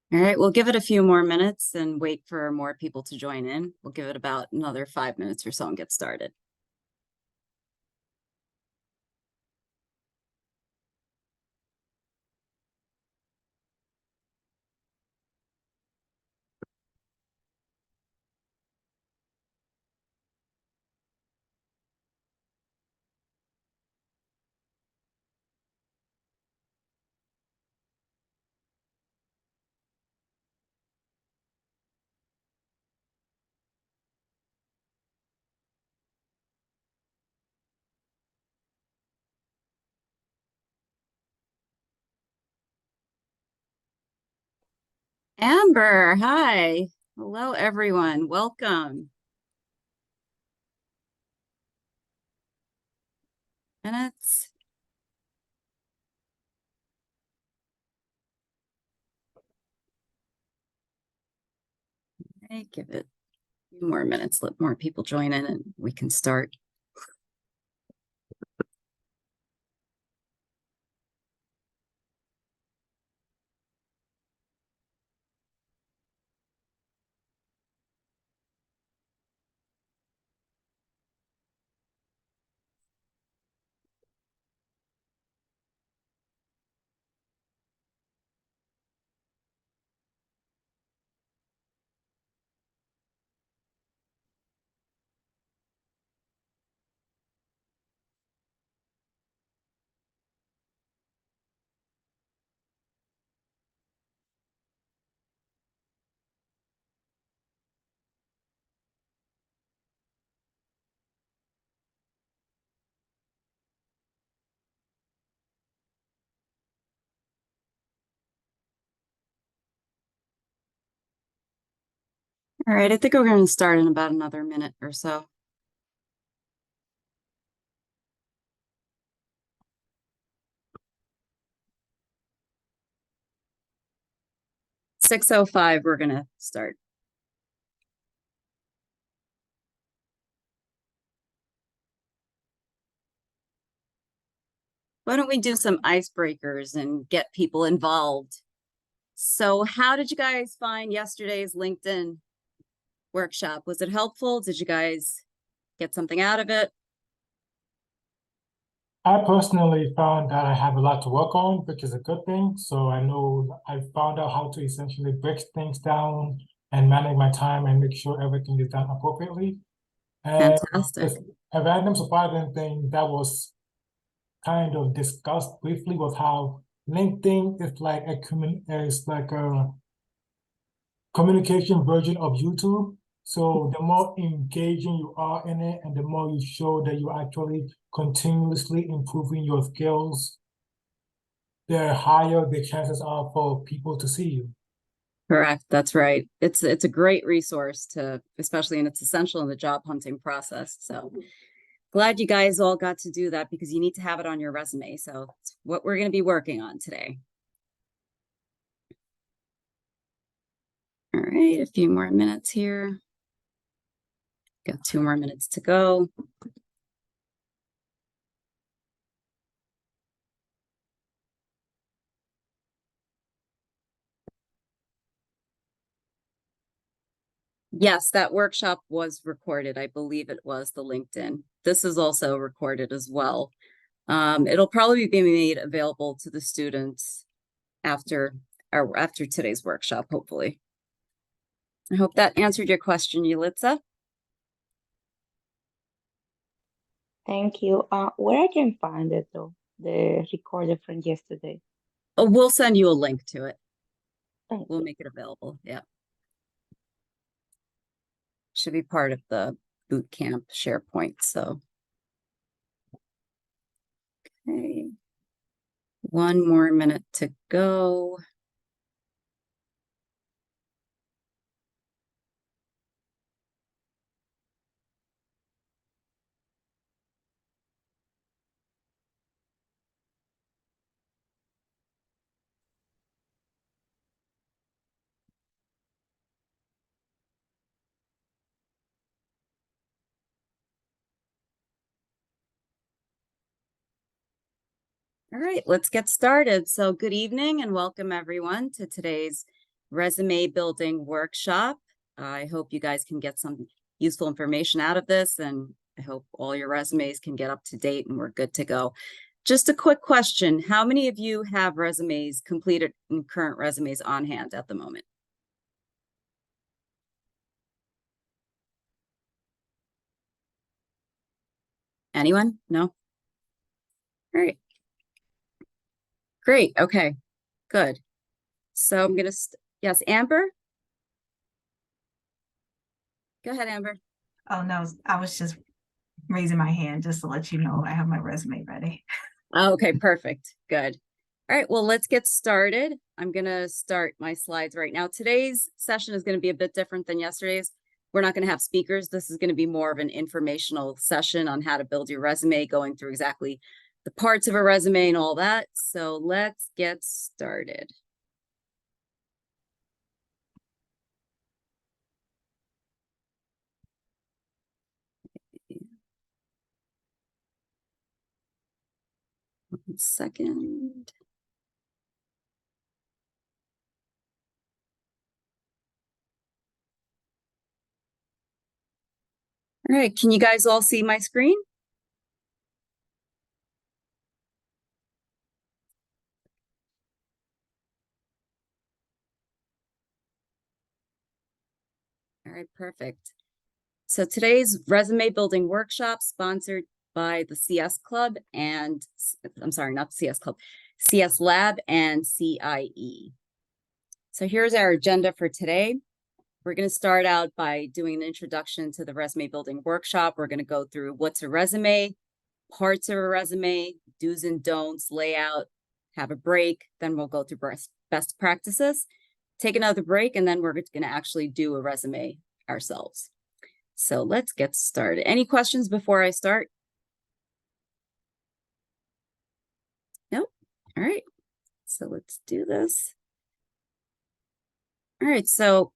All right, we'll give it a few more minutes and wait for more people to join in. We'll give it about another 5 minutes or so and get started. Amber, hi. Hello, everyone. Welcome. Minutes. Okay, give it a few more minutes. Let more people join in and we can start. All right, I think we're going to start in about another minute or so. .605, we're going to start. Why don't we do some icebreakers and get people involved? So how did you guys find yesterday's LinkedIn workshop? Was it helpful? Did you guys get something out of it? I personally found that I have a lot to work on, which is a good thing. So I know I found out how to essentially break things down and manage my time and make sure everything is done appropriately. And Fantastic. a random surprising thing that was kind of discussed briefly was how LinkedIn is like a communication version of YouTube. So the more engaging you are in it and the more you show that you're actually continuously improving your skills, the higher the chances are for people to see you. Correct. That's right. It's a great resource to, especially, and it's essential in the job hunting process. So glad you guys all got to do that because you need to have it on your resume. So it's what we're going to be working on today. All right, a few more minutes here. Got 2 more minutes to go. Yes, that workshop was recorded. I believe it was the LinkedIn. This is also recorded as well. It'll probably be made available to the students after today's workshop, hopefully. I hope that answered your question, Yulitsa. Thank you. Where I can find it though, the recorder from yesterday. Oh, we'll send you a link to it. Thank We'll you. make it available. Yeah. Should be part of the boot camp SharePoint. So, okay. 1 more minute to go. All right, let's get started. So good evening and welcome everyone to today's resume building workshop. I hope you guys can get some useful information out of this, and I hope all your resumes can get up to date and we're good to go. Just a quick question. How many of you have resumes, completed and current resumes on hand at the moment? Anyone? No? All right. Great. Okay, good. So I'm going to, yes, Amber? Go ahead, Amber. Oh, no, I was just raising my hand just to let you know I have my resume ready. Okay, perfect. Good. All right, well, let's get started. I'm going to start my slides right now. Today's session is going to be a bit different than yesterday's. We're not going to have speakers. This is going to be more of an informational session on how to build your resume, going through exactly the parts of a resume and all that. So let's get started. One second. All right, can you guys all see my screen? All right, perfect. So today's resume building workshop sponsored by the CS Club and, I'm sorry, not the CS Club, CS Lab and CIE. So here's our agenda for today. We're going to start out by doing an introduction to the resume building workshop. We're going to go through what's a resume, parts of a resume, do's and don'ts, layout, have a break. Then we'll go through best practices, take another break, and then we're going to actually do a resume ourselves. So let's get started. Any questions before I start? Nope. All right. So let's do this. All right. So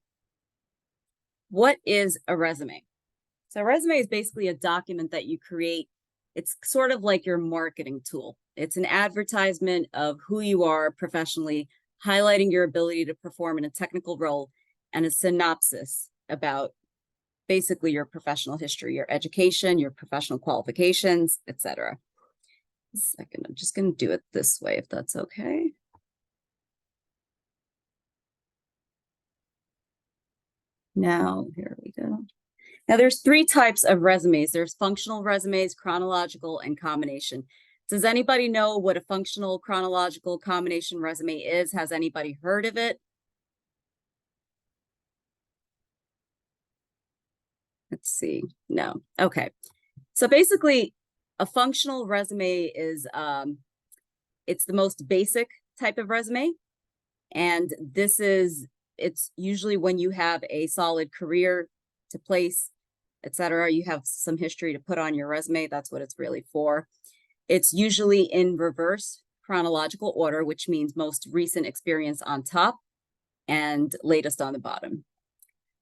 what is a resume? So a resume is basically a document that you create. It's sort of like your marketing tool. It's an advertisement of who you are professionally, highlighting your ability to perform in a technical role, and a synopsis about basically your professional history, your education, your professional qualifications, etc. A second, I'm just going to do it this way if that's okay. Now, here we go. Now there's 3 types of resumes. There's functional resumes, chronological, and combination. Does anybody know what a functional, chronological, combination resume is? Has anybody heard of it? Let's see. No. Okay. So basically, a functional resume is it's the most basic type of resume. And it's usually when you have a solid career to place, etc. You have some history to put on your resume. That's what it's really for. It's usually in reverse chronological order, which means most recent experience on top and latest on the bottom.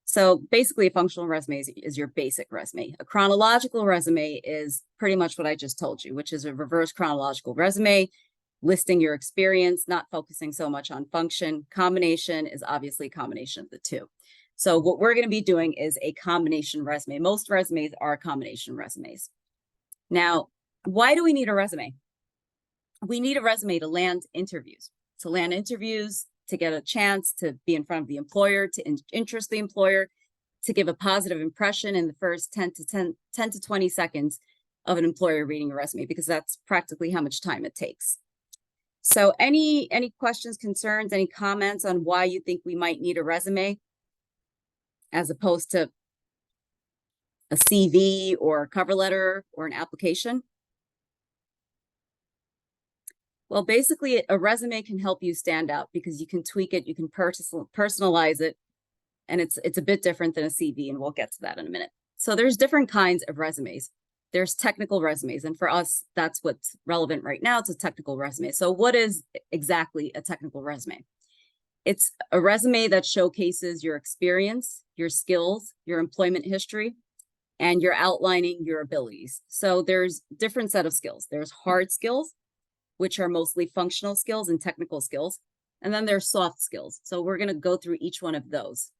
So basically a functional resume is your basic resume. A chronological resume is pretty much what I just told you, which is a reverse chronological resume, listing your experience, not focusing so much on function. Combination is obviously a combination of the two. So what we're going to be doing is a combination resume. Most resumes are combination resumes. Now, why do we need a resume? We need a resume to land interviews. To get a chance to be in front of the employer, to interest the employer, to give a positive impression in the first 10 to 20 seconds of an employer reading a resume, because that's practically how much time it takes. So any questions, concerns, any comments on why you think we might need a resume as opposed to a CV or a cover letter or an application? Well, basically, a resume can help you stand out because you can tweak it, you can personalize it, and it's a bit different than a CV, and we'll get to that in a minute. So there's different kinds of resumes. There's technical resumes, and for us, that's what's relevant right now. It's a technical resume. So what is exactly a technical resume? It's a resume that showcases your experience, your skills, your employment history, and you're outlining your abilities. So there's different set of skills. There's hard skills, which are mostly functional skills and technical skills. And then there's soft skills. So we're going to go through each one of those.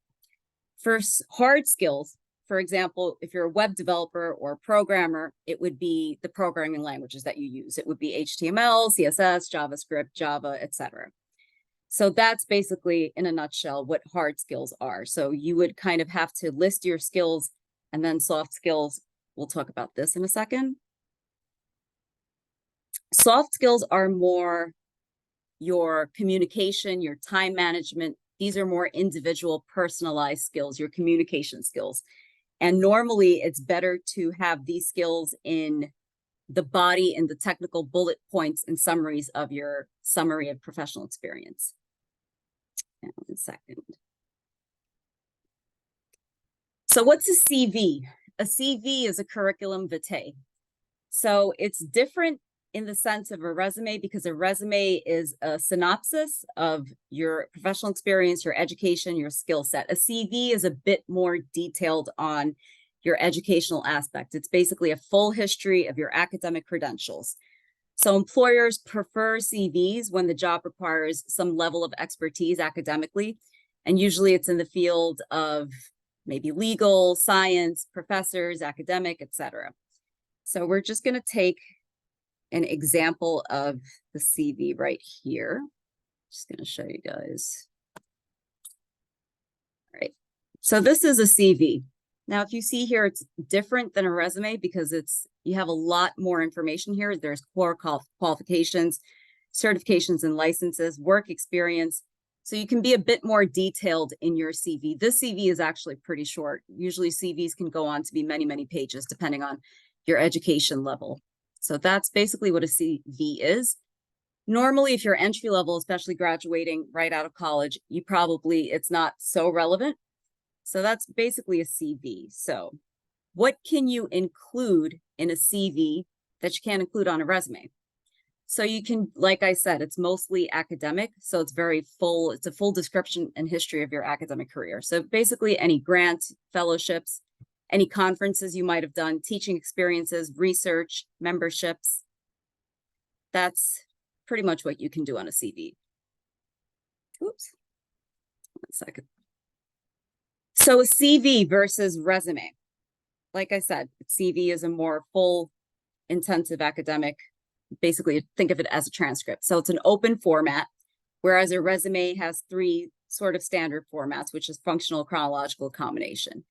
First, hard skills. For example, if you're a web developer or programmer, it would be the programming languages that you use. It would be HTML, CSS, JavaScript, Java, etc. So that's basically, in a nutshell, what hard skills are. So you would kind of have to list your skills, and then soft skills. We'll talk about this in a second. Soft skills are more your communication, your time management. These are more individual, personalized skills, your communication skills. And normally it's better to have these skills in the body and the technical bullet points and summaries of your summary of professional experience. Now, 1 second. So what's a CV? A CV is a curriculum vitae. So it's different in the sense of a resume, because a resume is a synopsis of your professional experience, your education, your skill set. A CV is a bit more detailed on your educational aspect. It's basically a full history of your academic credentials. So employers prefer CVs when the job requires some level of expertise academically, and usually it's in the field of maybe legal, science, professors, academic, etc. So we're just going to take an example of the CV right here. Just going to show you guys. All right. So this is a CV. Now, if you see here, it's different than a resume because you have a lot more information here. There's core qualifications, certifications and licenses, work experience. So you can be a bit more detailed in your CV. This CV is actually pretty short. Usually CVs can go on to be many, many pages depending on your education level. So that's basically what a CV is. Normally, if you're entry level, especially graduating right out of college, it's not so relevant. So that's basically a CV. So what can you include in a CV that you can't include on a resume? So you can, like I said, it's mostly academic. So it's very full. It's a full description and history of your academic career. So basically any grants, fellowships, any conferences you might have done, teaching experiences, research, memberships. That's pretty much what you can do on a CV. Oops, 1 second. So a CV versus resume. Like I said, CV is a more full, intensive academic. Basically, think of it as a transcript. So it's an open format, whereas a resume has 3 sort of standard formats, which is functional, chronological, combination.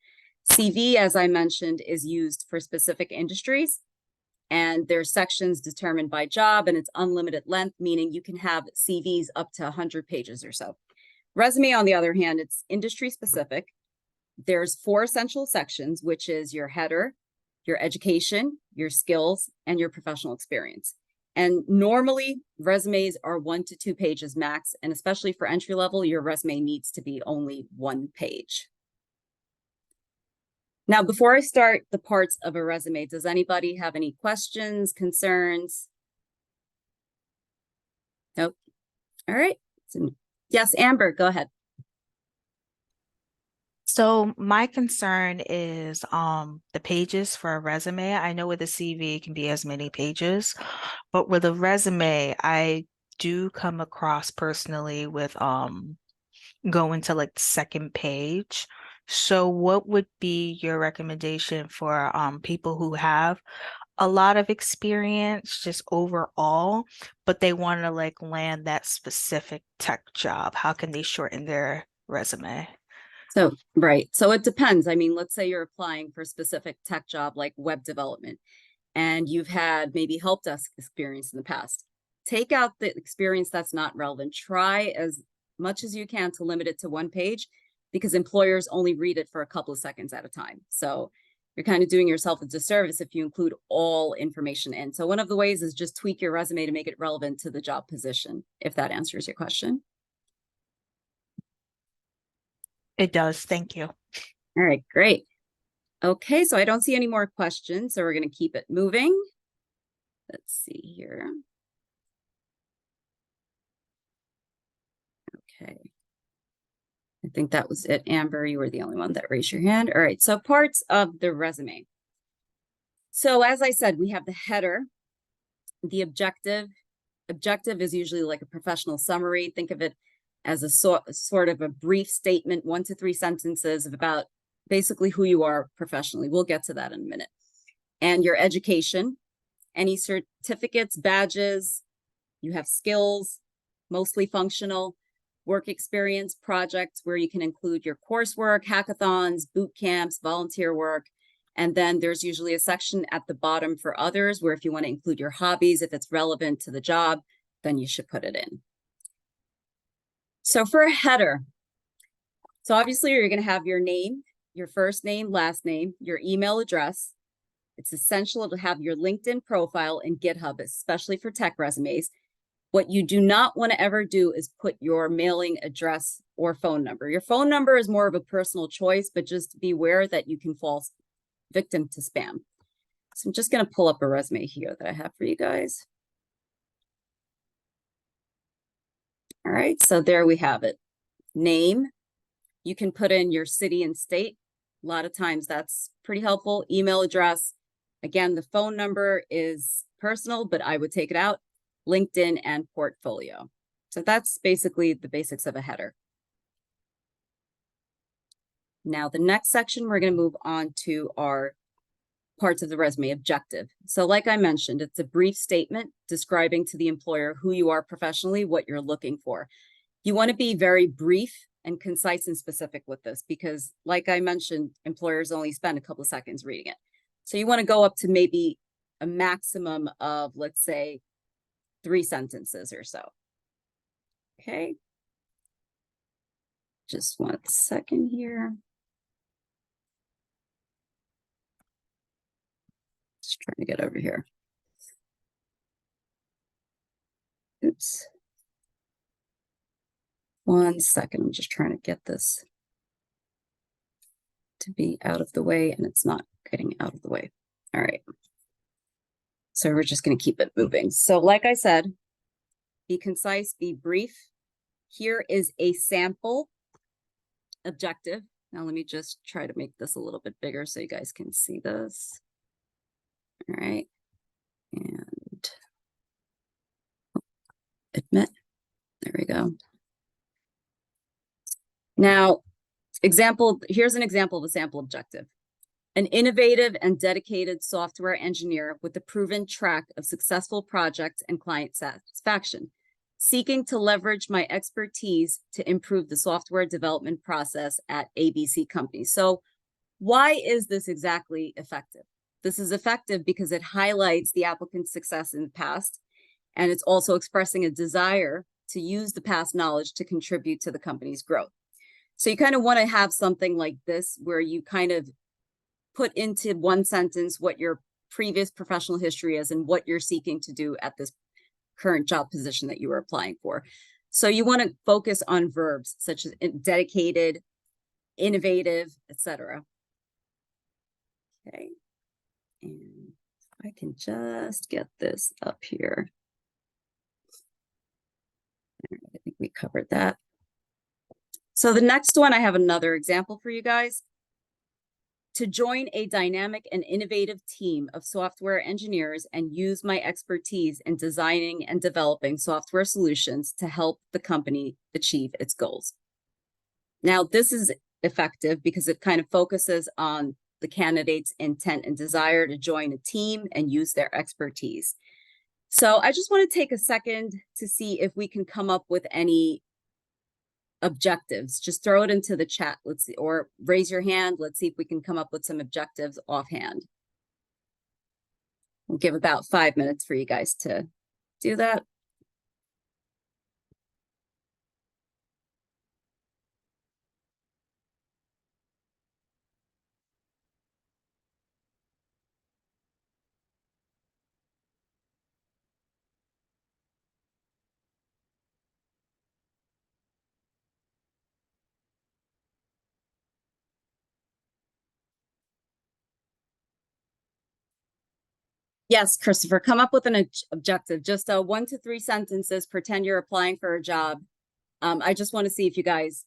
CV, as I mentioned, is used for specific industries, and there's sections determined by job, and it's unlimited length, meaning you can have CVs up to 100 pages or so. Resume, on the other hand, it's industry specific. There's 4 essential sections, which is your header, your education, your skills, and your professional experience. And normally resumes are 1 to 2 pages max, and especially for entry level, your resume needs to be only 1 page. Now, before I start the parts of a resume, does anybody have any questions, concerns? Nope. All right. Yes, Amber, go ahead. So my concern is the pages for a resume. I know with a CV it can be as many pages, but with a resume, I do come across personally with going to like the second page. So what would be your recommendation for people who have a lot of experience just overall, but they want to like land that specific tech job? How can they shorten their resume? So, right. So it depends. I mean, let's say you're applying for a specific tech job like web development, and you've had maybe help desk experience in the past. Take out the experience that's not relevant. Try as much as you can to limit it to 1 page, because employers only read it for a couple of seconds at a time. So you're kind of doing yourself a disservice if you include all information in. So one of the ways is just tweak your resume to make it relevant to the job position, if that answers your question. It does. Thank you. All right, great. Okay, so I don't see any more questions, so we're going to keep it moving. Let's see here. Okay. I think that was it, Amber. You were the only one that raised your hand. All right, so parts of the resume. So as I said, we have the header, the objective. Objective is usually like a professional summary. Think of it as a sort of a brief statement, 1 to 3 sentences of about basically who you are professionally. We'll get to that in a minute. And your education, any certificates, badges, you have skills, mostly functional, work experience, projects where you can include your coursework, hackathons, boot camps, volunteer work. And then there's usually a section at the bottom for others where if you want to include your hobbies, if it's relevant to the job, then you should put it in. So for a header, so obviously you're going to have your name, your first name, last name, your email address. It's essential to have your LinkedIn profile in GitHub, especially for tech resumes. What you do not want to ever do is put your mailing address or phone number. Your phone number is more of a personal choice, but just beware that you can fall victim to spam. So I'm just going to pull up a resume here that I have for you guys. All right, so there we have it. Name, you can put in your city and state. A lot of times that's pretty helpful. Email address. Again, the phone number is personal, but I would take it out. LinkedIn and portfolio. So that's basically the basics of a header. Now, the next section, we're going to move on to our parts of the resume, objective. So like I mentioned, it's a brief statement describing to the employer who you are professionally, what you're looking for. You want to be very brief and concise and specific with this because like I mentioned, employers only spend a couple of seconds reading it. So you want to go up to maybe a maximum of, let's say, 3 sentences or so. Okay. Just 1 second here. Just trying to get over here. Oops. 1 second. I'm just trying to get this to be out of the way, and it's not getting out of the way. All right. So we're just going to keep it moving. So like I said, be concise, be brief. Here is a sample objective. Now let me just try to make this a little bit bigger so you guys can see this. All right. And admit. There we go. Now, here's an example of a sample objective. An innovative and dedicated software engineer with a proven track of successful projects and client satisfaction, seeking to leverage my expertise to improve the software development process at ABC company. So why is this exactly effective? This is effective because it highlights the applicant's success in the past, and it's also expressing a desire to use the past knowledge to contribute to the company's growth. So you kind of want to have something like this where you kind of put into 1 sentence what your previous professional history is and what you're seeking to do at this current job position that you are applying for. So you want to focus on verbs such as dedicated, innovative, etc. Okay. And I can just get this up here. I think we covered that. So the next one, I have another example for you guys. To join a dynamic and innovative team of software engineers and use my expertise in designing and developing software solutions to help the company achieve its goals. Now, this is effective because it kind of focuses on the candidate's intent and desire to join a team and use their expertise. So I just want to take a second to see if we can come up with any objectives. Just throw it into the chat. Let's see, or raise your hand. Let's see if we can come up with some objectives offhand. We'll give about 5 minutes for you guys to do that. Yes, Christopher, come up with an objective, just 1 to 3 sentences, pretend you're applying for a job. I just want to see if you guys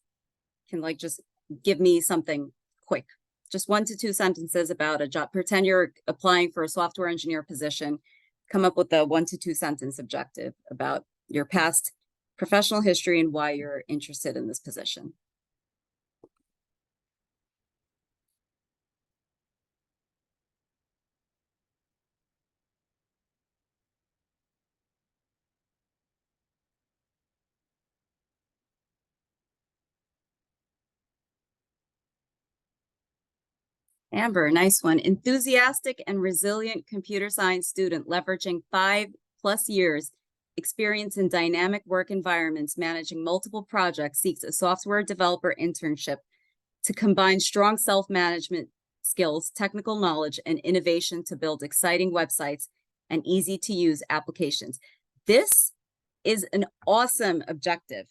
can like just give me something quick. Just 1 to 2 sentences about a job. Pretend you're applying for a software engineer position. Come up with a 1 to 2 sentence objective about your past professional history, and why you're interested in this position. Amber, nice one. Enthusiastic and resilient computer science student leveraging 5+ years experience in dynamic work environments, managing multiple projects, seeks a software developer internship to combine strong self-management skills, technical knowledge, and innovation to build exciting websites and easy-to-use applications. This is an awesome objective.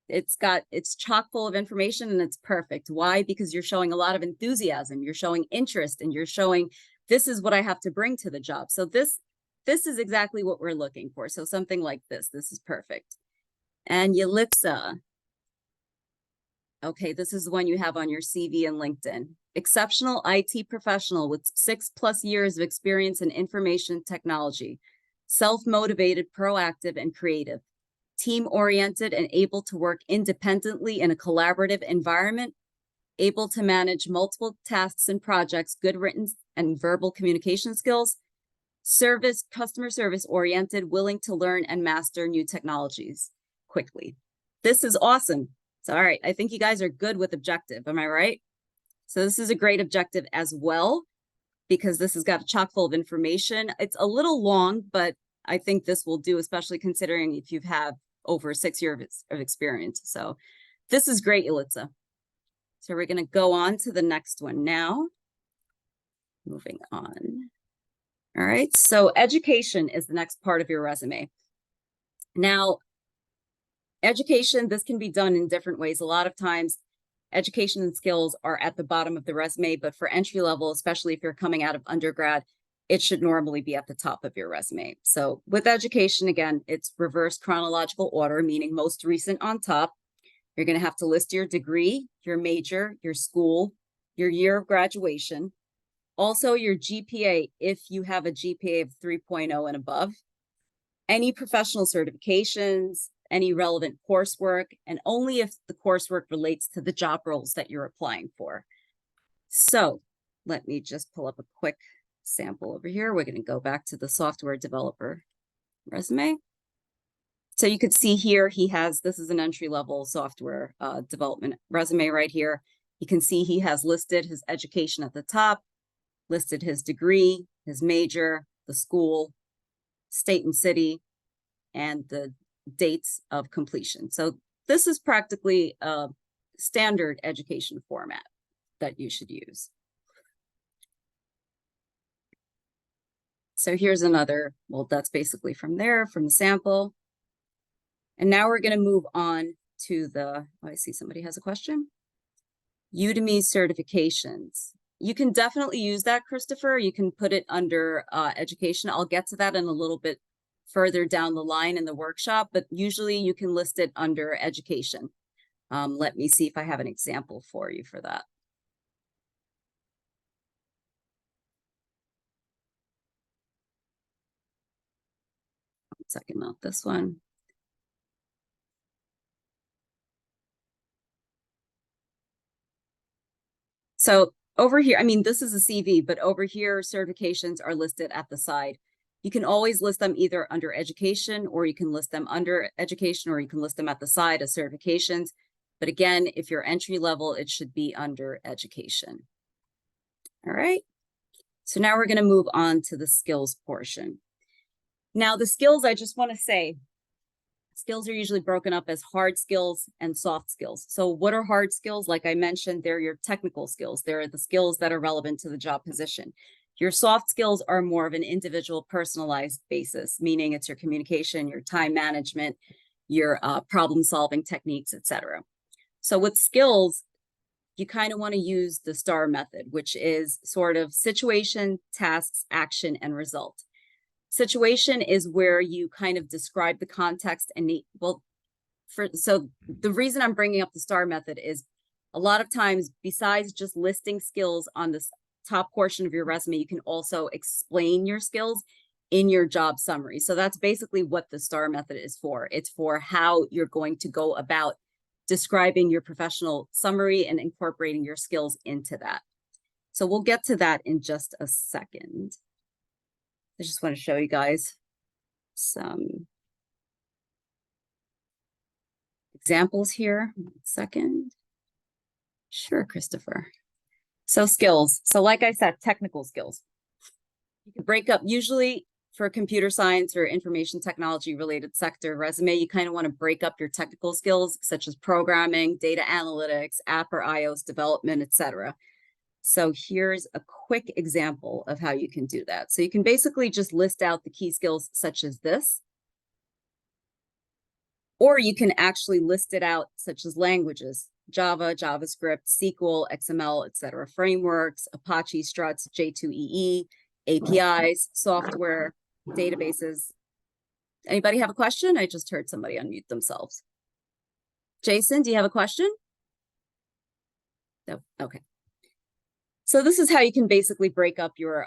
It's chock full of information and it's perfect. Why? Because you're showing a lot of enthusiasm, you're showing interest, and you're showing this is what I have to bring to the job. So this is exactly what we're looking for. So something like this is perfect. And Yelitsa. Okay, this is the one you have on your CV and LinkedIn. Exceptional IT professional with 6+ years of experience in information technology. Self-motivated, proactive, and creative. Team-oriented and able to work independently in a collaborative environment, able to manage multiple tasks and projects, good written and verbal communication skills, customer service oriented, willing to learn and master new technologies quickly. This is awesome. So, all right, I think you guys are good with objective, am I right? So this is a great objective as well, because this has got a chock full of information. It's a little long, but I think this will do, especially considering if you've had over 6 years of experience. So this is great, Yelitsa. So we're going to go on to the next one now. Moving on. All right, so education is the next part of your resume. Now, education, this can be done in different ways. A lot of times, education and skills are at the bottom of the resume, but for entry level, especially if you're coming out of undergrad, it should normally be at the top of your resume. So with education, again, it's reverse chronological order, meaning most recent on top. You're going to have to list your degree, your major, your school, your year of graduation, also your GPA if you have a GPA of 3.0 and above, any professional certifications, any relevant coursework, and only if the coursework relates to the job roles that you're applying for. So let me just pull up a quick sample over here. We're going to go back to the software developer resume. So you could see here, this is an entry-level software development resume right here. You can see he has listed his education at the top, listed his degree, his major, the school, state and city, and the dates of completion. So this is practically a standard education format that you should use. So here's another, well, that's basically from there, from the sample. And now we're going to move on to I see somebody has a question. Udemy certifications. You can definitely use that, Christopher. You can put it under education. I'll get to that in a little bit further down the line in the workshop, but usually you can list it under education. Let me see if I have an example for you for that. One second, not this one. So over here, I mean, this is a CV, but over here, certifications are listed at the side. You can always list them either under education, or you can list them under education, or you can list them at the side as certifications. But again, if you're entry level, it should be under education. All right. So now we're going to move on to the skills portion. Now the skills, I just want to say, skills are usually broken up as hard skills and soft skills. So what are hard skills? Like I mentioned, they're your technical skills. They're the skills that are relevant to the job position. Your soft skills are more of an individual personalized basis, meaning it's your communication, your time management, your problem solving techniques, etc. So with skills, you kind of want to use the STAR method, which is sort of situation, tasks, action, and result. Situation is where you kind of describe the context and so the reason I'm bringing up the STAR method is a lot of times, besides just listing skills on this top portion of your resume, you can also explain your skills in your job summary. So that's basically what the STAR method is for. It's for how you're going to go about describing your professional summary and incorporating your skills into that. So we'll get to that in just a second. I just want to show you guys some examples here. 1 second. Sure, Christopher. So skills. So like I said, technical skills. You can break up, usually for computer science or information technology related sector resume, you kind of want to break up your technical skills such as programming, data analytics, app or iOS development, etc. So here's a quick example of how you can do that. So you can basically just list out the key skills such as this, or you can actually list it out such as languages, Java, JavaScript, SQL, XML, etc., frameworks, Apache struts, J2EE, APIs, software, databases. Anybody have a question? I just heard somebody unmute themselves. Jason, do you have a question? No, okay. So this is how you can basically break up your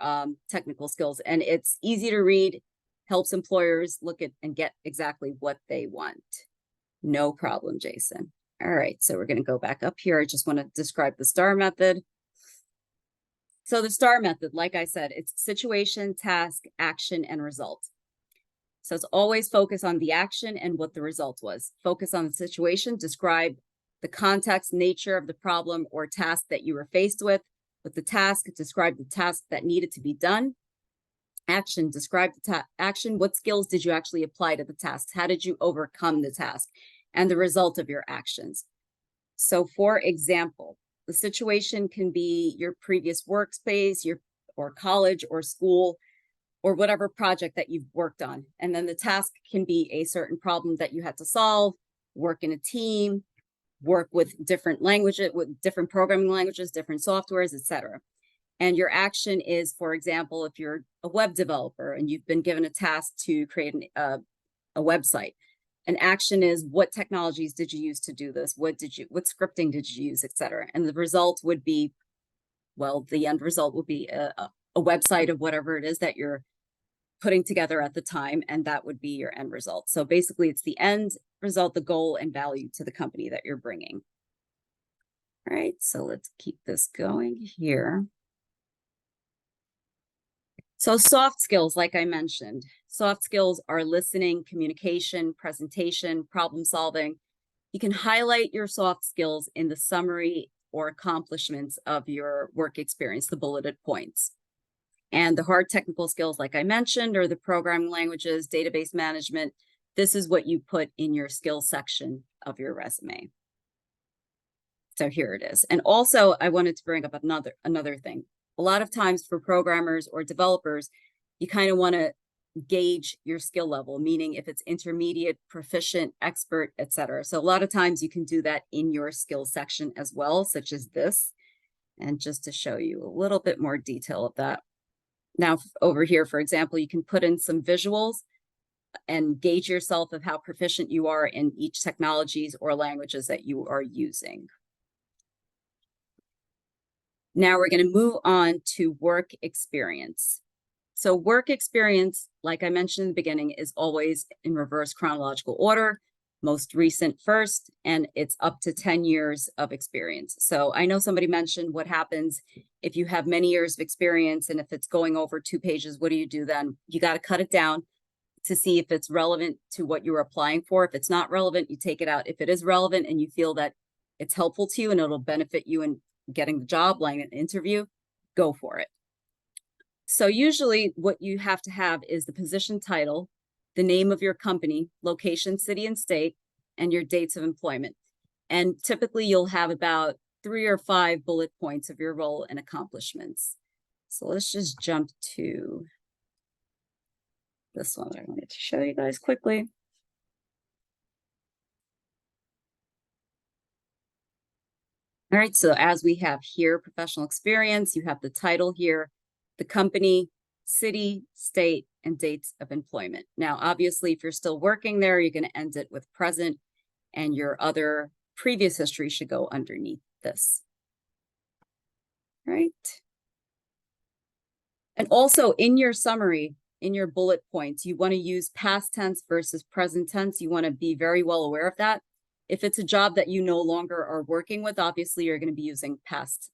technical skills, and it's easy to read, helps employers look at and get exactly what they want. No problem, Jason. All right, so we're going to go back up here. I just want to describe the STAR method. So the STAR method, like I said, it's situation, task, action, and result. So it's always focus on the action and what the result was. Focus on the situation, describe the context, nature of the problem or task that you were faced with. With the task, describe the task that needed to be done. Action, describe the action. What skills did you actually apply to the task? How did you overcome the task? And the result of your actions. So for example, the situation can be your previous workspace, or college or school, or whatever project that you've worked on. And then the task can be a certain problem that you had to solve, work in a team, work with different languages, with different programming languages, different softwares, etc. And your action is, for example, if you're a web developer and you've been given a task to create a website, an action is what technologies did you use to do this? What scripting did you use, etc. And the result would be, well, the end result would be a website of whatever it is that you're putting together at the time, and that would be your end result. So basically it's the end result, the goal and value to the company that you're bringing. All right, so let's keep this going here. So soft skills, like I mentioned, soft skills are listening, communication, presentation, problem solving. You can highlight your soft skills in the summary or accomplishments of your work experience, the bulleted points. And the hard technical skills, like I mentioned, are the programming languages, database management. This is what you put in your skills section of your resume. So here it is. And also I wanted to bring up another thing. A lot of times for programmers or developers, you kind of want to gauge your skill level, meaning if it's intermediate, proficient, expert, etc. So a lot of times you can do that in your skills section as well, such as this. And just to show you a little bit more detail of that. Now over here, for example, you can put in some visuals and gauge yourself of how proficient you are in each technologies or languages that you are using. Now we're going to move on to work experience. So work experience, like I mentioned in the beginning, is always in reverse chronological order, most recent first, and it's up to 10 years of experience. So I know somebody mentioned what happens if you have many years of experience and if it's going over 2 pages, what do you do then? You got to cut it down to see if it's relevant to what you're applying for. If it's not relevant, you take it out. If it is relevant and you feel that it's helpful to you and it'll benefit you in getting the job, like an interview, go for it. So usually what you have to have is the position title, the name of your company, location, city and state, and your dates of employment. And typically you'll have about 3 or 5 bullet points of your role and accomplishments. So let's just jump to this one that I wanted to show you guys quickly. All right, so as we have here, professional experience, you have the title here, the company, city, state, and dates of employment. Now, obviously, if you're still working there, you're going to end it with present, and your other previous history should go underneath this. Right? And also in your summary, in your bullet points, you want to use past tense versus present tense. You want to be very well aware of that. If it's a job that you no longer are working with, obviously you're going to be using past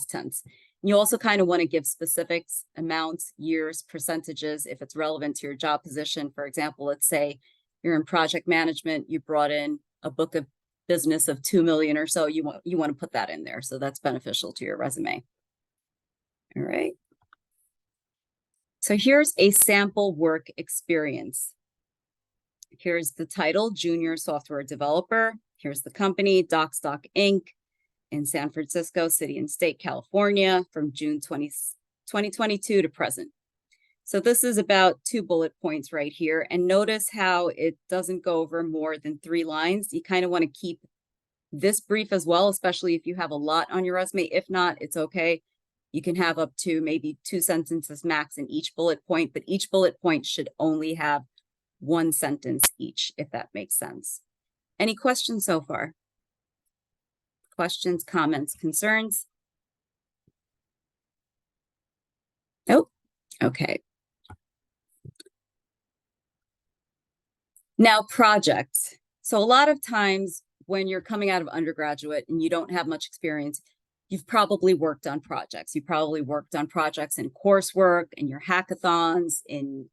tense. You also kind of want to give specifics, amounts, years, percentages, if it's relevant to your job position. For example, let's say you're in project management, you brought in a book of business of 2 million or so, you want to put that in there. So that's beneficial to your resume. All right. So here's a sample work experience. Here's the title, Junior Software Developer. Here's the company, DocStock Inc. in San Francisco, City and State, California, from June 2022 to present. So this is about 2 bullet points right here. And notice how it doesn't go over more than 3 lines. You kind of want to keep this brief as well, especially if you have a lot on your resume. If not, it's okay. You can have up to maybe 2 sentences max in each bullet point, but each bullet point should only have 1 sentence each, if that makes sense. Any questions so far? Questions, comments, concerns? Nope. Okay. Now, projects. So a lot of times when you're coming out of undergraduate and you don't have much experience, you've probably worked on projects. You probably worked on projects in coursework, in your hackathons, in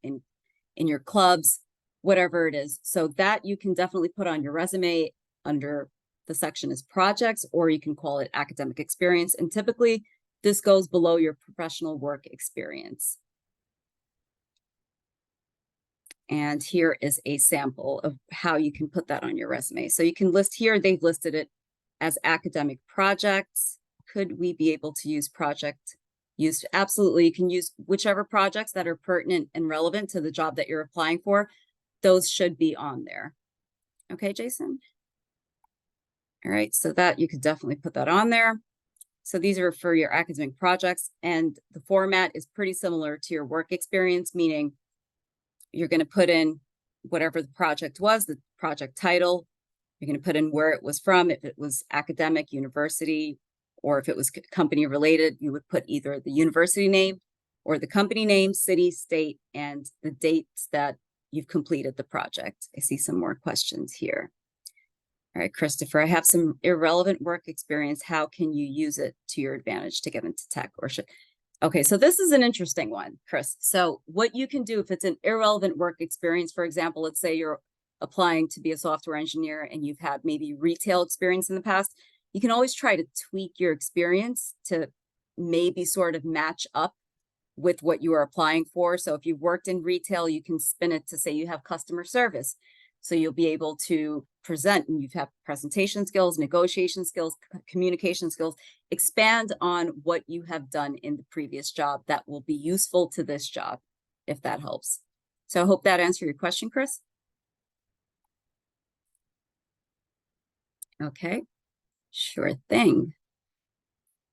your clubs, whatever it is. So that you can definitely put on your resume under the section is projects, or you can call it academic experience. And typically this goes below your professional work experience. And here is a sample of how you can put that on your resume. So you can list here, they've listed it as academic projects. Could we be able to use project use? Absolutely, you can use whichever projects that are pertinent and relevant to the job that you're applying for. Those should be on there. Okay, Jason? All right, so that you could definitely put that on there. So these are for your academic projects, and the format is pretty similar to your work experience, meaning you're going to put in whatever the project was, the project title. You're going to put in where it was from. If it was academic, university, or if it was company related, you would put either the university name or the company name, city, state, and the dates that you've completed the project. I see some more questions here. All right, Christopher, I have some irrelevant work experience. How can you use it to your advantage to get into tech or should? Okay, so this is an interesting one, Chris. So what you can do if it's an irrelevant work experience, for example, let's say you're applying to be a software engineer and you've had maybe retail experience in the past, you can always try to tweak your experience to maybe sort of match up with what you are applying for. So if you've worked in retail, you can spin it to say you have customer service. So you'll be able to present and you've had presentation skills, negotiation skills, communication skills, expand on what you have done in the previous job that will be useful to this job, if that helps. So I hope that answered your question, Chris. Okay, sure thing.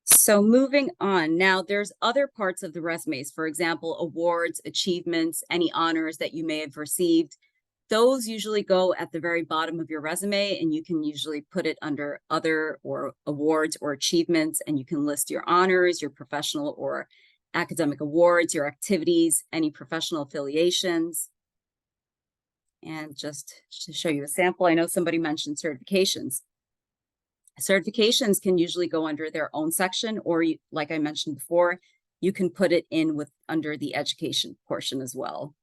So moving on, now there's other parts of the resumes, for example, awards, achievements, any honors that you may have received. Those usually go at the very bottom of your resume, and you can usually put it under other or awards or achievements, and you can list your honors, your professional or academic awards, your activities, any professional affiliations. And just to show you a sample, I know somebody mentioned certifications. Certifications can usually go under their own section, or you, like I mentioned before, you can put it in with under the education portion as well.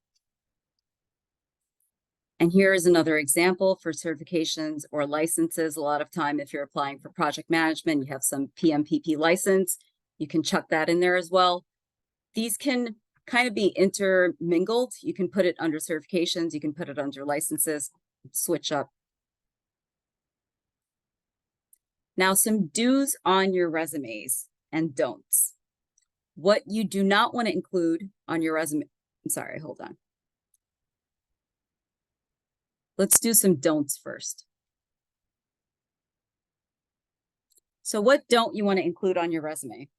And here is another example for certifications or licenses. A lot of time, if you're applying for project management, you have some PMPP license, you can chuck that in there as well. These can kind of be intermingled. You can put it under certifications, you can put it under licenses, switch up. Now, some do's on your resumes and don'ts. What you do not want to include on your resume. I'm sorry, hold on. Let's do some don'ts first. So what don't you want to include on your resume?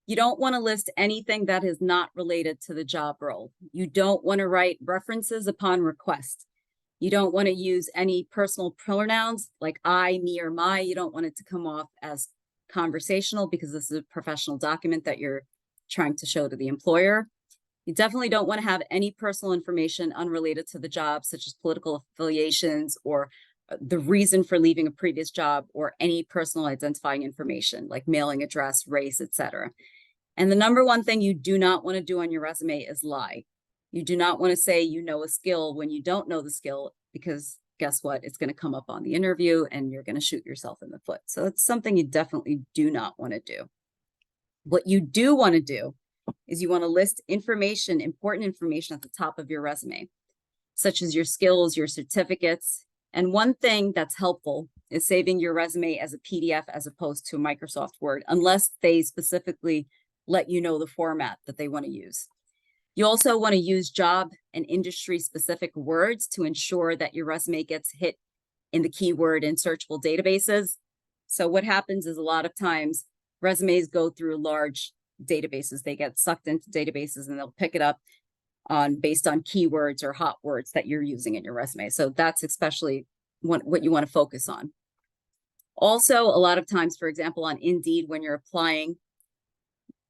You don't want to list anything that is not related to the job role. You don't want to write references upon request. You don't want to use any personal pronouns like I, me, or my. You don't want it to come off as conversational because this is a professional document that you're trying to show to the employer. You definitely don't want to have any personal information unrelated to the job, such as political affiliations or the reason for leaving a previous job, or any personal identifying information like mailing address, race, etc. And the number one thing you do not want to do on your resume is lie. You do not want to say you know a skill when you don't know the skill, because guess what? It's going to come up on the interview and you're going to shoot yourself in the foot. So it's something you definitely do not want to do. What you do want to do is you want to list information, important information at the top of your resume, such as your skills, your certificates. And one thing that's helpful is saving your resume as a PDF as opposed to Microsoft Word, unless they specifically let you know the format that they want to use. You also want to use job and industry specific words to ensure that your resume gets hit in the keyword and searchable databases. So what happens is a lot of times resumes go through large databases. They get sucked into databases and they'll pick it up based on keywords or hot words that you're using in your resume. So that's especially what you want to focus on. Also, a lot of times, for example, on Indeed, when you're applying,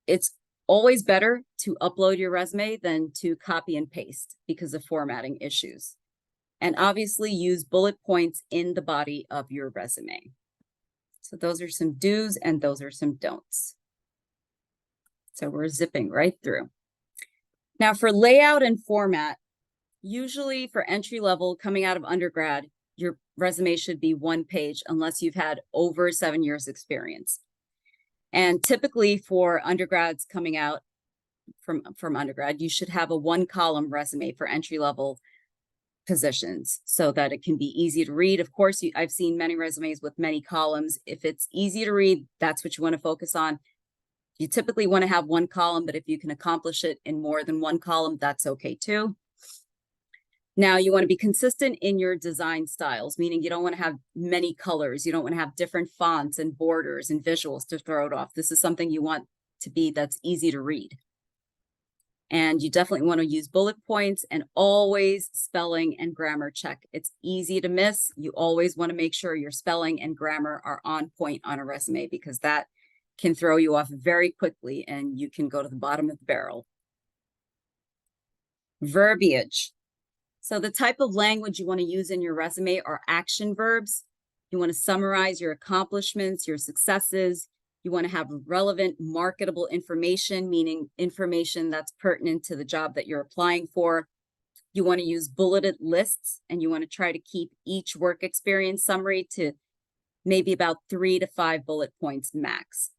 it's always better to upload your resume than to copy and paste because of formatting issues. And obviously use bullet points in the body of your resume. So those are some do's and those are some don'ts. So we're zipping right through. Now for layout and format, usually for entry level coming out of undergrad, your resume should be one page unless you've had over 7 years experience. And typically for undergrads coming out from undergrad, you should have a 1-column resume for entry level positions so that it can be easy to read. Of course, I've seen many resumes with many columns. If it's easy to read, that's what you want to focus on. You typically want to have 1 column, but if you can accomplish it in more than 1 column, that's okay too. Now you want to be consistent in your design styles, meaning you don't want to have many colors. You don't want to have different fonts and borders and visuals to throw it off. This is something you want to be that's easy to read. And you definitely want to use bullet points and always spelling and grammar check. It's easy to miss. You always want to make sure your spelling and grammar are on point on a resume, because that can throw you off very quickly and you can go to the bottom of the barrel. Verbiage. So the type of language you want to use in your resume are action verbs. You want to summarize your accomplishments, your successes. You want to have relevant, marketable information, meaning information that's pertinent to the job that you're applying for. You want to use bulleted lists, and you want to try to keep each work experience summary to maybe about 3 to 5 bullet points max.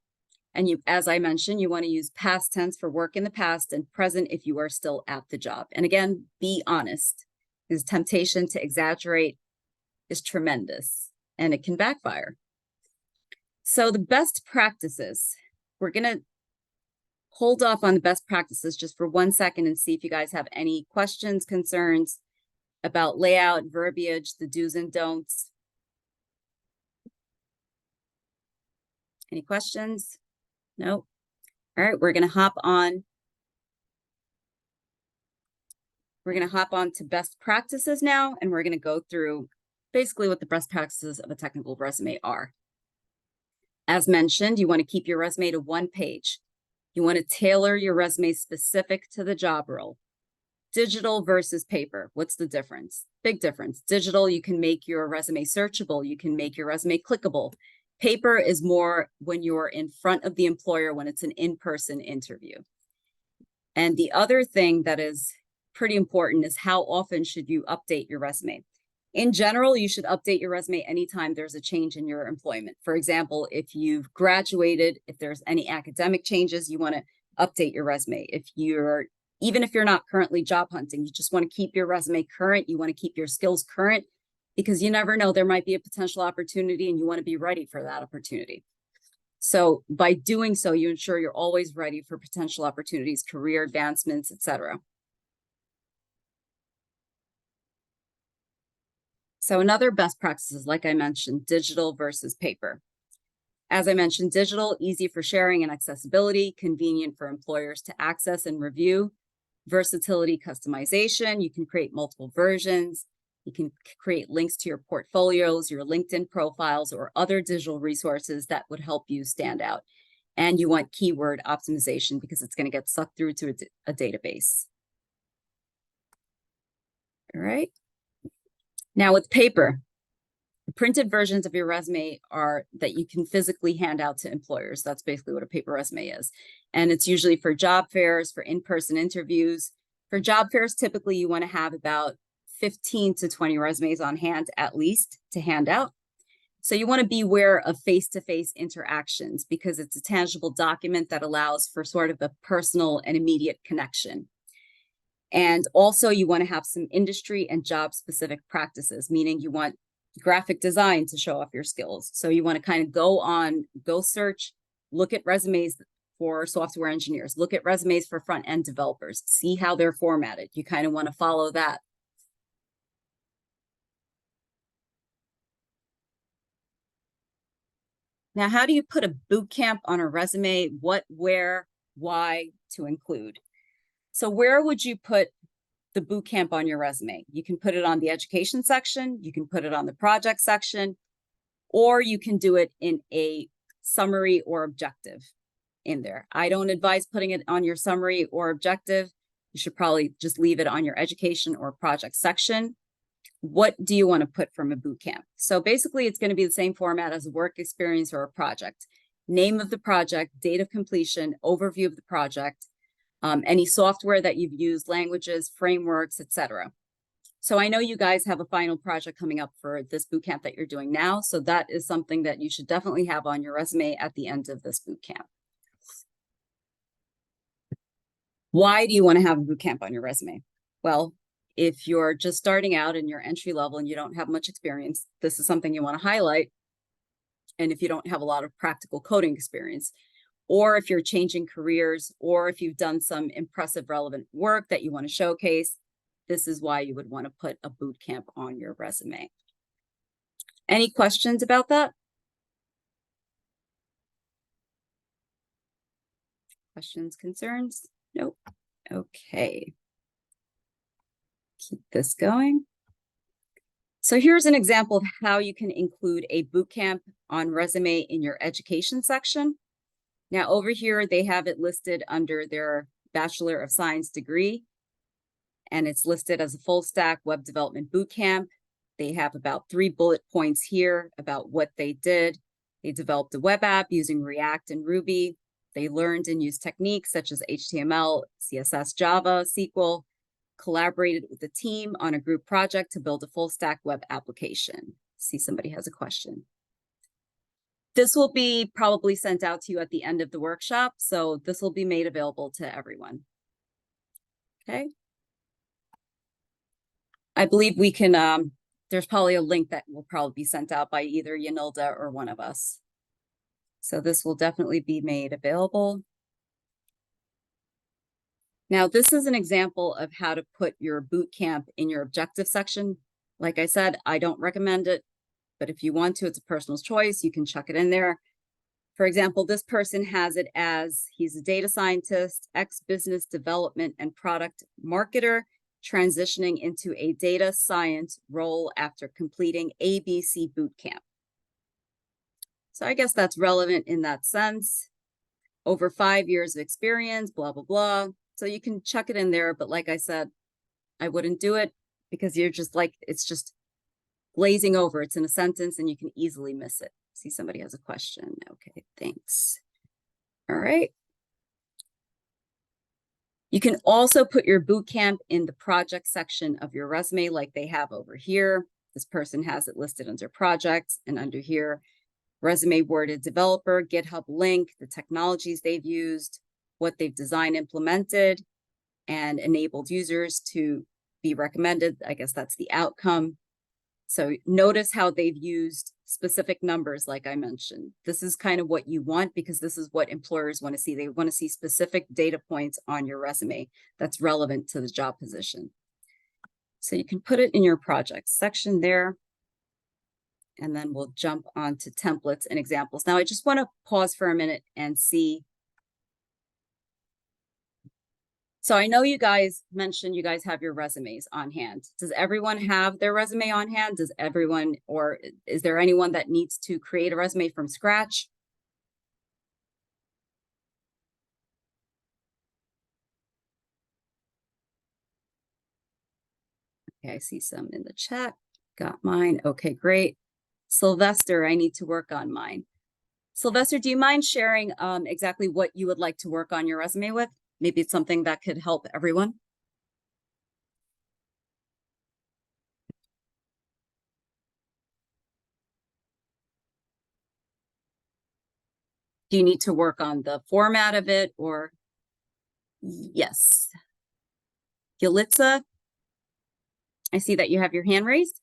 And you, as I mentioned, you want to use past tense for work in the past and present if you are still at the job. And again, be honest, because temptation to exaggerate is tremendous and it can backfire. So the best practices, we're going to hold off on the best practices just for 1 second and see if you guys have any questions, concerns about layout, verbiage, the do's and don'ts. Any questions? No. All right, we're going to hop on. We're going to hop on to best practices now, and we're going to go through basically what the best practices of a technical resume are. As mentioned, you want to keep your resume to 1 page. You want to tailor your resume specific to the job role. Digital versus paper. What's the difference? Big difference. Digital, you can make your resume searchable. You can make your resume clickable. Paper is more when you're in front of the employer, when it's an in-person interview. And the other thing that is pretty important is how often should you update your resume? In general, you should update your resume anytime there's a change in your employment. For example, if you've graduated, if there's any academic changes, you want to update your resume. Even if you're not currently job hunting, you just want to keep your resume current. You want to keep your skills current, because you never know, there might be a potential opportunity and you want to be ready for that opportunity. So by doing so, you ensure you're always ready for potential opportunities, career advancements, etc. So another best practice is, like I mentioned, digital versus paper. As I mentioned, digital, easy for sharing and accessibility, convenient for employers to access and review, versatility, customization. You can create multiple versions. You can create links to your portfolios, your LinkedIn profiles, or other digital resources that would help you stand out. And you want keyword optimization because it's going to get sucked through to a database. All right. Now with paper, the printed versions of your resume are that you can physically hand out to employers. That's basically what a paper resume is. And it's usually for job fairs, for in-person interviews. For job fairs, typically you want to have about 15 to 20 resumes on hand at least to hand out. So you want to be aware of face-to-face interactions because it's a tangible document that allows for sort of a personal and immediate connection. And also you want to have some industry and job specific practices, meaning you want graphic design to show off your skills. So you want to kind of go search, look at resumes for software engineers, look at resumes for front-end developers, see how they're formatted. You kind of want to follow that. Now, how do you put a boot camp on a resume? What, where, why to include? So where would you put the boot camp on your resume? You can put it on the education section, you can put it on the project section, or you can do it in a summary or objective in there. I don't advise putting it on your summary or objective. You should probably just leave it on your education or project section. What do you want to put from a boot camp? So basically it's going to be the same format as a work experience or a project. Name of the project, date of completion, overview of the project, any software that you've used, languages, frameworks, etc. So I know you guys have a final project coming up for this bootcamp that you're doing now. So that is something that you should definitely have on your resume at the end of this bootcamp. Why do you want to have a bootcamp on your resume? Well, if you're just starting out and you're entry level and you don't have much experience, this is something you want to highlight. And if you don't have a lot of practical coding experience, or if you're changing careers, or if you've done some impressive relevant work that you want to showcase, this is why you would want to put a boot camp on your resume. Any questions about that? Questions, concerns? Nope. Okay. Keep this going. So here's an example of how you can include a boot camp on resume in your education section. Now over here, they have it listed under their Bachelor of Science degree, and it's listed as a full stack web development bootcamp. They have about 3 bullet points here about what they did. They developed a web app using React and Ruby. They learned and used techniques such as HTML, CSS, Java, SQL, collaborated with the team on a group project to build a full stack web application. See, somebody has a question. This will be probably sent out to you at the end of the workshop, so this will be made available to everyone. Okay. I believe we can, there's probably a link that will probably be sent out by either Yanilda or one of us. So this will definitely be made available. Now, this is an example of how to put your boot camp in your objective section. Like I said, I don't recommend it, but if you want to, it's a personal choice. You can chuck it in there. For example, this person has it as he's a data scientist, ex-business development and product marketer, transitioning into a data science role after completing ABC bootcamp. So I guess that's relevant in that sense. Over 5 years of experience, blah, blah, blah. So you can chuck it in there, but like I said, I wouldn't do it because you're just like, it's just glazing over. It's in a sentence and you can easily miss it. See, somebody has a question. Okay, thanks. All right. You can also put your bootcamp in the project section of your resume like they have over here. This person has it listed under projects, and under here, resume worded developer, GitHub link, the technologies they've used, what they've designed, implemented, and enabled users to be recommended. I guess that's the outcome. So notice how they've used specific numbers, like I mentioned. This is kind of what you want because this is what employers want to see. They want to see specific data points on your resume that's relevant to the job position. So you can put it in your projects section there. And then we'll jump on to templates and examples. Now, I just want to pause for a minute and see. So I know you guys mentioned you guys have your resumes on hand. Does everyone have their resume on hand? Does everyone, or is there anyone that needs to create a resume from scratch? Okay, I see some in the chat. Got mine. Okay, great. Sylvester, I need to work on mine. Sylvester, do you mind sharing exactly what you would like to work on your resume with? Maybe it's something that could help everyone. Do you need to work on the format of it or? Yes. Yulitza, I see that you have your hand raised.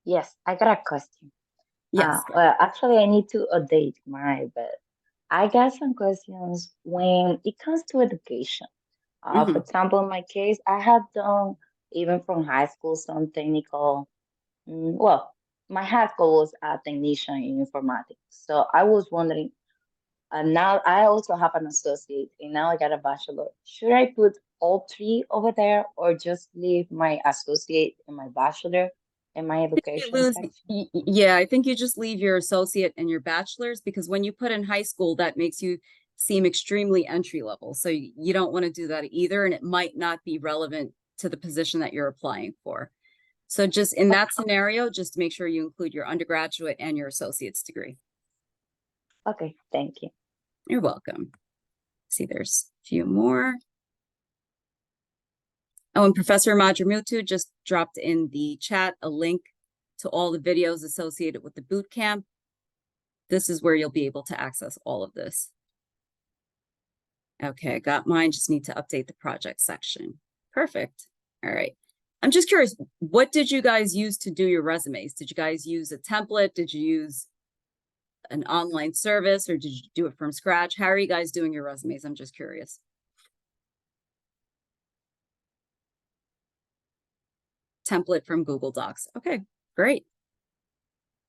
Yes, I got a question. Yes. Well, actually, I need to update my, but I got some questions when it comes to education. For example, in my case, I have done, even from high school, some technical, well, my high school was a technician in informatics. So I was wondering, now I also have an associate, and now I got a bachelor. Should I put all three over there, or just leave my associate and my bachelor in my education section? Yeah, I think you just leave your associate and your bachelor's, because when you put in high school, that makes you seem extremely entry level. So you don't want to do that either, and it might not be relevant to the position that you're applying for. So just in that scenario, just make sure you include your undergraduate and your associate's degree. Okay, thank you. You're welcome. See, there's a few more. Oh, and Professor Madramutu just dropped in the chat a link to all the videos associated with the boot camp. This is where you'll be able to access all of this. Okay, I got mine. Just need to update the project section. Perfect. All right. I'm just curious, what did you guys use to do your resumes? Did you guys use a template? Did you use an online service, or did you do it from scratch? How are you guys doing your resumes? I'm just curious. Template from Google Docs. Okay, great.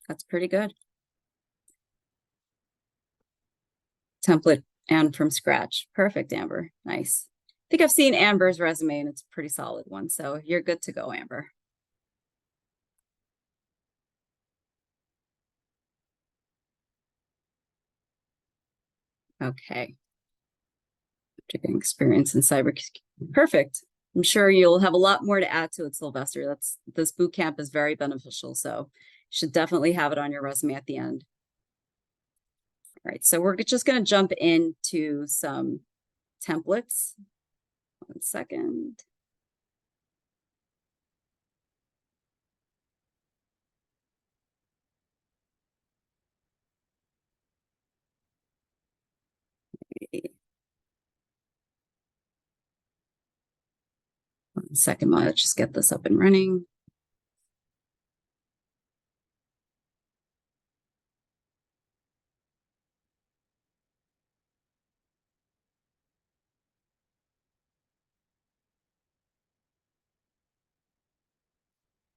That's pretty good. Template and from scratch. Perfect, Amber. Nice. I think I've seen Amber's resume and it's a pretty solid one. So you're good to go, Amber. Okay. Getting experience in cyber. Perfect. I'm sure you'll have a lot more to add to it, Sylvester. This boot camp is very beneficial. So you should definitely have it on your resume at the end. All right, so we're just going to jump into some templates. 1 second. One second, let's just get this up and running.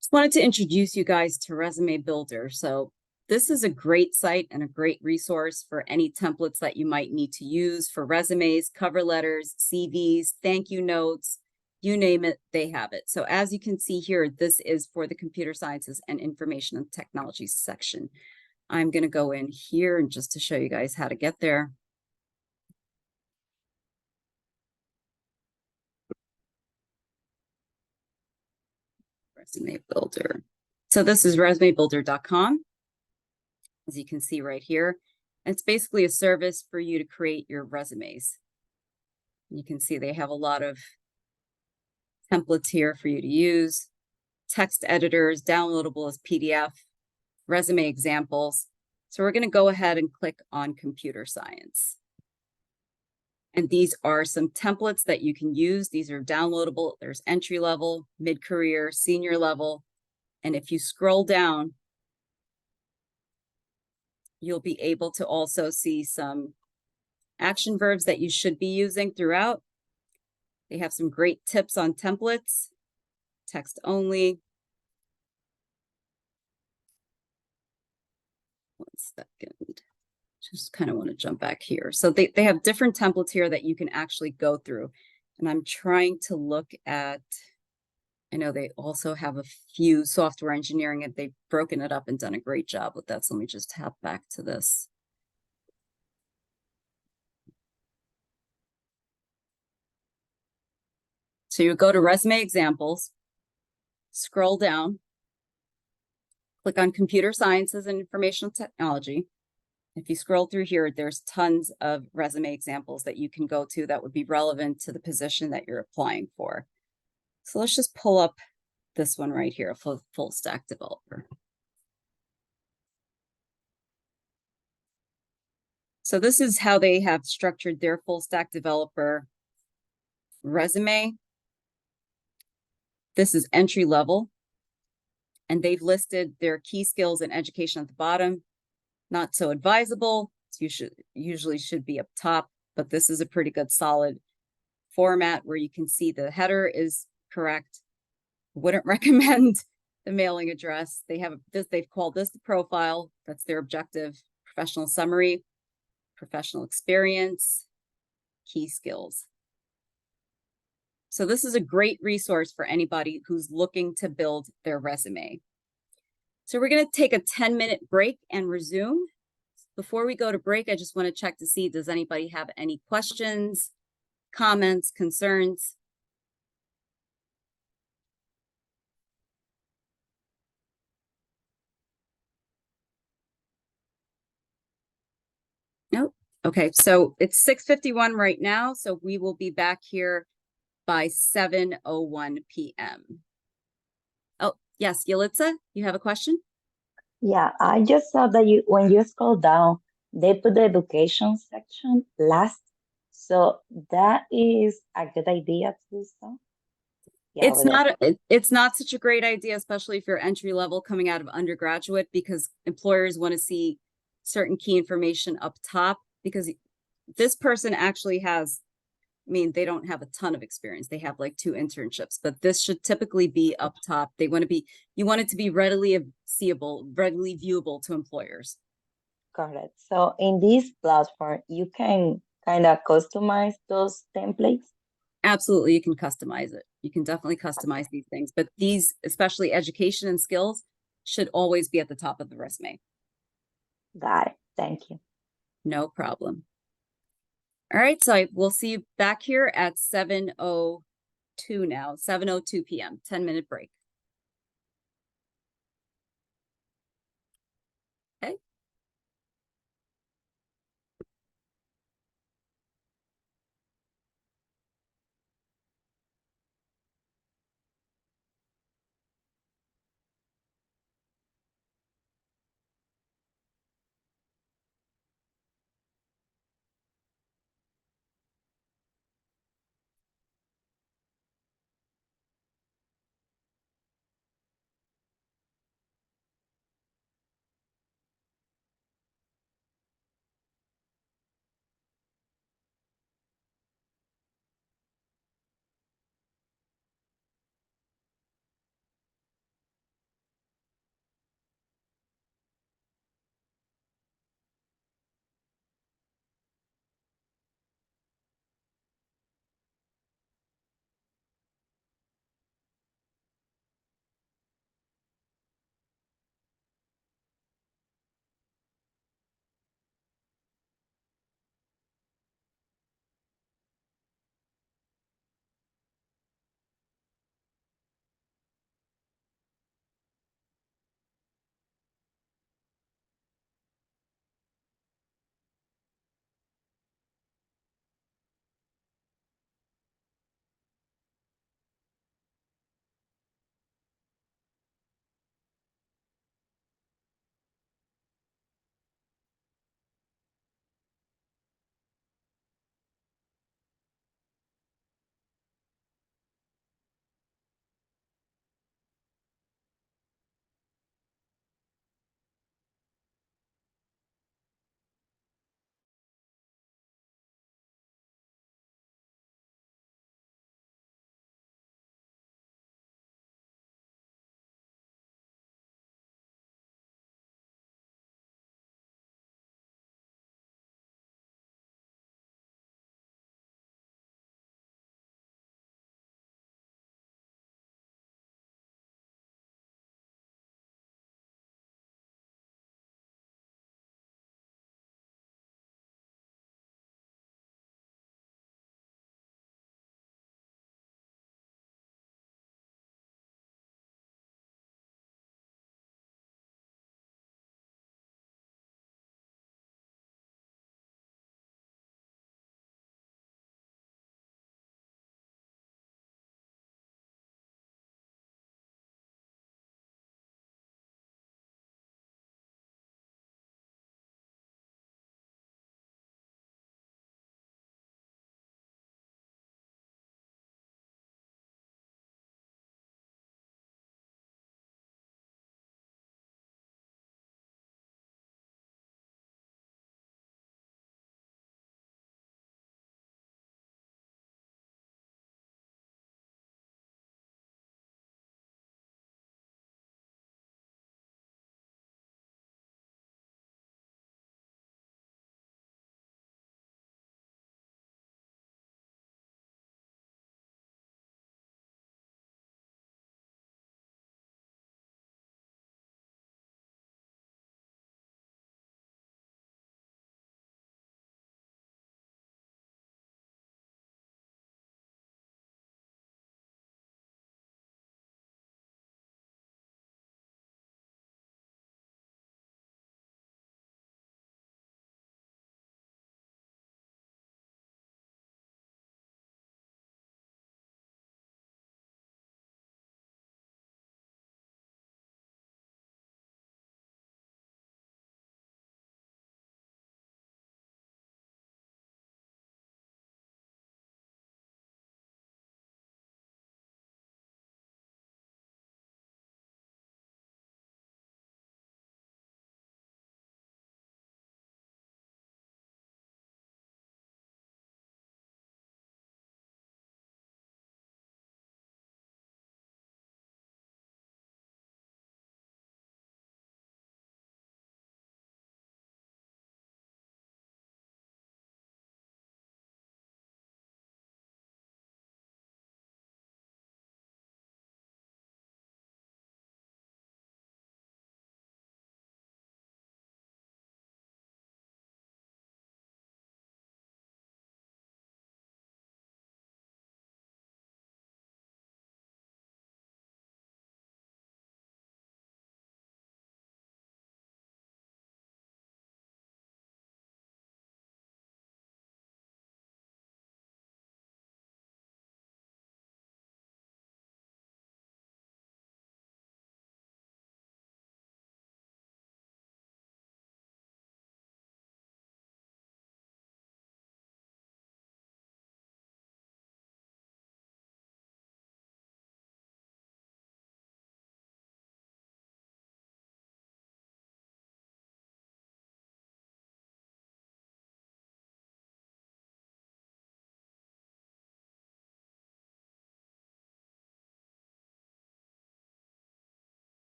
Just wanted to introduce you guys to Resume Builder. So this is a great site and a great resource for any templates that you might need to use for resumes, cover letters, CVs, thank you notes, you name it, they have it. So as you can see here, this is for the computer sciences and information and technology section. I'm going to go in here and just to show you guys how to get there. Resume Builder. So this is resumebuilder.com. As you can see right here. And it's basically a service for you to create your resumes. You can see they have a lot of templates here for you to use, text editors, downloadable as PDF, resume examples. So we're going to go ahead and click on computer science. And these are some templates that you can use. These are downloadable. There's entry level, mid-career, senior level. And if you scroll down, you'll be able to also see some action verbs that you should be using throughout. They have some great tips on templates, text only. 1 second. Just kind of want to jump back here. So they have different templates here that you can actually go through. And I'm trying to look at, I know they also have a few software engineering and they've broken it up and done a great job with that. So let me just tap back to this. So you go to resume examples. scroll down, click on Computer Sciences and Informational Technology. If you scroll through here, there's tons of resume examples that you can go to that would be relevant to the position that you're applying for. So let's just pull up this one right here, full stack developer. So this is how they have structured their full stack developer resume. This is entry level, and they've listed their key skills and education at the bottom. Not so advisable. You usually should be up top, but this is a pretty good solid format where you can see the header is correct. Wouldn't recommend the mailing address. They have this, they've called this the profile. That's their objective. Professional summary, professional experience, key skills. So this is a great resource for anybody who's looking to build their resume. So we're going to take a 10-minute break and resume. Before we go to break, I just want to check to see, does anybody have any questions, comments, concerns? Nope. Okay, so it's 6:51 right now, so we will be back here by 7:01 p.m. Oh, yes, Yelitsa, you have a question? Yeah, I just saw that when you scroll down, they put the education section last. So that is a good idea to do so. Yeah, It's not it's not such a great idea, especially if you're entry level coming out of undergraduate, because employers want to see certain key information up top, because this person actually has, I mean, they don't have a ton of experience. They have like 2 internships, but this should typically be up top. They want to be, you want it to be readily seeable, readily viewable to employers. correct. So in this platform, you can kind of customize those templates. Absolutely, you can customize it. You can definitely customize these things, but these, especially education and skills, should always be at the top of the resume. Got it. Thank you. No problem. All right, so we'll see you back here at 7:02 now, 7:02 p.m., 10-minute break. Okay.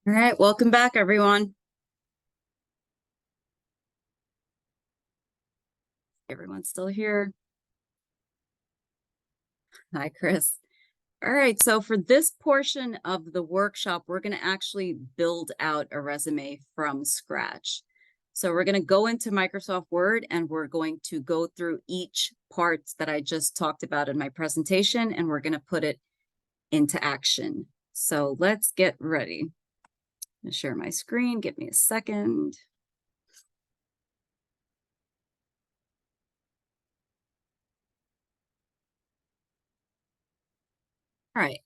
All right, welcome back, everyone. Everyone's still here. Hi, Chris. All right, so for this portion of the workshop, we're going to actually build out a resume from scratch. So we're going to go into Microsoft Word and we're going to go through each part that I just talked about in my presentation, and we're going to put it into action. So let's get ready. I'm going to share my screen. Give me a second. All right.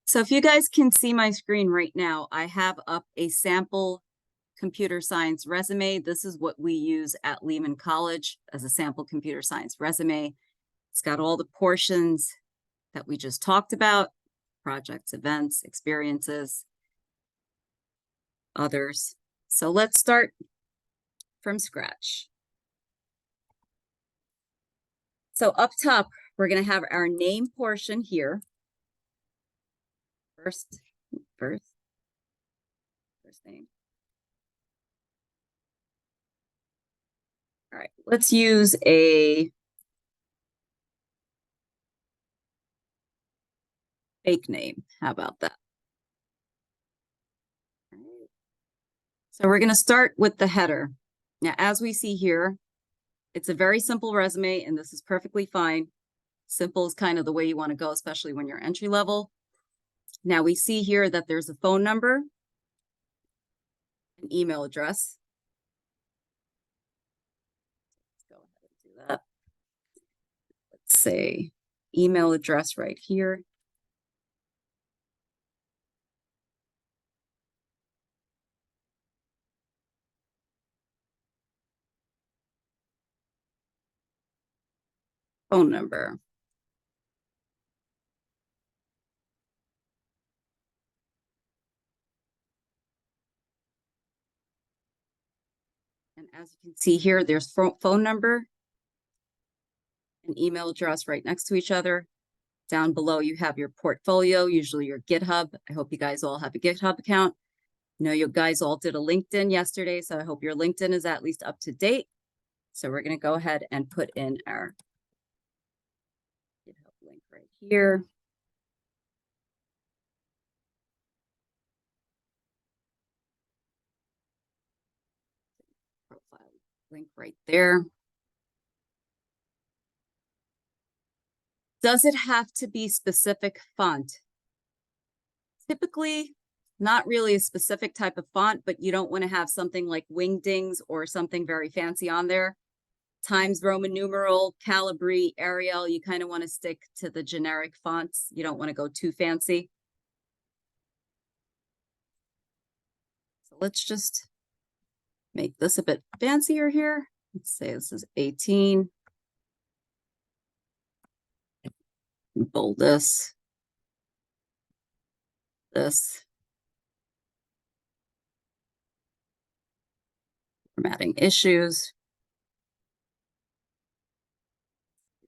So if you guys can see my screen right now, I have up a sample computer science resume. This is what we use at Lehman College as a sample computer science resume. It's got all the portions that we just talked about: projects, events, experiences, others. So let's start from scratch. So up top, we're going to have our name portion here. First name. All right, let's use a fake name. How about that? So we're going to start with the header. Now, as we see here, it's a very simple resume, and this is perfectly fine. Simple is kind of the way you want to go, especially when you're entry level. Now we see here that there's a phone number, an email address. Let's go ahead and do that. Let's say email address right here. Phone number. And as you can see here, there's phone number and email address right next to each other. Down below, you have your portfolio, usually your GitHub. I hope you guys all have a GitHub account. I know you guys all did a LinkedIn yesterday, so I hope your LinkedIn is at least up to date. So we're going to go ahead and put in our GitHub link right here. Profile link right there. Does it have to be specific font? Typically, not really a specific type of font, but you don't want to have something like Wingdings or something very fancy on there. Times Roman numeral, Calibri, Arial, you kind of want to stick to the generic fonts. You don't want to go too fancy. So let's just make this a bit fancier here. Let's say this is 18. Bold this. Formatting issues.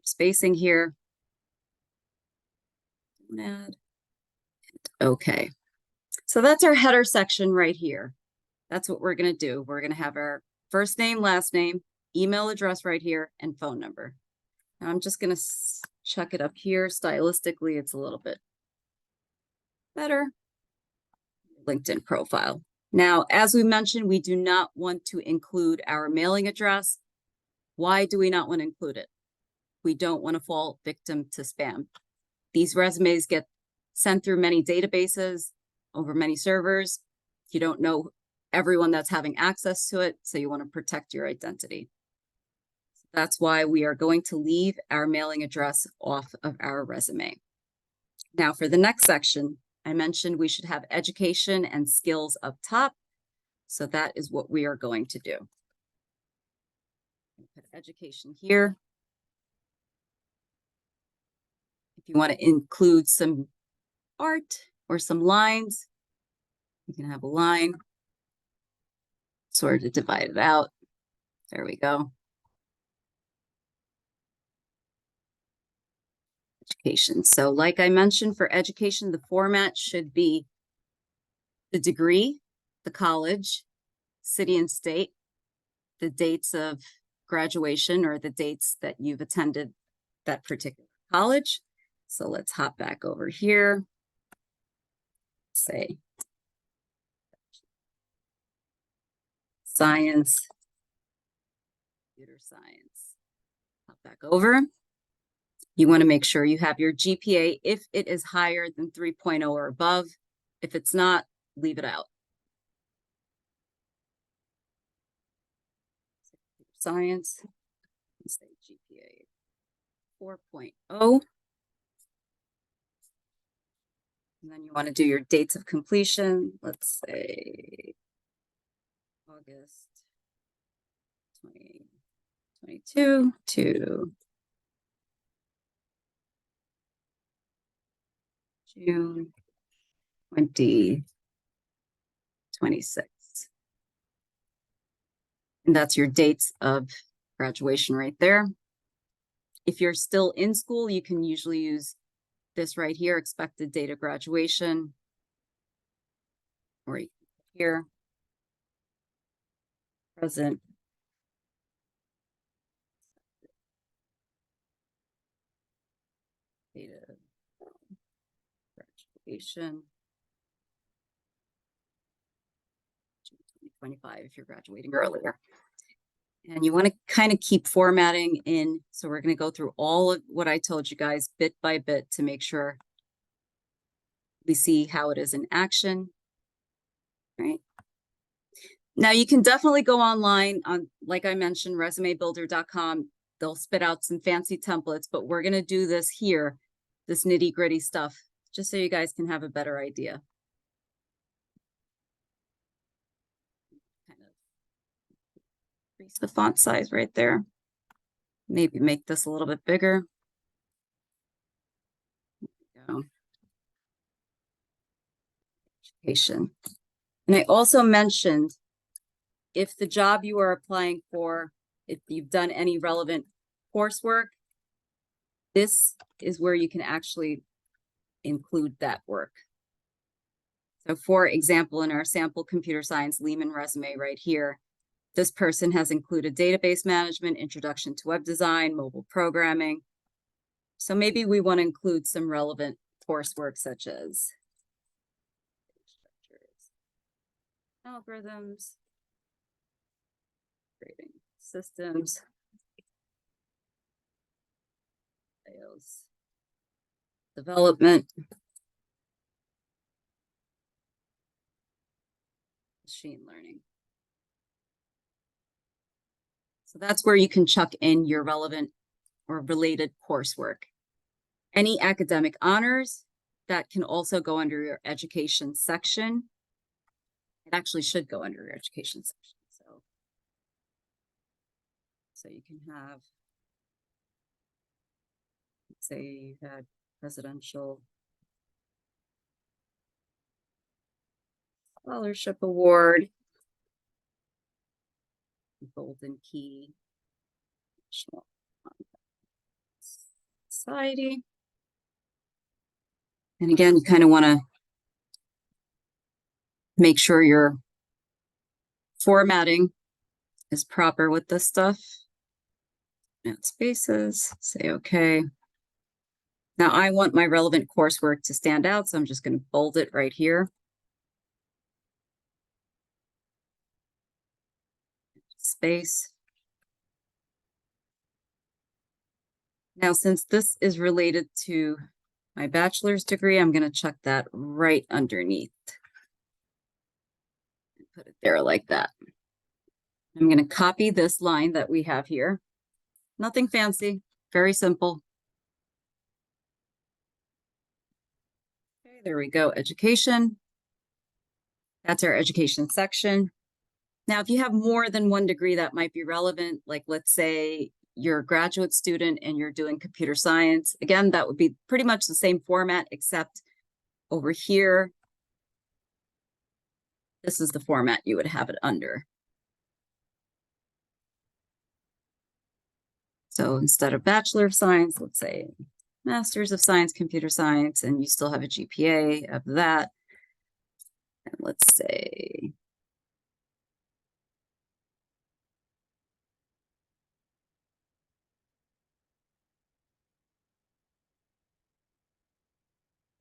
Spacing here. Add. Okay. So that's our header section right here. That's what we're going to do. We're going to have our first name, last name, email address right here, and phone number. Now I'm just going to check it up here. Stylistically, it's a little bit better. LinkedIn profile. Now, as we mentioned, we do not want to include our mailing address. Why do we not want to include it? We don't want to fall victim to spam. These resumes get sent through many databases over many servers. You don't know everyone that's having access to it, so you want to protect your identity. That's why we are going to leave our mailing address off of our resume. Now for the next section, I mentioned we should have education and skills up top. So that is what we are going to do. Put education here. If you want to include some art or some lines, you can have a line. Sort of divide it out. There we go. Education. So like I mentioned, for education, the format should be the degree, the college, city and state, the dates of graduation or the dates that you've attended that particular college. So let's hop back over here. Say science, computer science. Hop back over. You want to make sure you have your GPA if it is higher than 3.0 or above. If it's not, leave it out. Science, let's say GPA 4.0. And then you want to do your dates of completion. Let's say August 2022 to June 2026. And that's your dates of graduation right there. If you're still in school, you can usually use this right here, expected date of graduation, or here, present. Date of graduation. 2025 if you're graduating earlier. And you want to kind of keep formatting in. So we're going to go through all of what I told you guys bit by bit to make sure we see how it is in action. Right. Now you can definitely go online on, like I mentioned, resumebuilder.com. They'll spit out some fancy templates, but we're going to do this here, this nitty gritty stuff, just so you guys can have a better idea. Increase the font size right there. Maybe make this a little bit bigger. There we go. Education. And I also mentioned if the job you are applying for, if you've done any relevant coursework, this is where you can actually include that work. So for example, in our sample computer science Lehman resume right here, this person has included database management, introduction to web design, mobile programming. So maybe we want to include some relevant coursework such as algorithms, creating systems, sales, development, machine learning. So that's where you can chuck in your relevant or related coursework. Any academic honors, that can also go under your education section. It actually should go under your education section. So you can have, let's say you had presidential scholarship award, Golden Key, National Society. And again, you kind of want to make sure your formatting is proper with this stuff. Add spaces, say okay. Now I want my relevant coursework to stand out, so I'm just going to bold it right here. Space. Now, since this is related to my bachelor's degree, I'm going to chuck that right underneath. Put it there like that. I'm going to copy this line that we have here. Nothing fancy, very simple. Okay, there we go, education. That's our education section. Now, if you have more than one degree that might be relevant, like let's say you're a graduate student and you're doing computer science, again, that would be pretty much the same format, except over here, this is the format you would have it under. So instead of Bachelor of Science, let's say Masters of Science, Computer Science, and you still have a GPA of that. And let's say,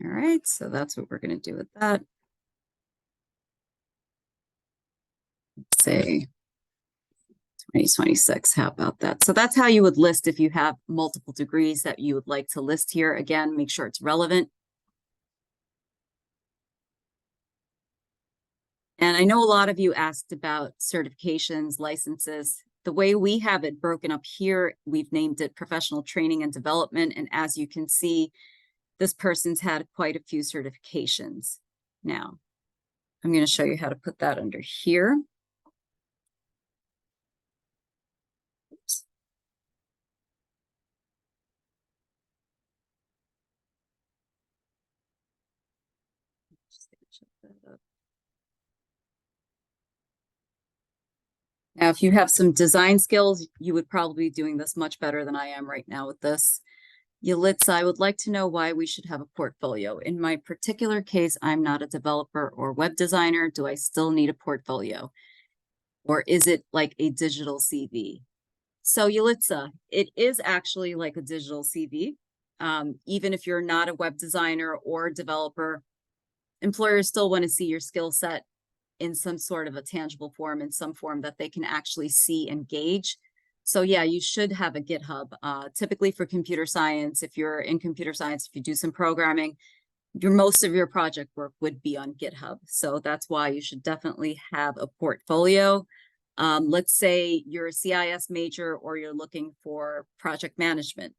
all right, so that's what we're going to do with that. Let's say 2026, how about that? So that's how you would list if you have multiple degrees that you would like to list here. Again, make sure it's relevant. And I know a lot of you asked about certifications, licenses. The way we have it broken up here, we've named it professional training and development. And as you can see, this person's had quite a few certifications. Now, I'm going to show you how to put that under here. Oops. Just gonna check that up. Now, if you have some design skills, you would probably be doing this much better than I am right now with this. Yalitza, I would like to know why we should have a portfolio. In my particular case, I'm not a developer or web designer. Do I still need a portfolio? Or is it like a digital CV? So Yalitza, it is actually like a digital CV. Even if you're not a web designer or a developer, employers still want to see your skill set in some sort of a tangible form, in some form that they can actually see and gauge. So yeah, you should have a GitHub. Typically for computer science, if you're in computer science, if you do some programming, most of your project work would be on GitHub. So that's why you should definitely have a portfolio. Let's say you're a CIS major or you're looking for project management.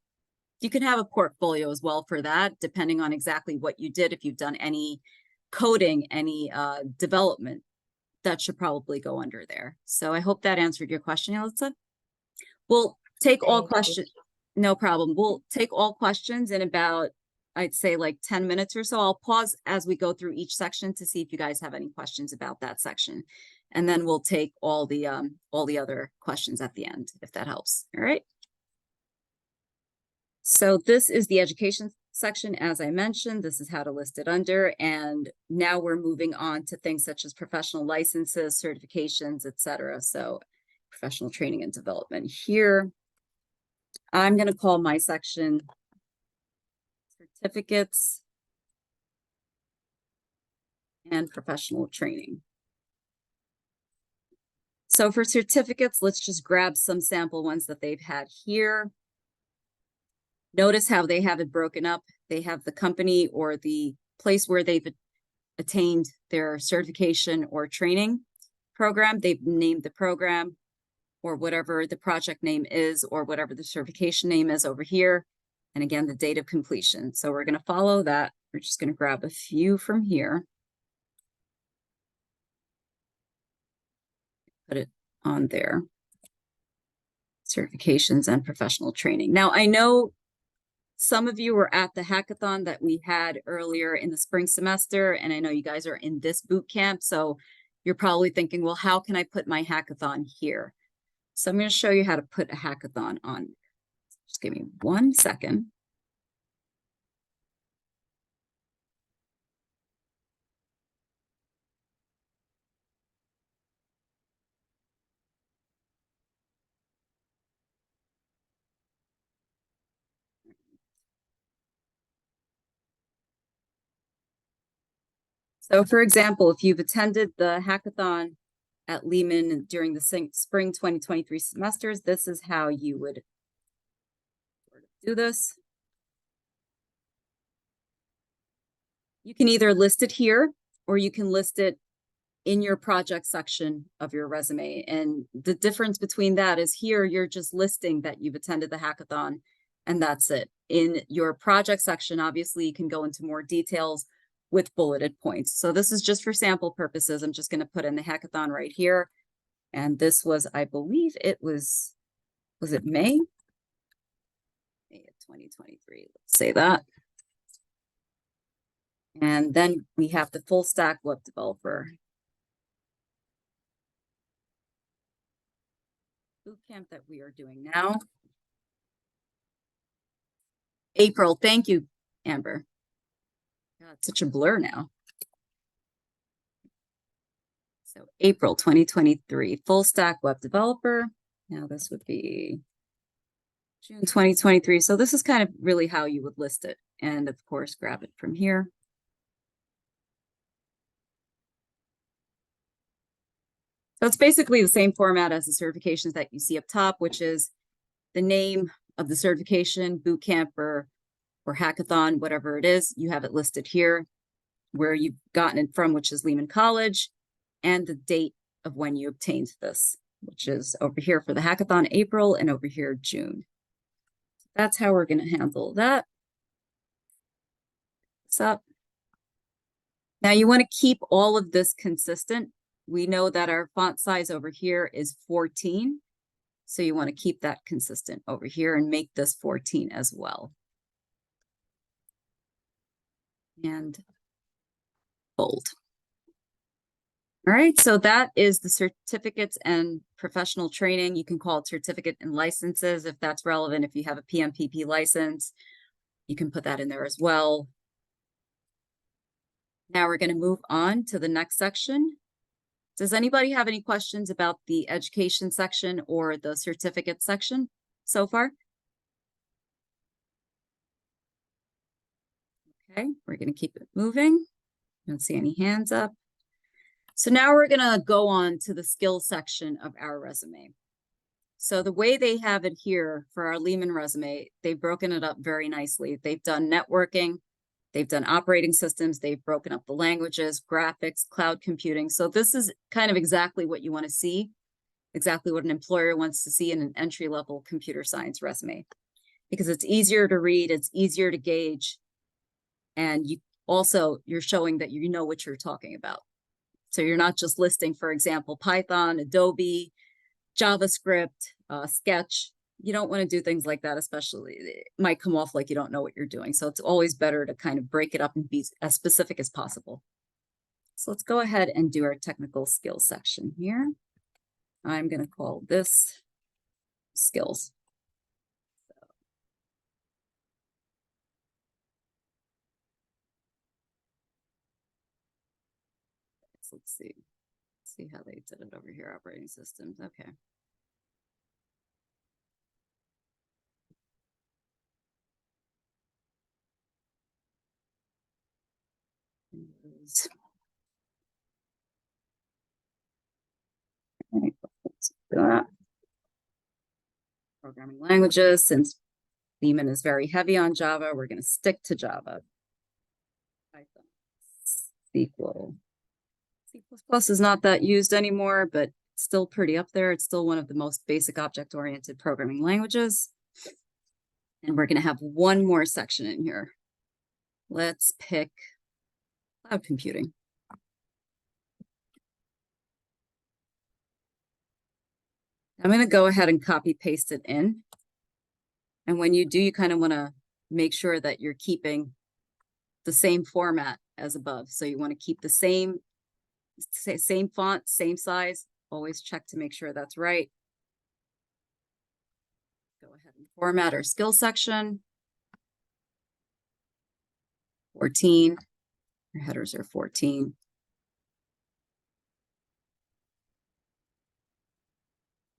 You can have a portfolio as well for that, depending on exactly what you did. If you've done any coding, any development, that should probably go under there. So I hope that answered your question, Yalitza. We'll take all Thank you. questions. No problem. We'll take all questions in about, I'd say like 10 minutes or so. I'll pause as we go through each section to see if you guys have any questions about that section. And then we'll take all the other questions at the end, if that helps. All right. So this is the education section. As I mentioned, this is how to list it under. And now we're moving on to things such as professional licenses, certifications, etc. So professional training and development here. I'm going to call my section certificates and professional training. So for certificates, let's just grab some sample ones that they've had here. Notice how they have it broken up. They have the company or the place where they've attained their certification or training program. They've named the program or whatever the project name is or whatever the certification name is over here. And again, the date of completion. So we're going to follow that. We're just going to grab a few from here. Put it on there. Certifications and professional training. Now, I know some of you were at the hackathon that we had earlier in the spring semester, and I know you guys are in this boot camp. So you're probably thinking, well, how can I put my hackathon here? So I'm going to show you how to put a hackathon on. Just give me 1 second. So for example, if you've attended the hackathon at Lehman during the spring 2023 semesters, this is how you would do this. You can either list it here or you can list it in your project section of your resume. And the difference between that is here, you're just listing that you've attended the hackathon and that's it. In your project section, obviously you can go into more details with bulleted points. So this is just for sample purposes. I'm just going to put in the hackathon right here. And this was, I believe it was it May? May of 2023, let's say that. And then we have the full stack web developer bootcamp that we are doing now. April, thank you, Amber. God, it's such a blur now. So April 2023, full stack web developer. Now this would be June 2023. So this is kind of really how you would list it. And of course, grab it from here. So it's basically the same format as the certifications that you see up top, which is the name of the certification, bootcamp or hackathon, whatever it is. You have it listed here, where you've gotten it from, which is Lehman College, and the date of when you obtained this, which is over here for the hackathon, April, and over here, June. That's how we're going to handle that. Up. Now you want to keep all of this consistent. We know that our font size over here is 14. So you want to keep that consistent over here and make this 14 as well. And bold. All right, so that is the certificates and professional training. You can call it certificate and licenses if that's relevant. If you have a PMPP license, you can put that in there as well. Now we're going to move on to the next section. Does anybody have any questions about the education section or the certificate section so far? Okay, we're going to keep it moving. Don't see any hands up. So now we're going to go on to the skills section of our resume. So the way they have it here for our Lehman resume, they've broken it up very nicely. They've done networking, they've done operating systems, they've broken up the languages, graphics, cloud computing. So this is kind of exactly what you want to see, exactly what an employer wants to see in an entry-level computer science resume, because it's easier to read, it's easier to gauge, and you're showing that you know what you're talking about. So you're not just listing, for example, Python, Adobe, JavaScript, Sketch. You don't want to do things like that, especially it might come off like you don't know what you're doing. So it's always better to kind of break it up and be as specific as possible. So let's go ahead and do our technical skills section here. I'm going to call this skills. So let's see how they did it over here, operating systems. Okay. Right, let's do that. Programming languages, since Lehman is very heavy on Java, we're going to stick to Java. Python, SQL. C++ is not that used anymore, but still pretty up there. It's still one of the most basic object-oriented programming languages. And we're going to have one more section in here. Let's pick cloud computing. I'm going to go ahead and copy paste it in. And when you do, you kind of want to make sure that you're keeping the same format as above. So you want to keep the same font, same size. Always check to make sure that's right. Go ahead and format our skill section. 14. Our headers are 14.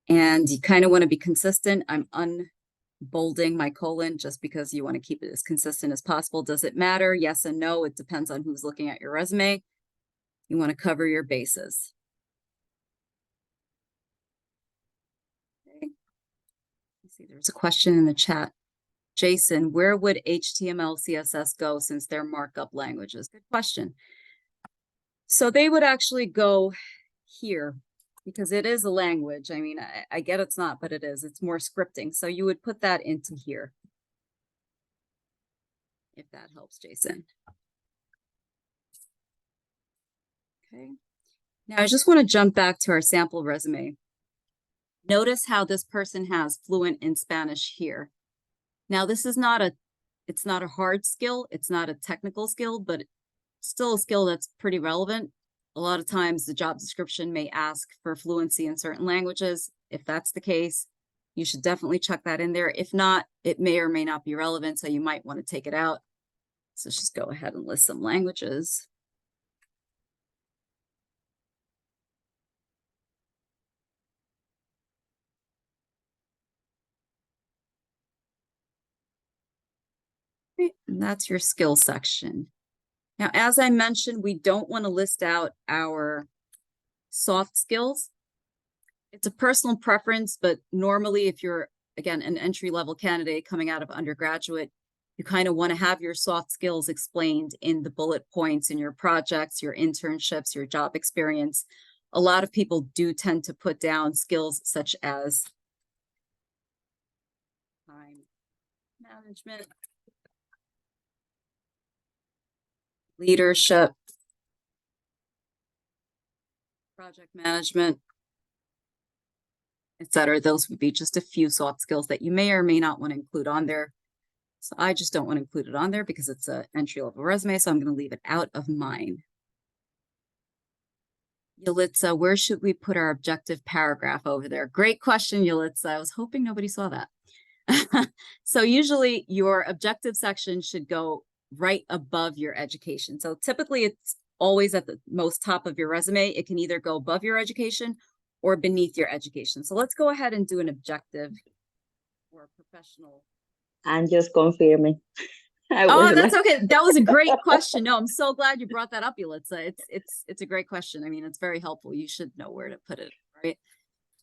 And you kind of want to be consistent. I'm unbolding my colon just because you want to keep it as consistent as possible. Does it matter? Yes and no. It depends on who's looking at your resume. You want to cover your bases. Okay. Let's see, there's a question in the chat. Jason, where would HTML, CSS go since they're markup languages? Good question. So they would actually go here because it is a language. I mean, I get it's not, but it is. It's more scripting. So you would put that into here. If that helps, Jason. Okay. Now I just want to jump back to our sample resume. Notice how this person has fluent in Spanish here. Now this is it's not a hard skill. It's not a technical skill, but still a skill that's pretty relevant. A lot of times the job description may ask for fluency in certain languages. If that's the case, you should definitely check that in there. If not, it may or may not be relevant, so you might want to take it out. So just go ahead and list some languages. And that's your skill section. Now, as I mentioned, we don't want to list out our soft skills. It's a personal preference, but normally if you're, again, an entry-level candidate coming out of undergraduate, you kind of want to have your soft skills explained in the bullet points in your projects, your internships, your job experience. A lot of people do tend to put down skills such as time management, leadership, project management, etc. Those would be just a few soft skills that you may or may not want to include on there. So I just don't want to include it on there because it's an entry-level resume, so I'm going to leave it out of mine. Yulitza, where should we put our objective paragraph over there? Great question, Yulitza. I was hoping nobody saw that. So usually your objective section should go right above your education. So typically it's always at the most top of your resume. It can either go above your education or beneath your education. So let's go ahead and do an objective or professional. I'm just confirming. Oh, that's okay. That was a great question. No, I'm so glad you brought that up, Yulitza. It's a great question. I mean, it's very helpful. You should know where to put it, right?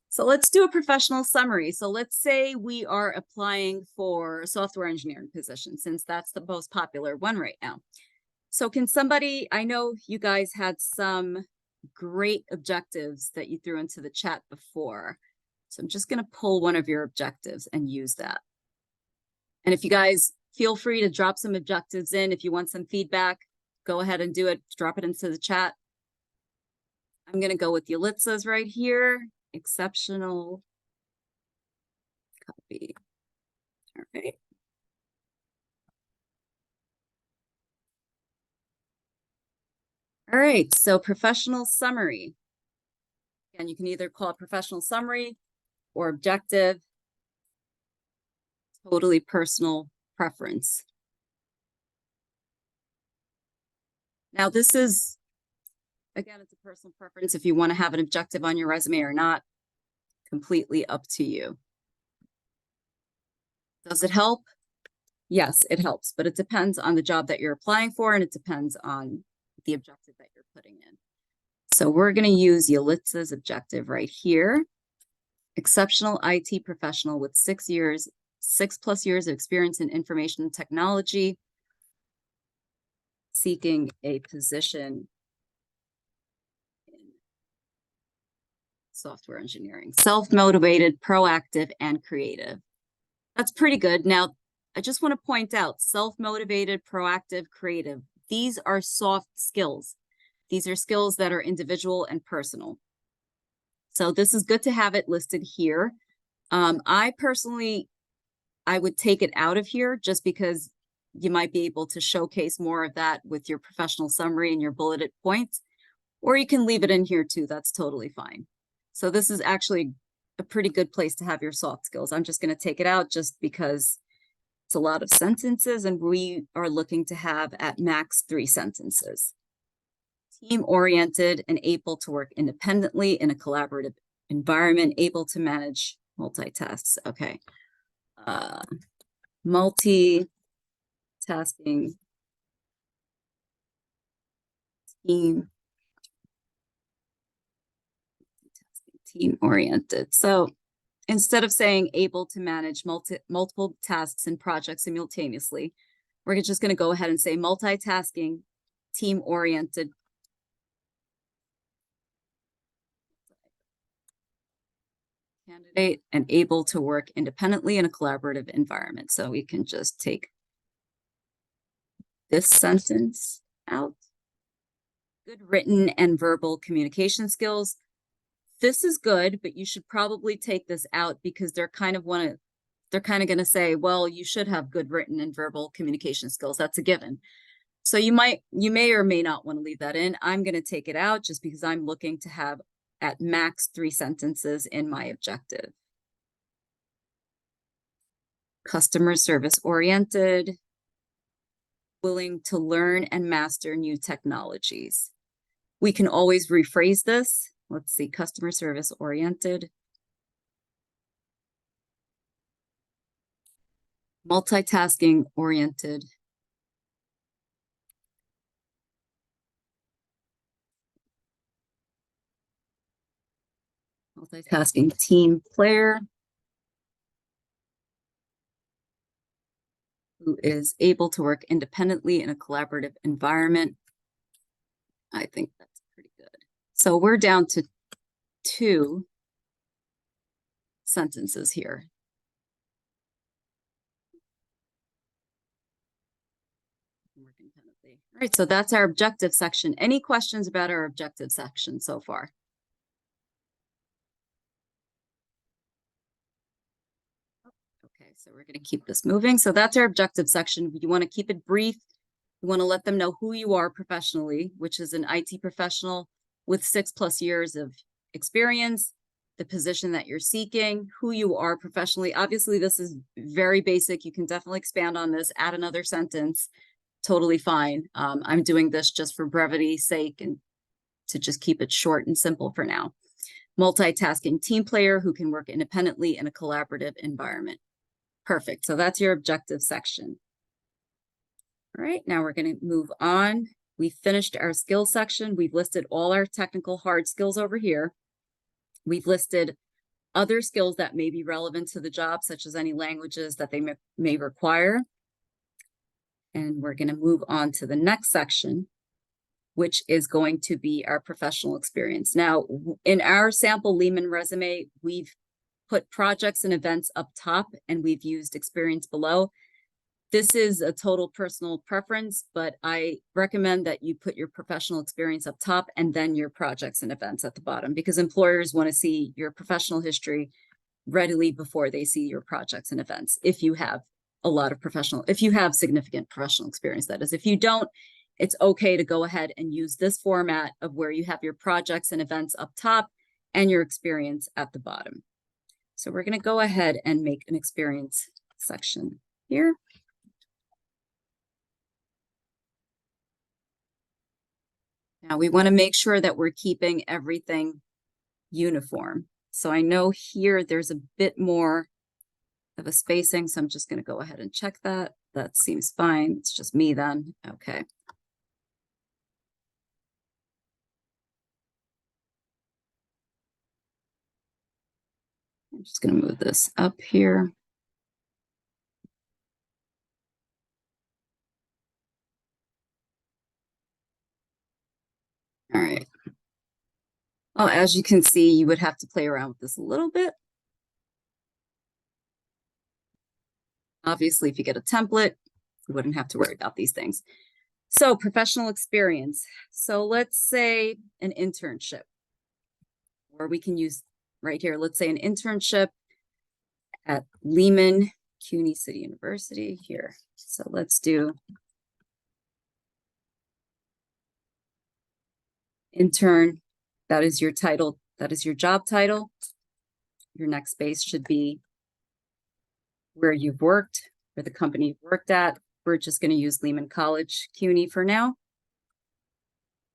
So let's do a professional summary. So let's say we are applying for a software engineering position, since that's the most popular one right now. So can somebody, I know you guys had some great objectives that you threw into the chat before. So I'm just going to pull one of your objectives and use that. And if you guys feel free to drop some objectives in, if you want some feedback, go ahead and do it. Drop it into the chat. I'm going to go with Yulitza's right here. Exceptional. Copy. All right. All right, so professional summary. And you can either call it professional summary or objective. Totally personal preference. Now this is, again, it's a personal preference. If you want to have an objective on your resume or not, completely up to you. Does it help? Yes, it helps, but it depends on the job that you're applying for, and it depends on the objective that you're putting in. So we're going to use Yulitza's objective right here. Exceptional IT professional with 6+ years of experience in information technology, seeking a position in software engineering. Self-motivated, proactive, and creative. That's pretty good. Now, I just want to point out, self-motivated, proactive, creative. These are soft skills. These are skills that are individual and personal. So this is good to have it listed here. I personally, I would take it out of here just because you might be able to showcase more of that with your professional summary and your bulleted points, or you can leave it in here too. That's totally fine. So this is actually a pretty good place to have your soft skills. I'm just going to take it out just because it's a lot of sentences and we are looking to have at max 3 sentences. Team-oriented and able to work independently in a collaborative environment, able to manage multitasks. Okay. Multitasking, team-oriented. So instead of saying able to manage multiple tasks and projects simultaneously, we're just going to go ahead and say multitasking, team-oriented. Candidate and able to work independently in a collaborative environment. So we can just take this sentence out. Good written and verbal communication skills. This is good, but you should probably take this out because they're kind of going to say, well, you should have good written and verbal communication skills. That's a given. So you may or may not want to leave that in. I'm going to take it out just because I'm looking to have at max 3 sentences in my objective. Customer service oriented, willing to learn and master new technologies. We can always rephrase this. Let's see, customer service oriented. Multitasking oriented. Multitasking team player. Who is able to work independently in a collaborative environment. I think that's pretty good. So we're down to 2 sentences here. Work independently. All right, so that's our objective section. Any questions about our objective section so far? Okay, so we're going to keep this moving. So that's our objective section. You want to keep it brief. You want to let them know who you are professionally, which is an IT professional with 6+ years of experience, the position that you're seeking, who you are professionally. Obviously, this is very basic. You can definitely expand on this, add another sentence. Totally fine. I'm doing this just for brevity's sake and to just keep it short and simple for now. Multitasking team player who can work independently in a collaborative environment. Perfect. So that's your objective section. All right, now we're going to move on. We finished our skills section. We've listed all our technical hard skills over here. We've listed other skills that may be relevant to the job, such as any languages that they may require. And we're going to move on to the next section, which is going to be our professional experience. Now, in our sample Lehman resume, we've put projects and events up top, and we've used experience below. This is a total personal preference, but I recommend that you put your professional experience up top and then your projects and events at the bottom, because employers want to see your professional history readily before they see your projects and events. If you have if you have significant professional experience, that is. If you don't, it's okay to go ahead and use this format of where you have your projects and events up top and your experience at the bottom. So we're going to go ahead and make an experience section here. Now we want to make sure that we're keeping everything uniform. So I know here there's a bit more of a spacing, so I'm just going to go ahead and check that. That seems fine. It's just me then. Okay. I'm just going to move this up here. All right. Well, as you can see, you would have to play around with this a little bit. Obviously, if you get a template, you wouldn't have to worry about these things. So professional experience. So let's say an internship, or we can use right here, let's say an internship at Lehman CUNY City University here. So let's do intern. That is your title. That is your job title. Your next space should be where you've worked, or the company you've worked at. We're just going to use Lehman College CUNY for now.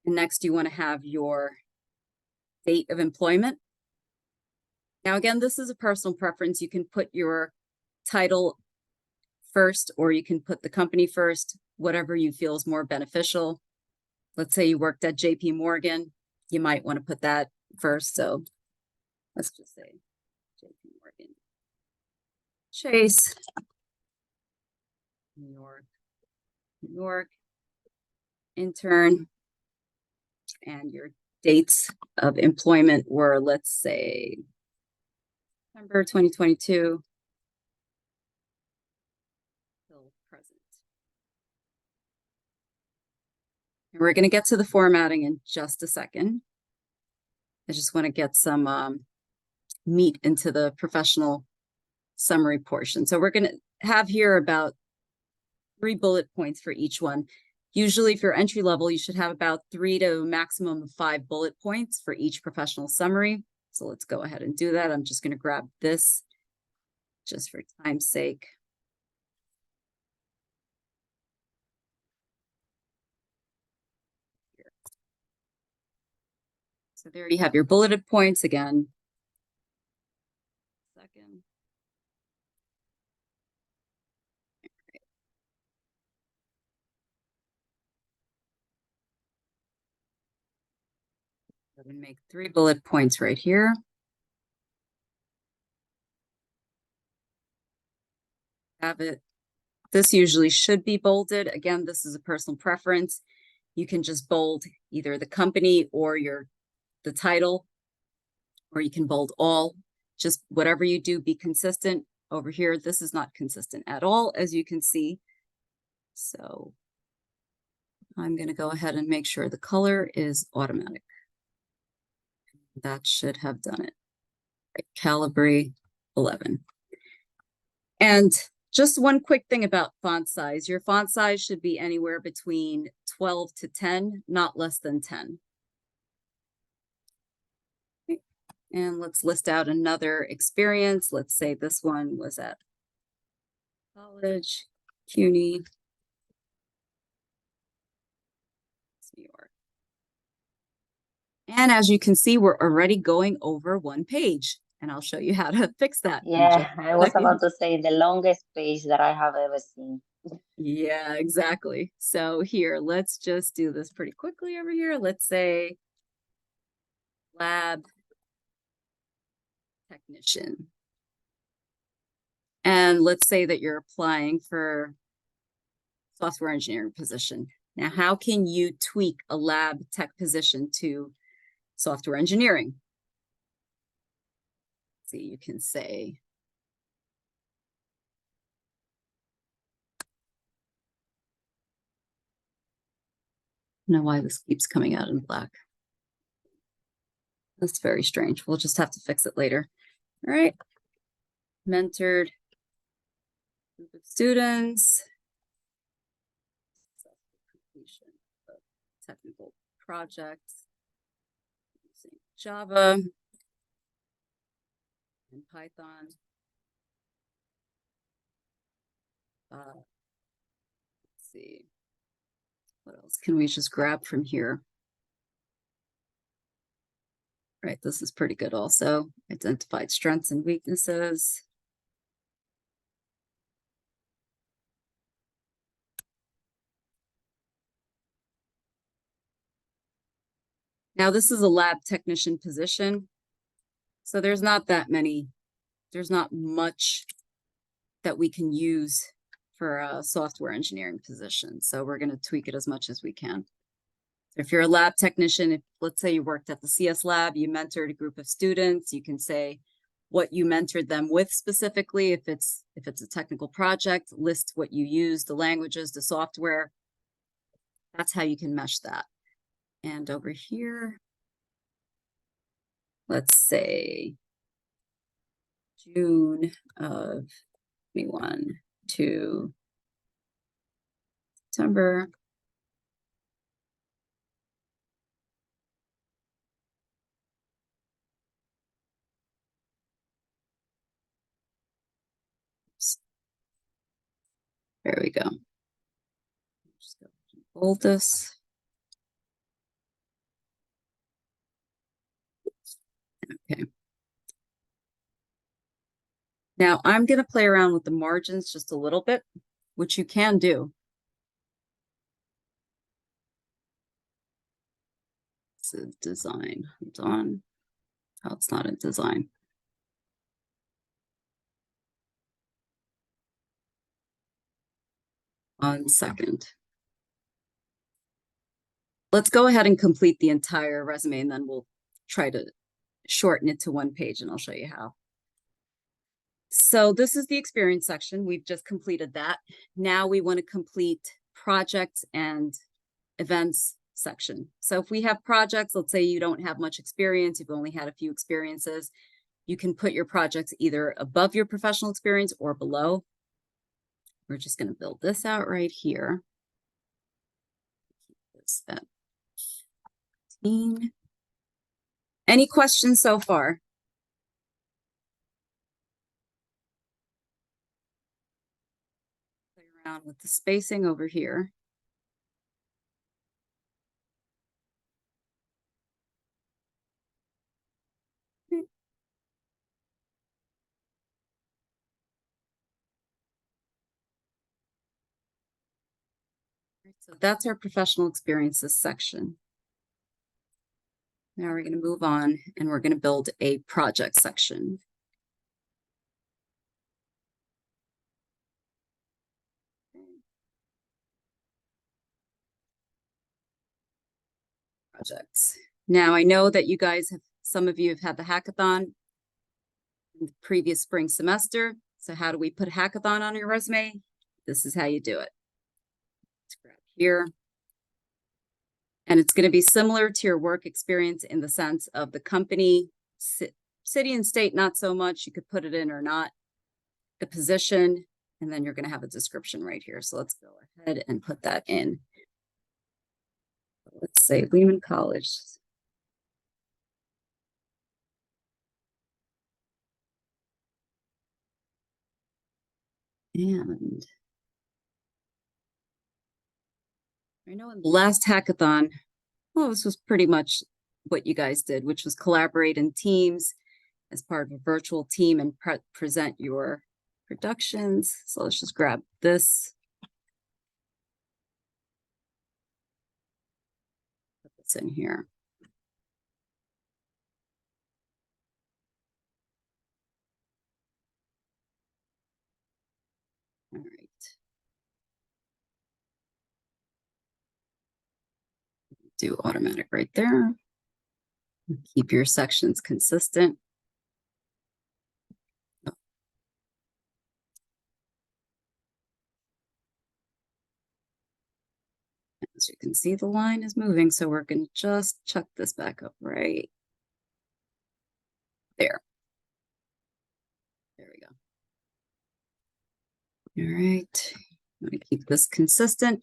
And next, you want to have your date of employment. Now, again, this is a personal preference. You can put your title first, or you can put the company first, whatever you feel is more beneficial. Let's say you worked at JP Morgan. You might want to put that first. So let's just say JP Morgan Chase, New York, intern, and your dates of employment were, let's say, September 2022 till present. And we're going to get to the formatting in just a second. I just want to get some meat into the professional summary portion. So we're going to have here about 3 bullet points for each one. Usually if you're entry level, you should have about 3 to a maximum of 5 bullet points for each professional summary. So let's go ahead and do that. I'm just going to grab this just for time's sake. Here. So there you have your bulleted points again. Second. I'm going to make 3 bullet points right here. have it. This usually should be bolded. Again, this is a personal preference. You can just bold either the company or the title, or you can bold all. Just whatever you do, be consistent. Over here, this is not consistent at all, as you can see. So I'm going to go ahead and make sure the color is automatic. That should have done it. Right, Calibri 11. And just one quick thing about font size. Your font size should be anywhere between 12 to 10, not less than 10. Okay. And let's list out another experience. Let's say this one was at college, CUNY, New York. And as you can see, we're already going over one page, and I'll show you how to fix that. in just Yeah, a I was second. about to say the longest page that I have ever seen. Yeah, exactly. So here, let's just do this pretty quickly over here. Let's say lab technician. And let's say that you're applying for software engineering position. Now, how can you tweak a lab tech position to software engineering? See, you can say, I don't know why this keeps coming out in black. That's very strange. We'll just have to fix it later. All right. Mentored group of students. Completion of technical projects using Java and Python. Let's see. What else can we just grab from here? Right, this is pretty good also. Identified strengths and weaknesses. Now this is a lab technician position. So there's not not much that we can use for a software engineering position. So we're going to tweak it as much as we can. If you're a lab technician, if let's say you worked at the CS lab, you mentored a group of students, you can say what you mentored them with specifically. If it's a technical project, list what you used, the languages, the software. That's how you can mesh that. And over here, let's say June of 21 to September. There we go. Just go bold this. Okay. Now I'm going to play around with the margins just a little bit, which you can do. It's a design. Hold on. Oh, it's not a design. One second. Let's go ahead and complete the entire resume, and then we'll try to shorten it to one page, and I'll show you how. So this is the experience section. We've just completed that. Now we want to complete projects and events section. So if we have projects, let's say you don't have much experience, you've only had a few experiences, you can put your projects either above your professional experience or below. We're just going to build this out right here. Keep this at 15. Any questions so far? Play around with the spacing over here. So that's our professional experiences section. Now we're going to move on and we're going to build a project section. projects. Now, I know that you guys have, some of you have had the hackathon in the previous spring semester. So how do we put hackathon on your resume? This is how you do it. Let's grab here. And it's going to be similar to your work experience in the sense of the company, city and state, not so much. You could put it in or not. The position, and then you're going to have a description right here. So let's go ahead and put that in. Let's say Lehman College. And I know in the last hackathon, well, this was pretty much what you guys did, which was collaborate in teams as part of a virtual team and present your productions. So let's just grab this. Put this in here. All right. Do automatic right there. Keep your sections consistent. As you can see, the line is moving, so we're going to just chuck this back up right there. There we go. All right. I'm going to keep this consistent.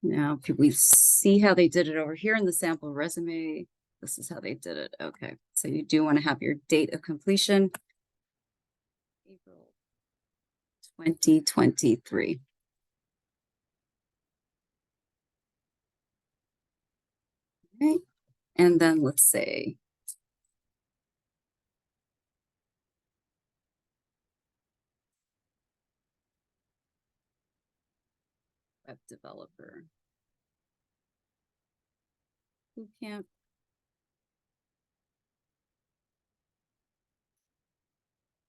Now, could we see how they did it over here in the sample resume? This is how they did it. Okay, so you do want to have your date of completion, April 2023. Okay, and then let's say web developer bootcamp.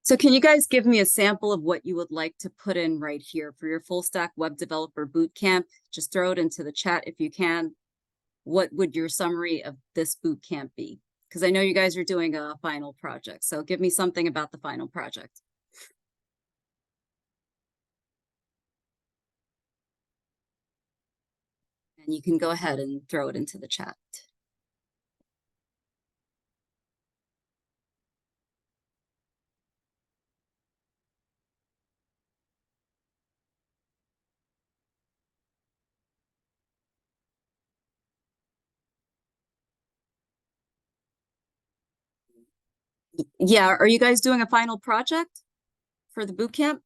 So can you guys give me a sample of what you would like to put in right here for your full stack web developer bootcamp? Just throw it into the chat if you can. What would your summary of this bootcamp be? Because I know you guys are doing a final project. So give me something about the final project. And you can go ahead and throw it into the chat. Yeah, are you guys doing a final project for the boot camp?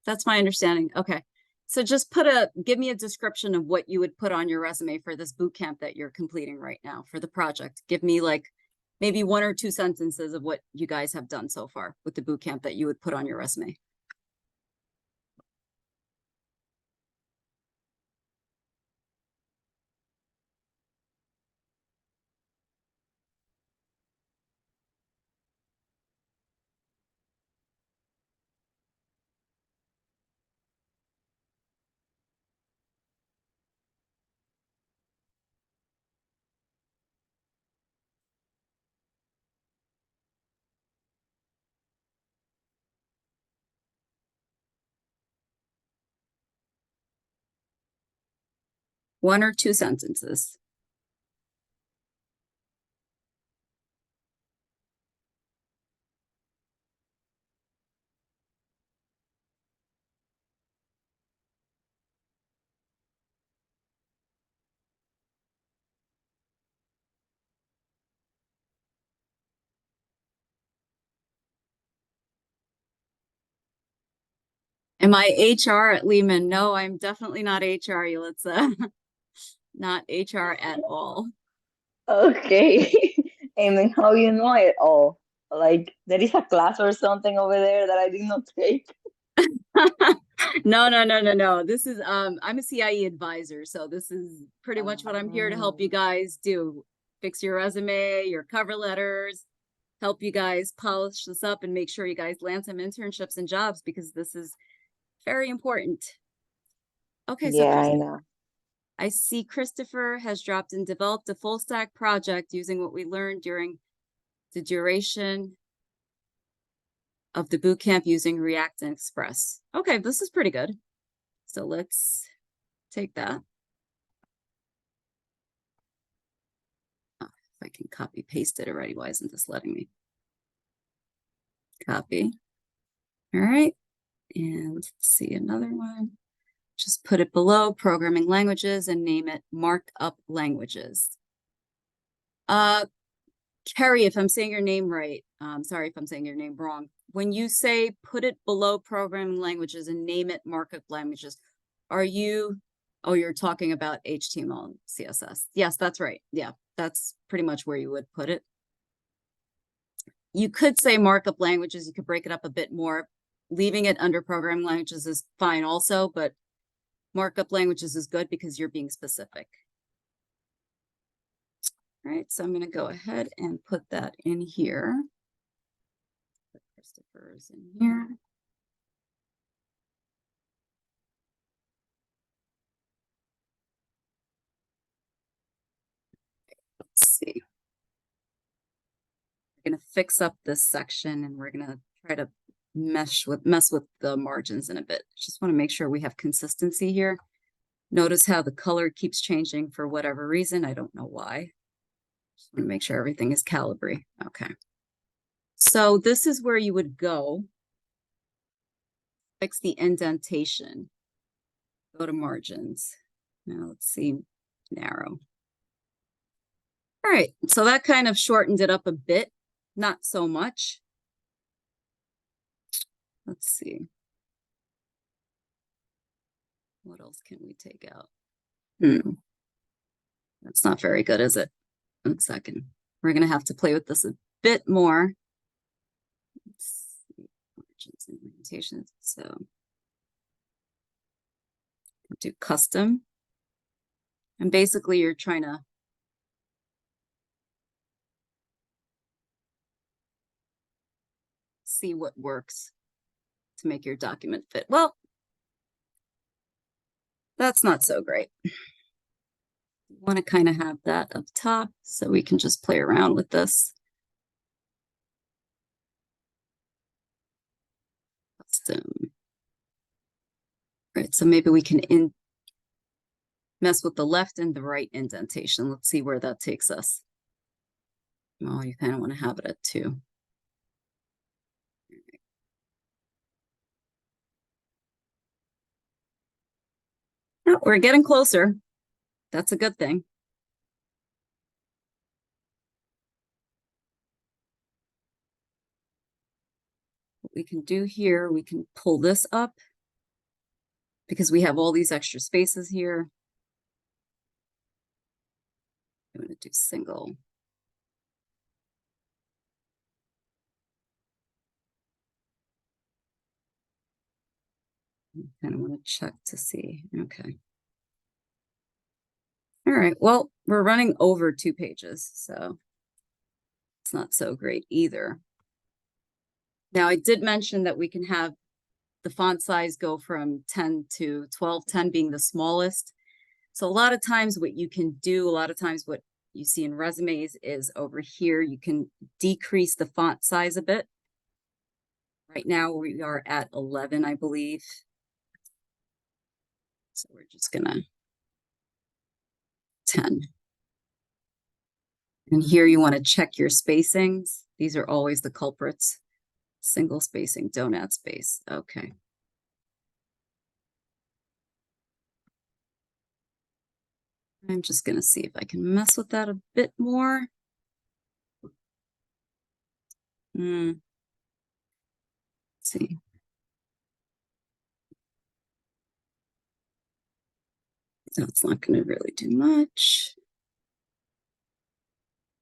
That's my understanding. Okay. So just give me a description of what you would put on your resume for this boot camp that you're completing right now for the project. Give me like maybe 1 or 2 sentences of what you guys have done so far with the boot camp that you would put on your resume. One or two sentences. Am I HR at Lehman? No, I'm definitely not HR, Yulitza. Not HR at all. Okay. I mean, how you know it all? Like there is a class or something over there that I did not take. No. This is I'm a CIE advisor, so this is pretty much what I'm here to help you guys do. Fix your resume, your cover letters, help you guys polish this up and make sure you guys land some internships and jobs, because this is very important. Okay, so Yeah, I know. I see Christopher has dropped and developed a full stack project using what we learned during the duration of the boot camp using React and Express. Okay, this is pretty good. So let's take that. Oh, if I can copy paste it already, why isn't this letting me? Copy. All right. And let's see another one. Just put it below programming languages and name it markup languages. Carrie, if I'm saying your name right, sorry if I'm saying your name wrong. When you say put it below programming languages and name it markup languages, are you, oh, you're talking about HTML and CSS. Yes, that's right. Yeah, that's pretty much where you would put it. You could say markup languages, you could break it up a bit more. Leaving it under programming languages is fine also, but markup languages is good because you're being specific. All right, so I'm going to go ahead and put that in here. Put Christopher's in here. Let's see. We're going to fix up this section and we're going to try to mess with the margins in a bit. Just want to make sure we have consistency here. Notice how the color keeps changing for whatever reason. I don't know why. Just want to make sure everything is calibrate. Okay. So this is where you would go. Fix the indentation. Go to margins. Now let's see, narrow. All right, so that kind of shortened it up a bit, not so much. Let's see. What else can we take out? That's not very good, is it? 1 second. We're going to have to play with this a bit more. Let's see. Margins and orientations. So do custom. And basically you're trying to see what works to make your document fit. Well, that's not so great. You want to kind of have that up top so we can just play around with this. Custom. Right, so maybe we can mess with the left and the right indentation. Let's see where that takes us. Oh, you kind of want to have it at 2. Oh, we're getting closer. That's a good thing. What we can do here, we can pull this up because we have all these extra spaces here. I'm going to do single. I kind of want to check to see. Okay. All right. Well, we're running over 2 pages, so it's not so great either. Now, I did mention that we can have the font size go from 10 to 12, 10 being the smallest. So a lot of times what you can do, a lot of times what you see in resumes is over here, you can decrease the font size a bit. Right now we are at 11, I believe. So we're just gonna 10. And here you want to check your spacings. These are always the culprits. Single spacing, don't add space. Okay. I'm just going to see if I can mess with that a bit more. Let's see. So it's not going to really do much.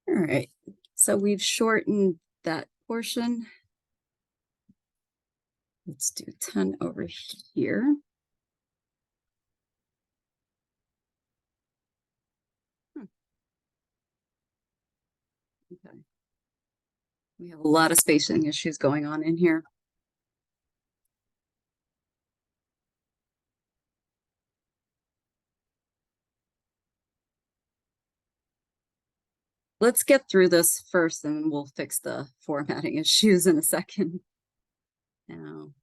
All right. So we've shortened that portion. Let's do 10 over here. Okay. We have a lot of spacing issues going on in here. Let's get through this first and then we'll fix the formatting issues in a second. Now,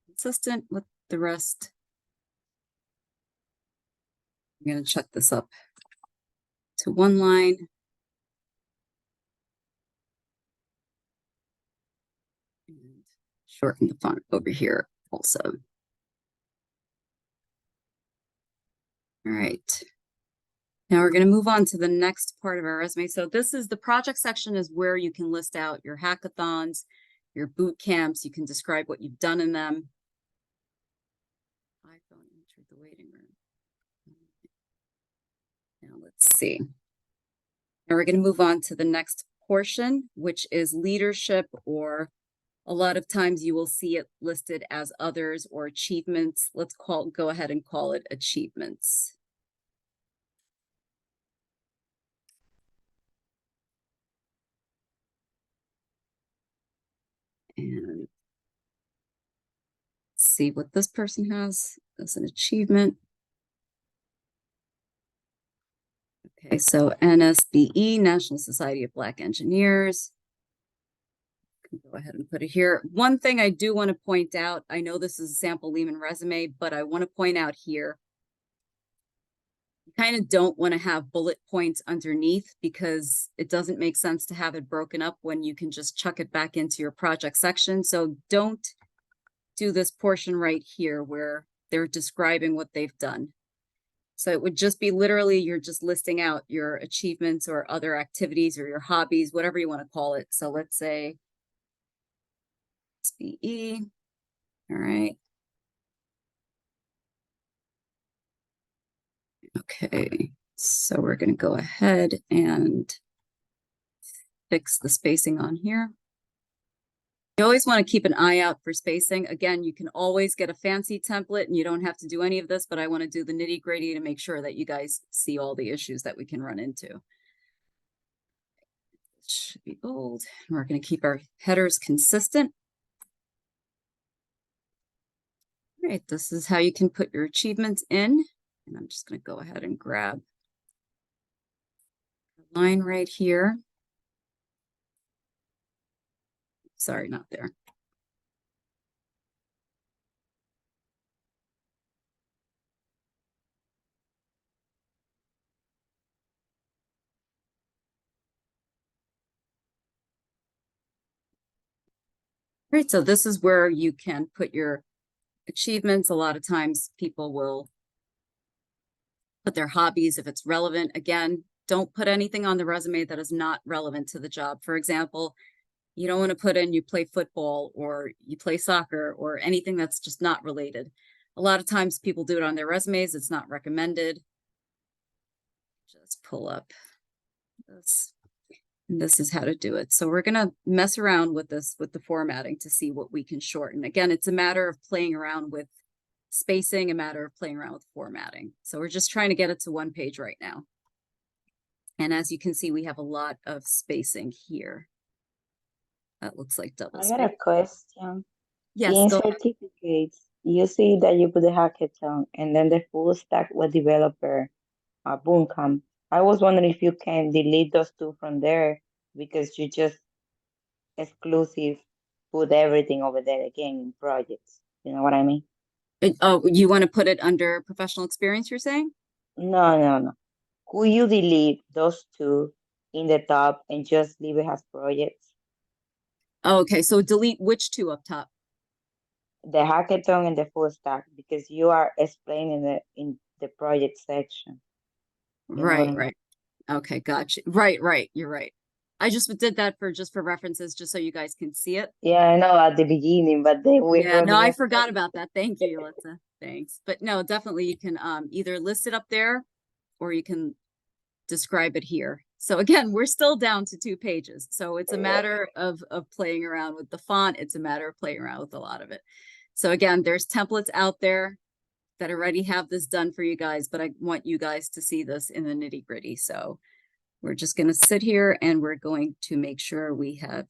consistent with the rest. I'm going to check this up to one line. And shorten the font over here also. All right. Now we're going to move on to the next part of our resume. So this is the project section is where you can list out your hackathons, your boot camps. You can describe what you've done in them. iPhone entered the waiting room. Now let's see. Now we're going to move on to the next portion, which is leadership, or a lot of times you will see it listed as others or achievements. Let's go ahead and call it achievements. And see what this person has as an achievement. Okay, so NSBE, National Society of Black Engineers. Go ahead and put it here. One thing I do want to point out, I know this is a sample Lehman resume, but I want to point out here, you kind of don't want to have bullet points underneath because it doesn't make sense to have it broken up when you can just chuck it back into your project section. So don't do this portion right here where they're describing what they've done. So it would just be literally, you're just listing out your achievements or other activities or your hobbies, whatever you want to call it. So let's say SBE. All right. Okay, so we're going to go ahead and fix the spacing on here. You always want to keep an eye out for spacing. Again, you can always get a fancy template and you don't have to do any of this, but I want to do the nitty gritty to make sure that you guys see all the issues that we can run into. It should be bold. We're going to keep our headers consistent. All right, this is how you can put your achievements in. And I'm just going to go ahead and grab a line right here. Sorry, not there. Right, so this is where you can put your achievements. A lot of times people will put their hobbies if it's relevant. Again, don't put anything on the resume that is not relevant to the job. For example, you don't want to put in you play football or you play soccer or anything that's just not related. A lot of times people do it on their resumes. It's not recommended. Just pull up this. And this is how to do it. So we're going to mess around with this, with the formatting to see what we can shorten. Again, it's a matter of playing around with spacing, a matter of playing around with formatting. So we're just trying to get it to one page right now. And as you can see, we have a lot of spacing here. That looks like double I got a space. question. Yes, In go ahead. certificates, you see that you put the hackathon and then the full stack web developer bootcamp. I was wondering if you can delete those two from there because you just exclusive put everything over there again in projects. You know what I mean? Oh, you want to put it under professional experience, you're saying? No. Could you delete those two in the top and just leave it as projects? Oh, okay, so delete which two up top? The hackathon and the full stack because you are explaining it in the project section. You know what I Right, mean? right. Okay, gotcha. Right. You're right. I just did that for references, just so you guys can see it. Yeah, I know at the beginning, but then we're Yeah, no, running I out of forgot space. about that. Thank you, Yulitza. Thanks. But no, definitely you can either list it up there or you can describe it here. So again, we're still down to 2 pages. So it's a matter of playing around with the font. It's a matter of playing around with a lot of it. So again, there's templates out there that already have this done for you guys, but I want you guys to see this in the nitty gritty. So We're just going to sit here and we're going to make sure we have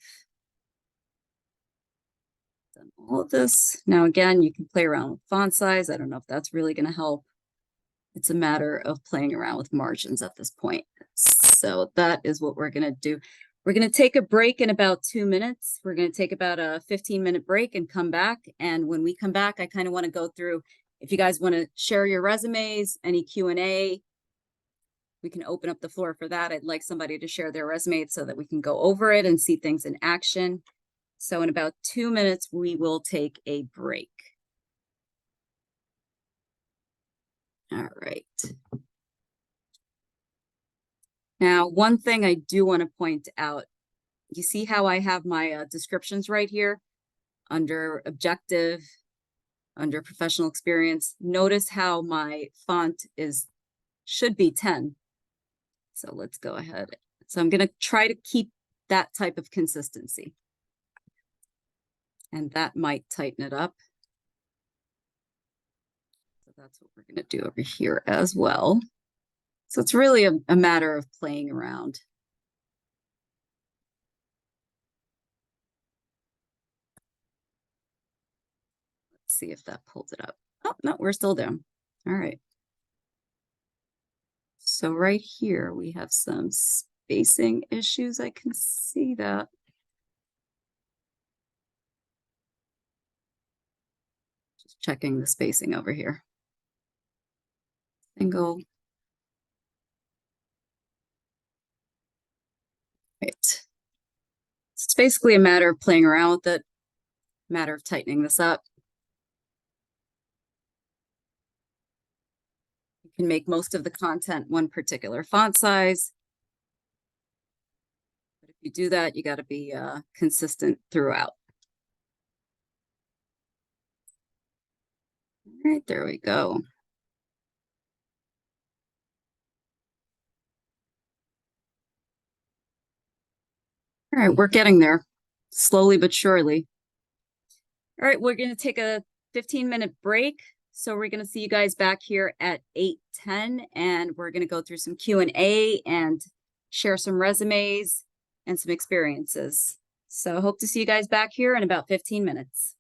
done all of this. Now, again, you can play around with font size. I don't know if that's really going to help. It's a matter of playing around with margins at this point. So that is what we're going to do. We're going to take a break in about 2 minutes. We're going to take about a 15-minute break and come back. And when we come back, I kind of want to go through, if you guys want to share your resumes, any Q&A, we can open up the floor for that. I'd like somebody to share their resume so that we can go over it and see things in action. So in about 2 minutes, we will take a break. All right. Now, one thing I do want to point out, you see how I have my descriptions right here under objective, under professional experience. Notice how my font should be 10. So let's go ahead. So I'm going to try to keep that type of consistency. And that might tighten it up. So that's what we're going to do over here as well. So it's really a matter of playing around. Let's see if that pulls it up. Oh, no, we're still down. All right. So right here, we have some spacing issues. I can see that. Just checking the spacing over here. Single. Right. It's basically a matter of playing around with it, matter of tightening this up. You can make most of the content one particular font size. But if you do that, you got to be consistent throughout. All right, there we go. All right, we're getting there, slowly but surely. All right, we're going to take a 15-minute break. So we're going to see you guys back here at 8:10, and we're going to go through some Q&A and share some resumes and some experiences. So hope to see you guys back here in about 15 minutes.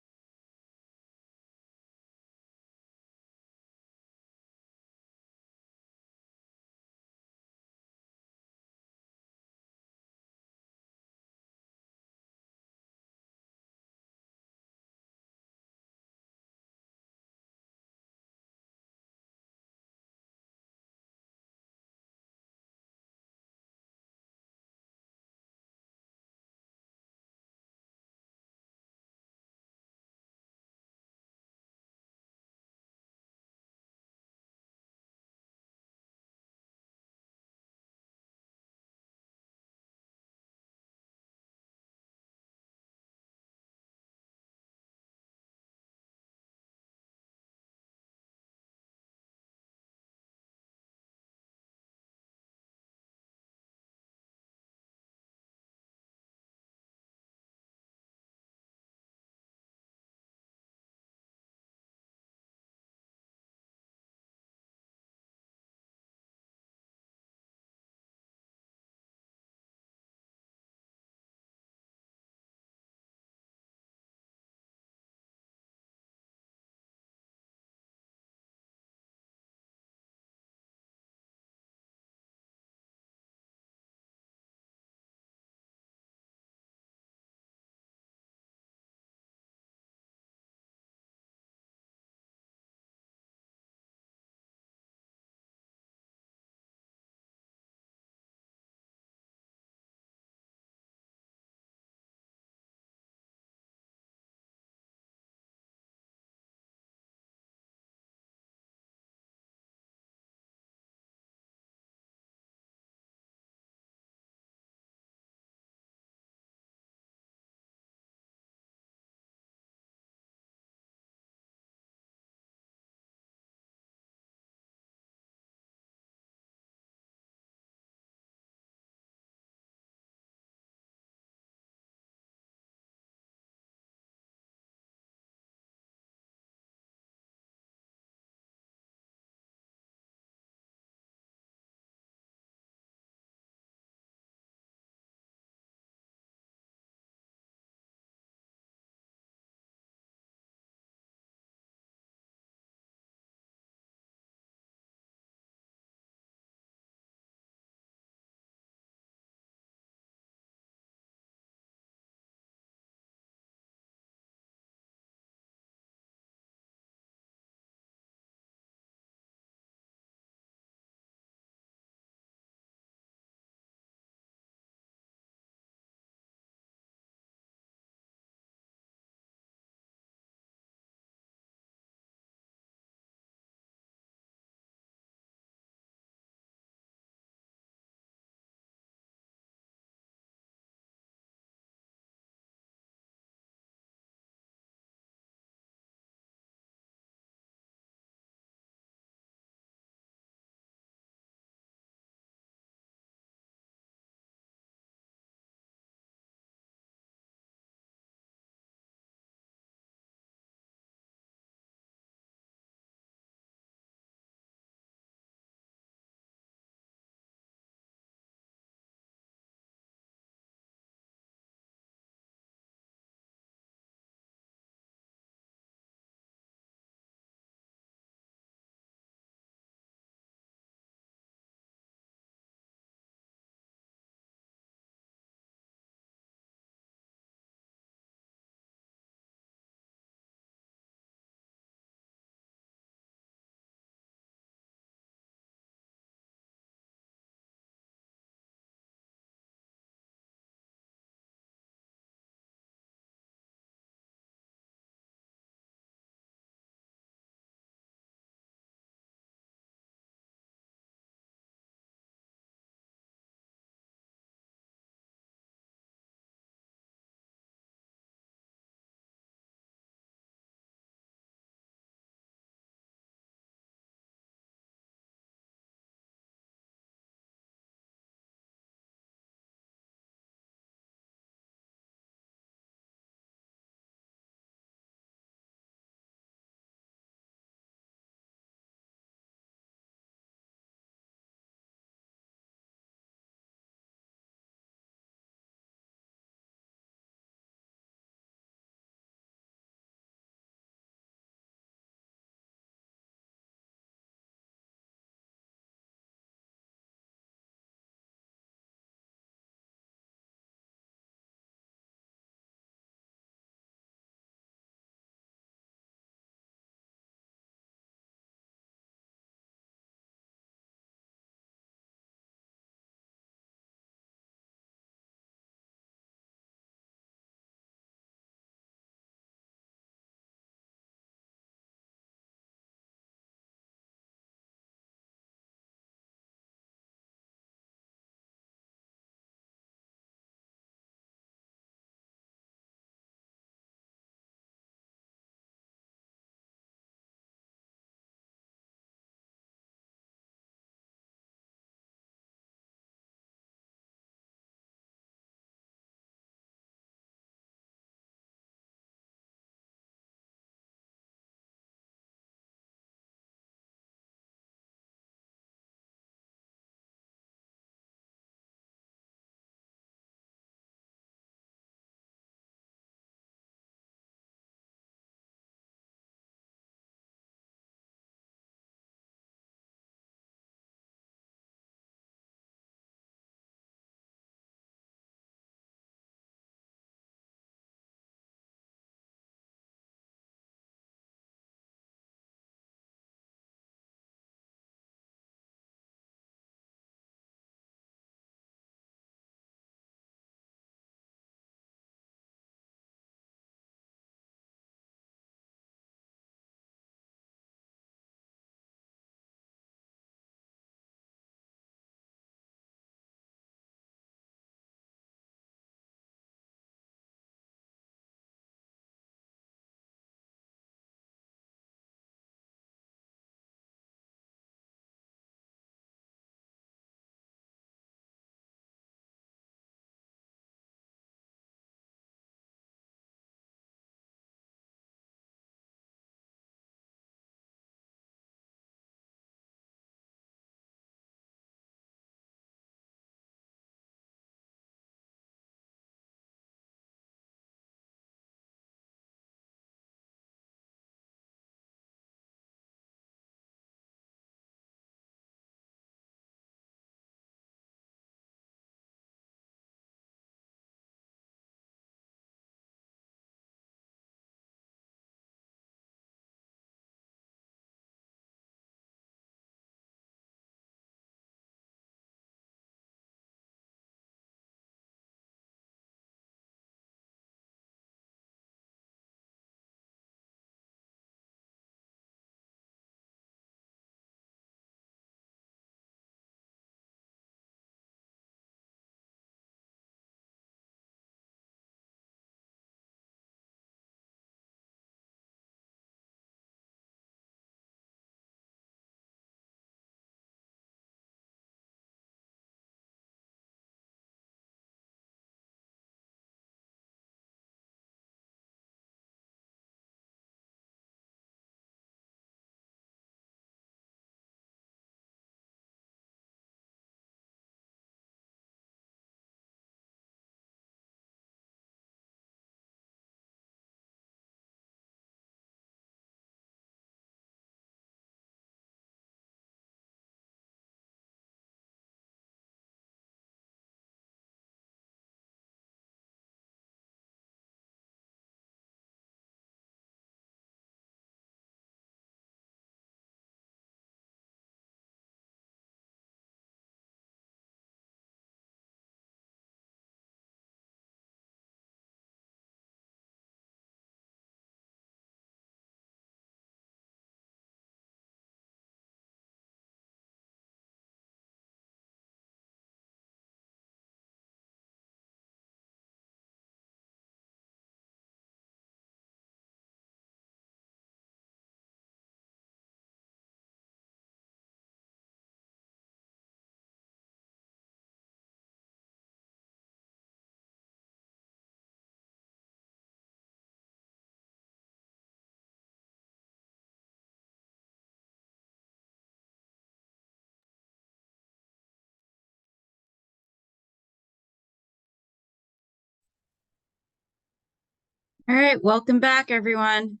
All right, welcome back, everyone.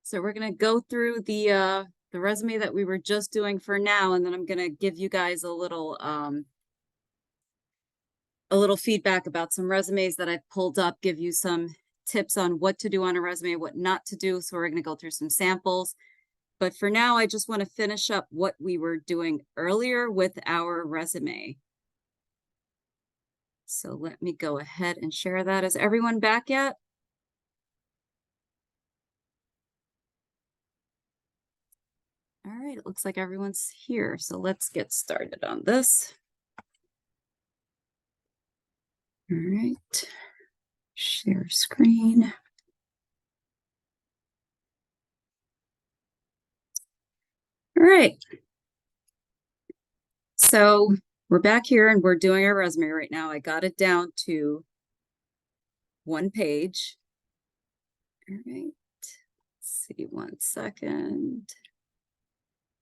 So we're gonna go through the resume that we were just doing for now, and then I'm gonna give you guys a little feedback about some resumes that I've pulled up, give you some tips on what to do on a resume, what not to do. So we're gonna go through some samples. But for now, I just want to finish up what we were doing earlier with our resume. So let me go ahead and share that. Is everyone back yet? All right, it looks like everyone's here. So let's get started on this. All right, share screen. All right. So we're back here and we're doing our resume right now. I got it down to 1 page. All right, let's see, 1 second.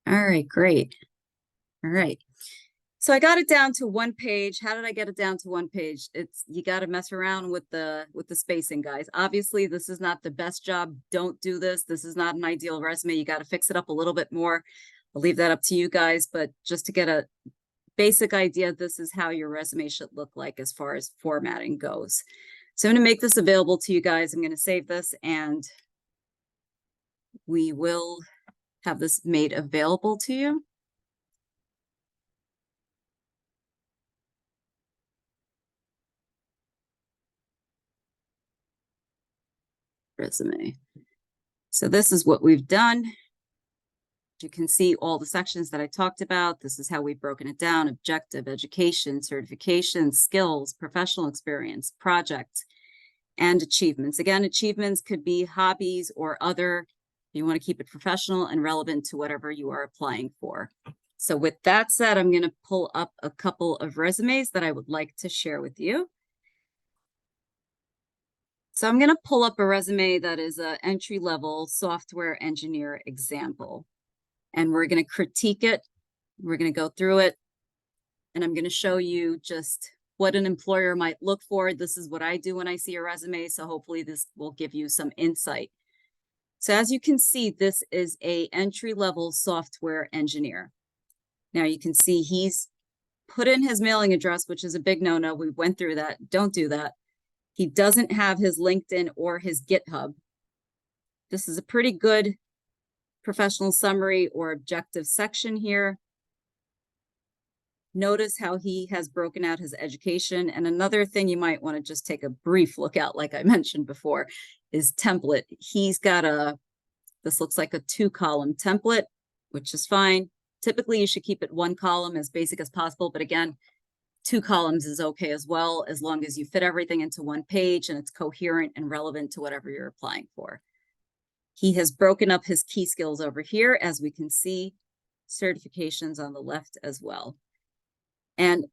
All right, great. All right. So I got it down to 1 page. How did I get it down to 1 page? You got to mess around with the spacing, guys. Obviously, this is not the best job. Don't do this. This is not an ideal resume. You got to fix it up a little bit more. I'll leave that up to you guys, but just to get a basic idea, this is how your resume should look like as far as formatting goes. So I'm going to make this available to you guys. I'm going to save this and we will have this made available to you. Resume. So this is what we've done. You can see all the sections that I talked about. This is how we've broken it down: objective, education, certification, skills, professional experience, project, and achievements. Again, achievements could be hobbies or other. You want to keep it professional and relevant to whatever you are applying for. So with that said, I'm going to pull up a couple of resumes that I would like to share with you. So I'm going to pull up a resume that is an entry-level software engineer example. And we're going to critique it. We're going to go through it. And I'm going to show you just what an employer might look for. This is what I do when I see a resume. So hopefully this will give you some insight. So as you can see, this is an entry-level software engineer. Now you can see he's put in his mailing address, which is a big no-no. We went through that. Don't do that. He doesn't have his LinkedIn or his GitHub. This is a pretty good professional summary or objective section here. Notice how he has broken out his education. And another thing you might want to just take a brief look at, like I mentioned before, is template. He's got this looks like a 2-column template, which is fine. Typically, you should keep it 1 column, as basic as possible. But again, 2 columns is okay as well, as long as you fit everything into 1 page and it's coherent and relevant to whatever you're applying for. He has broken up his key skills over here, as we can see, certifications on the left as well. And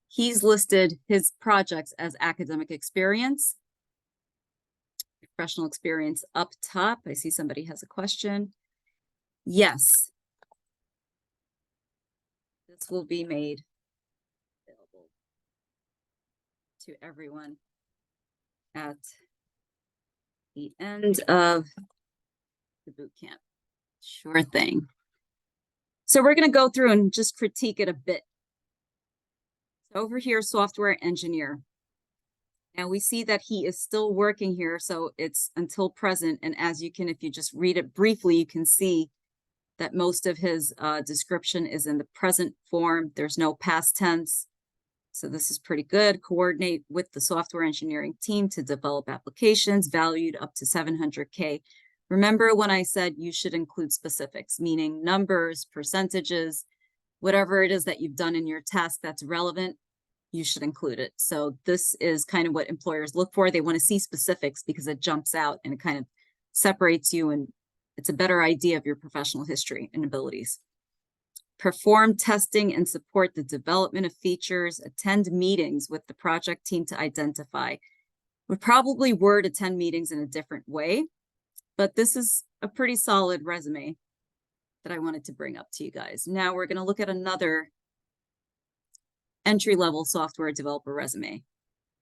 he's listed his projects as academic experience, professional experience up top. I see somebody has a question. Yes, this will be made available to everyone at the end of the boot camp. Sure thing. So we're going to go through and just critique it a bit. So over here, software engineer. Now we see that he is still working here, so it's until present. And as you can, if you just read it briefly, you can see that most of his description is in the present form. There's no past tense. So this is pretty good. Coordinate with the software engineering team to develop applications valued up to 700K. Remember when I said you should include specifics, meaning numbers, percentages, whatever it is that you've done in your task that's relevant, you should include it. So this is kind of what employers look for. They want to see specifics because it jumps out and it kind of separates you, and it's a better idea of your professional history and abilities. Perform testing and support the development of features, attend meetings with the project team to identify. Would probably word attend meetings in a different way, but this is a pretty solid resume that I wanted to bring up to you guys. Now we're going to look at another entry-level software developer resume.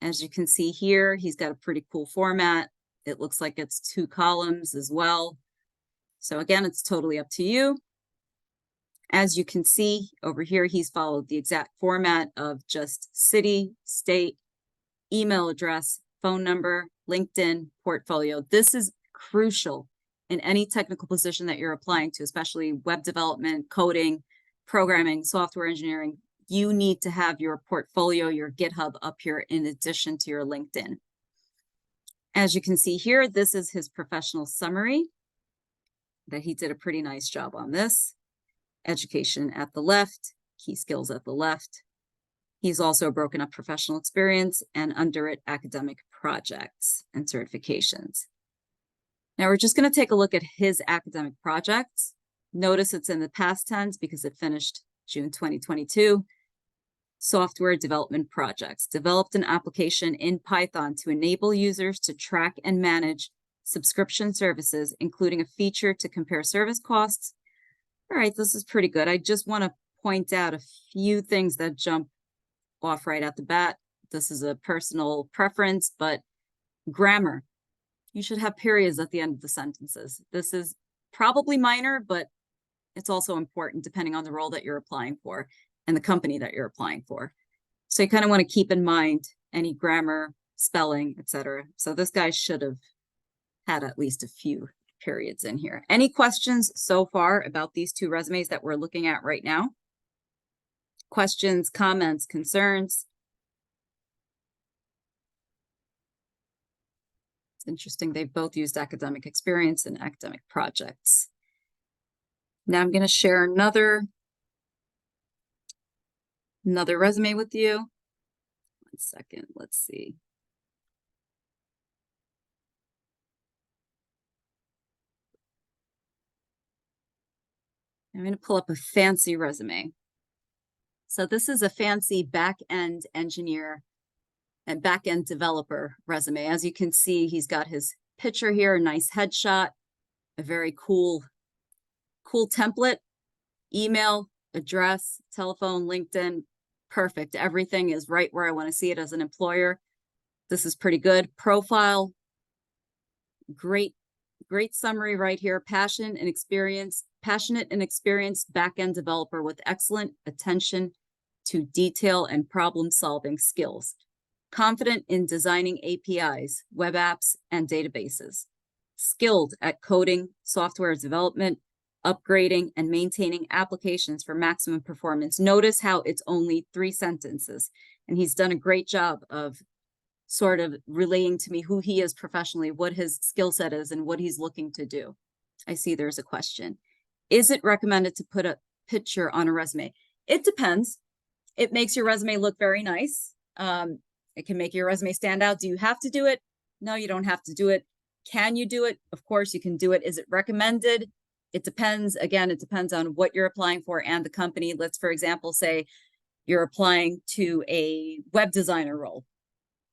As you can see here, he's got a pretty cool format. It looks like it's 2 columns as well. So again, it's totally up to you. As you can see over here, he's followed the exact format of just city, state, email address, phone number, LinkedIn, portfolio. This is crucial in any technical position that you're applying to, especially web development, coding, programming, software engineering. You need to have your portfolio, your GitHub up here in addition to your LinkedIn. As you can see here, this is his professional summary that he did a pretty nice job on this. Education at the left, key skills at the left. He's also broken up professional experience and under it academic projects and certifications. Now we're just going to take a look at his academic projects. Notice it's in the past tense because it finished June 2022. Software development projects. Developed an application in Python to enable users to track and manage subscription services, including a feature to compare service costs. All right, this is pretty good. I just want to point out a few things that jump off right at the bat. This is a personal preference, but grammar. You should have periods at the end of the sentences. This is probably minor, but it's also important depending on the role that you're applying for and the company that you're applying for. So you kind of want to keep in mind any grammar, spelling, etc. So this guy should have had at least a few periods in here. Any questions so far about these 2 resumes that we're looking at right now? Questions, comments, concerns? It's interesting. They've both used academic experience and academic projects. Now I'm going to share another resume with you. 1 second. Let's see. I'm going to pull up a fancy resume. So this is a fancy back-end engineer and back-end developer resume. As you can see, he's got his picture here, a nice headshot, a very cool template, email, address, telephone, LinkedIn, perfect. Everything is right where I want to see it as an employer. This is pretty good. Profile, great summary right here. Passionate and experienced back-end developer with excellent attention to detail and problem-solving skills. Confident in designing APIs, web apps, and databases. Skilled at coding, software development, upgrading, and maintaining applications for maximum performance. Notice how it's only 3 sentences, and he's done a great job of sort of relaying to me who he is professionally, what his skill set is, and what he's looking to do. I see there's a question. Is it recommended to put a picture on a resume? It depends. It makes your resume look very nice. It can make your resume stand out. Do you have to do it? No, you don't have to do it. Can you do it? Of course you can do it. Is it recommended? It depends. Again, it depends on what you're applying for and the company. Let's, for example, say you're applying to a web designer role.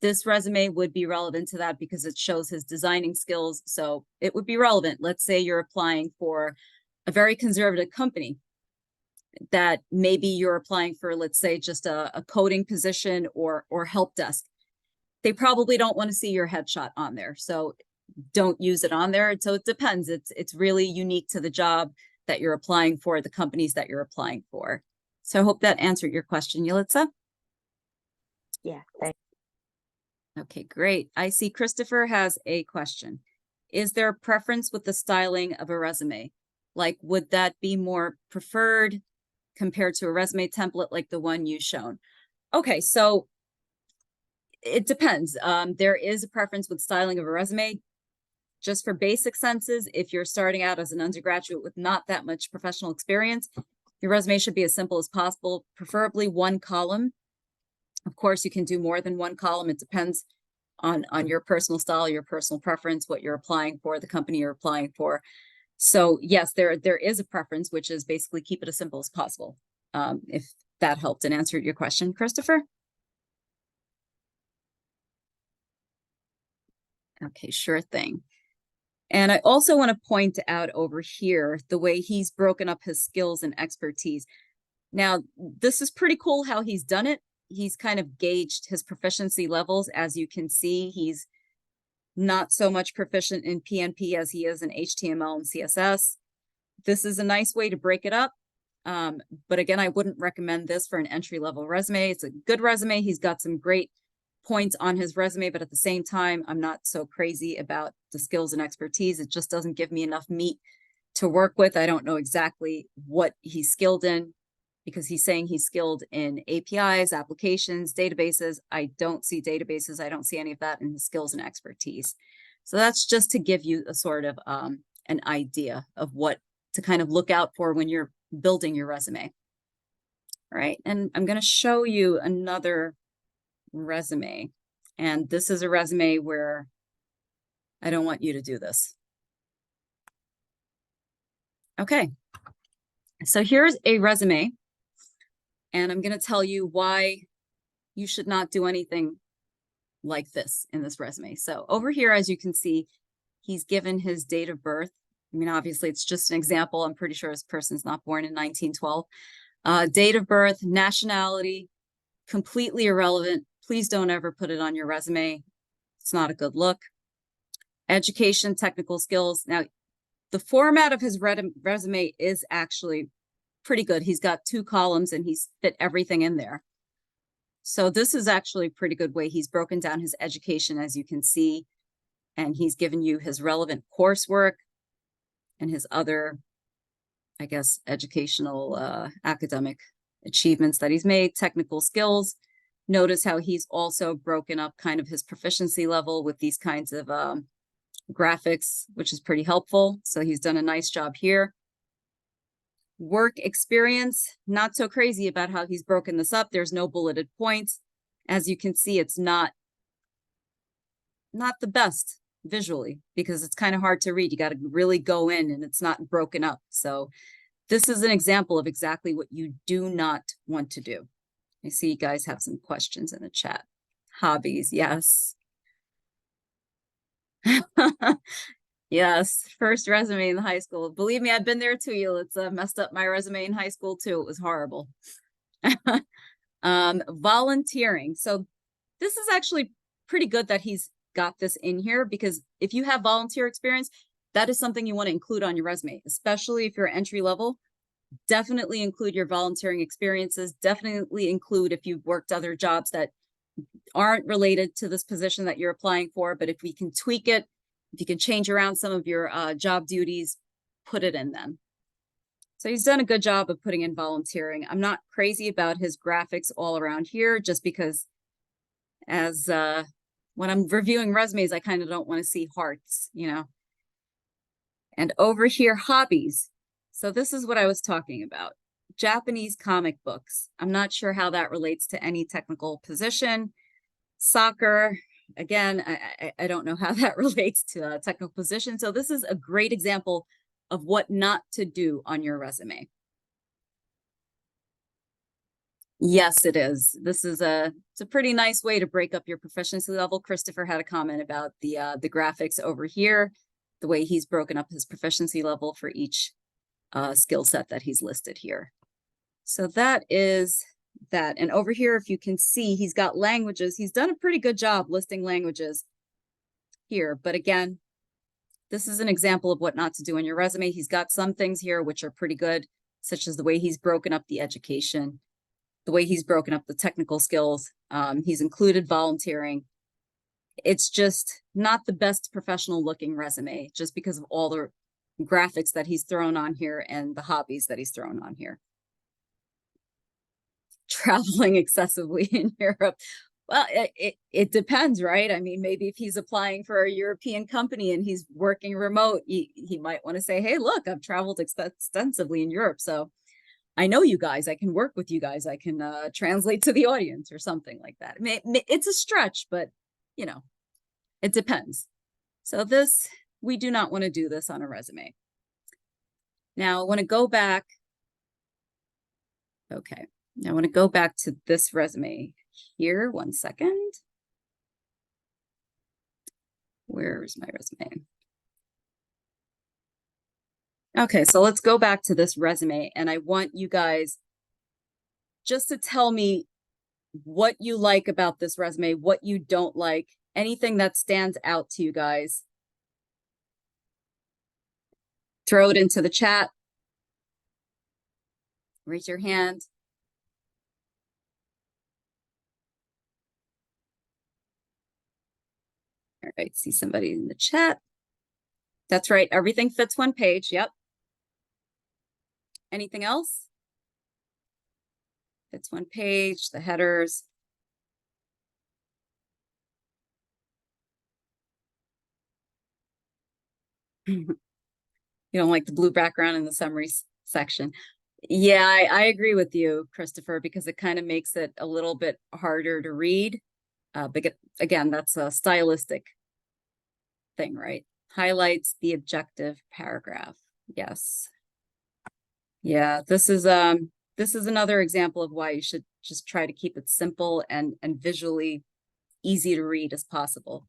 This resume would be relevant to that because it shows his designing skills. So it would be relevant. Let's say you're applying for a very conservative company that maybe you're applying for, let's say, just a coding position or help desk. They probably don't want to see your headshot on there. So don't use it on there. So it depends. It's really unique to the job that you're applying for, the companies that you're applying for. So I hope that answered your question, Yelitsa. Yeah, thank Okay, great. I see Christopher has a question. Is there a preference with the styling of a resume? Like, would that be more preferred compared to a resume template like the one you've shown? Okay, so it depends. There is a preference with styling of a resume. Just for basic senses, if you're starting out as an undergraduate with not that much professional experience, your resume should be as simple as possible, preferably 1 column. Of course, you can do more than 1 column. It depends on your personal style, your personal preference, what you're applying for, the company you're applying for. So yes, there is a preference, which is basically keep it as simple as possible. If that helped and answered your question, Christopher. Okay, sure thing. And I also want to point out over here the way he's broken up his skills and expertise. Now, this is pretty cool how he's done it. he's kind of gauged his proficiency levels. As you can see, he's not so much proficient in PNP as he is in HTML and CSS. This is a nice way to break it up. But again, I wouldn't recommend this for an entry-level resume. It's a good resume. He's got some great points on his resume, but at the same time, I'm not so crazy about the skills and expertise. It just doesn't give me enough meat to work with. I don't know exactly what he's skilled in, because he's saying he's skilled in APIs, applications, databases. I don't see databases. I don't see any of that in his skills and expertise. So that's just to give you a sort of an idea of what to kind of look out for when you're building your resume. All right, and I'm going to show you another resume. And this is a resume where I don't want you to do this. Okay, so here's a resume. And I'm going to tell you why you should not do anything like this in this resume. So over here, as you can see, he's given his date of birth. I mean, obviously, it's just an example. I'm pretty sure this person's not born in 1912. Date of birth, nationality, completely irrelevant. Please don't ever put it on your resume. It's not a good look. Education, technical skills. Now, the format of his resume is actually pretty good. He's got 2 columns and he's fit everything in there. So this is actually a pretty good way. He's broken down his education, as you can see, and he's given you his relevant coursework and his other, I guess, educational, academic achievements that he's made, technical skills. Notice how he's also broken up kind of his proficiency level with these kinds of graphics, which is pretty helpful. So he's done a nice job here. Work experience, not so crazy about how he's broken this up. There's no bulleted points. As you can see, it's not the best visually because it's kind of hard to read. You got to really go in and it's not broken up. So this is an example of exactly what you do not want to do. I see you guys have some questions in the chat. Hobbies, yes. Yes, first resume in high school. Believe me, I've been there too. It's messed up my resume in high school too. It was horrible. Volunteering. So this is actually pretty good that he's got this in here, because if you have volunteer experience, that is something you want to include on your resume, especially if you're entry level. Definitely include your volunteering experiences. Definitely include if you've worked other jobs that aren't related to this position that you're applying for, but if we can tweak it, if you can change around some of your job duties, put it in them. So he's done a good job of putting in volunteering. I'm not crazy about his graphics all around here, just because as when I'm reviewing resumes, I kind of don't want to see hearts, you know. And over here, hobbies. So this is what I was talking about. Japanese comic books. I'm not sure how that relates to any technical position. Soccer. Again, I don't know how that relates to a technical position. So this is a great example of what not to do on your resume. Yes, it is. This is it's a pretty nice way to break up your proficiency level. Christopher had a comment about the graphics over here, the way he's broken up his proficiency level for each skill set that he's listed here. So that is that. And over here, if you can see, he's got languages. He's done a pretty good job listing languages here. But again, this is an example of what not to do on your resume. He's got some things here which are pretty good, such as the way he's broken up the education, the way he's broken up the technical skills. He's included volunteering. It's just not the best professional looking resume, just because of all the graphics that he's thrown on here and the hobbies that he's thrown on here. Traveling excessively in Europe. Well, it depends, right? I mean, maybe if he's applying for a European company and he's working remote, he might want to say, hey, look, I've traveled extensively in Europe. So I know you guys, I can work with you guys. I can translate to the audience or something like that. It's a stretch, but you know, it depends. So this, we do not want to do this on a resume. Now I want to go back. Okay. I want to go back to this resume here. 1 second. Where's my resume? Okay, so let's go back to this resume, and I want you guys just to tell me what you like about this resume, what you don't like, anything that stands out to you guys. Throw it into the chat. Raise your hand. All right, see somebody in the chat. That's right, everything fits one page, yep. Anything else? Fits one page, the headers. You don't like the blue background in the summaries section. Yeah, I agree with you, Christopher, because it kind of makes it a little bit harder to read. But again, that's a stylistic thing, right? Highlights the objective paragraph. Yes. Yeah, this is another example of why you should just try to keep it simple and visually easy to read as possible.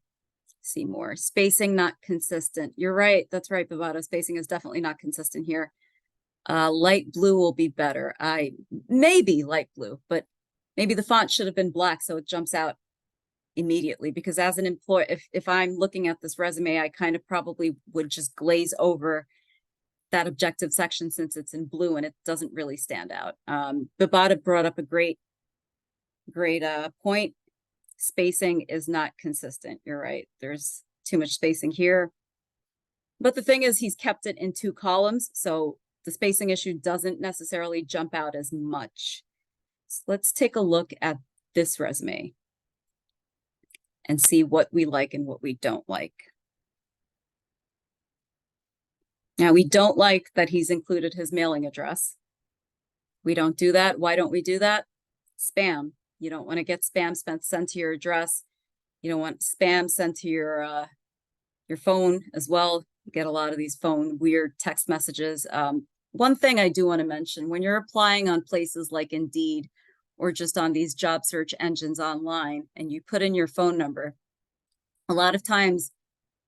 See more. Spacing not consistent. You're right. That's right, Bavado. Spacing is definitely not consistent here. Light blue will be better. Maybe light blue, but maybe the font should have been black so it jumps out immediately, because as an employee, if I'm looking at this resume, I kind of probably would just glaze over that objective section since it's in blue and it doesn't really stand out. Bavado brought up a great point. Spacing is not consistent. You're right. There's too much spacing here. But the thing is, he's kept it in 2 columns, so the spacing issue doesn't necessarily jump out as much. So let's take a look at this resume and see what we like and what we don't like. Now, we don't like that he's included his mailing address. We don't do that. Why don't we do that? Spam. You don't want to get spam sent to your address. You don't want spam sent to your phone as well. You get a lot of these weird text messages. One thing I do want to mention, when you're applying on places like Indeed or just on these job search engines online and you put in your phone number, a lot of times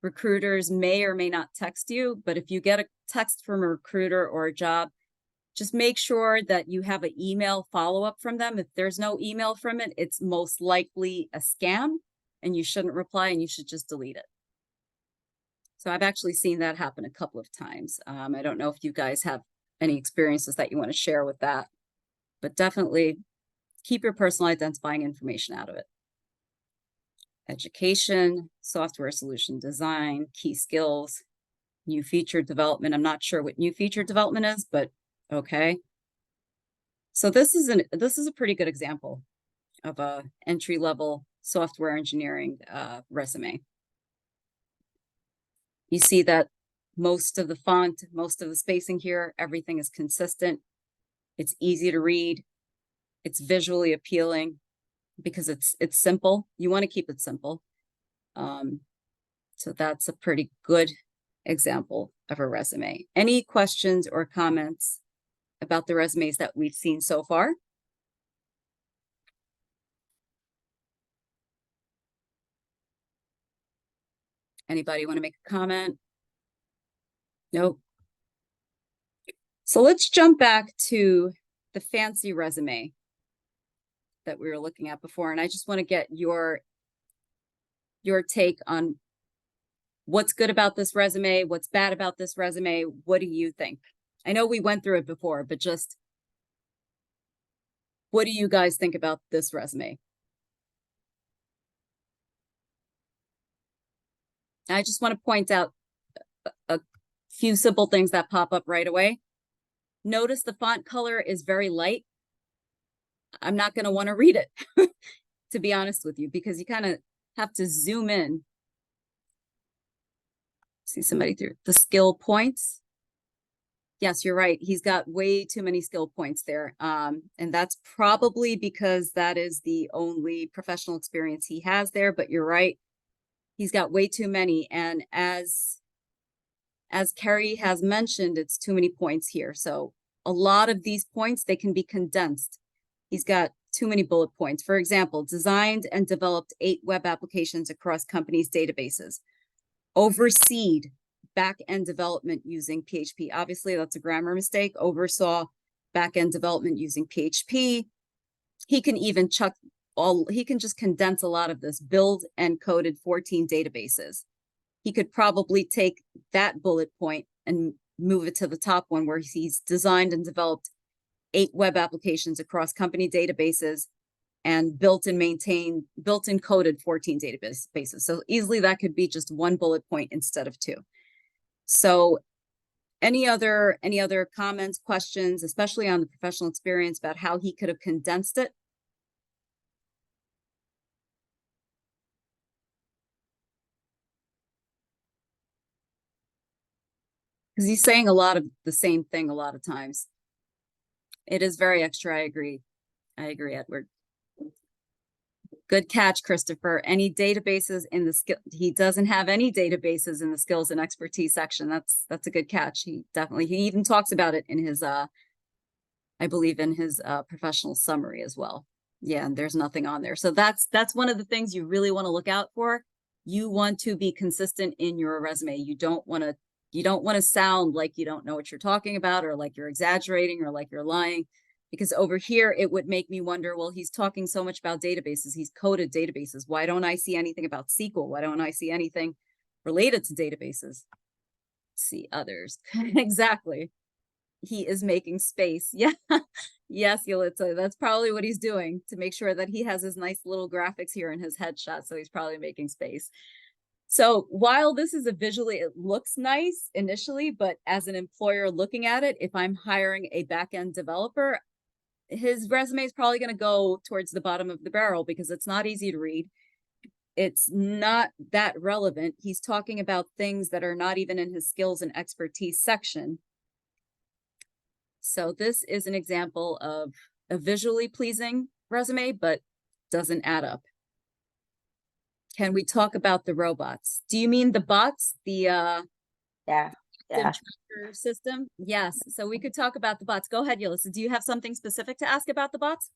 recruiters may or may not text you, but if you get a text from a recruiter or a job, just make sure that you have an email follow-up from them. If there's no email from it, it's most likely a scam and you shouldn't reply and you should just delete it. So I've actually seen that happen a couple of times. I don't know if you guys have any experiences that you want to share with that, but definitely keep your personal identifying information out of it. Education, software solution design, key skills, new feature development. I'm not sure what new feature development is, but okay. So this is a pretty good example of a entry-level software engineering resume. You see that most of the font, most of the spacing here, everything is consistent. It's easy to read. It's visually appealing because it's simple. You want to keep it simple. So that's a pretty good example of a resume. Any questions or comments about the resumes that we've seen so far? Anybody want to make a comment? Nope. So let's jump back to the fancy resume that we were looking at before. And I just want to get your take on what's good about this resume, what's bad about this resume. What do you think? I know we went through it before, but just what do you guys think about this resume? I just want to point out a few simple things that pop up right away. Notice the font color is very light. I'm not going to want to read it, to be honest with you, because you kind of have to zoom in. See somebody through the skill points. Yes, you're right. He's got way too many skill points there. And that's probably because that is the only professional experience he has there, but you're right. He's got way too many. And as Kerry has mentioned, it's too many points here. So a lot of these points, they can be condensed. He's got too many bullet points. For example, designed and developed 8 web applications across companies' databases. Overseed back-end development using PHP. Obviously, that's a grammar mistake. Oversaw back-end development using PHP. He can even chuck he can just condense a lot of this, build and coded 14 databases. He could probably take that bullet point and move it to the top one where he's designed and developed 8 web applications across company databases and built and coded 14 databases. So easily that could be just one bullet point instead of 2. So any other comments, questions, especially on the professional experience about how he could have condensed it? Because he's saying a lot of the same thing a lot of times. It is very extra. I agree, Edward. Good catch, Christopher. Any databases in the skill? He doesn't have any databases in the skills and expertise section. That's a good catch. He even talks about it in his I believe in his professional summary as well. Yeah, and there's nothing on there. So that's one of the things you really want to look out for. You want to be consistent in your resume. You don't want to sound like you don't know what you're talking about, or like you're exaggerating, or like you're lying. Because over here, it would make me wonder, well, he's talking so much about databases. He's coded databases. Why don't I see anything about SQL? Why don't I see anything related to databases? See others. Exactly. He is making space. Yeah. Yes, Yulitsa, that's probably what he's doing to make sure that he has his nice little graphics here in his headshot. So he's probably making space. So while this is it looks nice initially, but as an employer looking at it, if I'm hiring a back-end developer, his resume is probably going to go towards the bottom of the barrel because it's not easy to read. It's not that relevant. He's talking about things that are not even in his skills and expertise section. So this is an example of a visually pleasing resume, but doesn't add up. Can we talk about the robots? Do you mean the bots? The Yeah. tracker system? Yes. So we could talk about the bots. Go ahead, Yulissa. Do you have something specific to ask about the bots?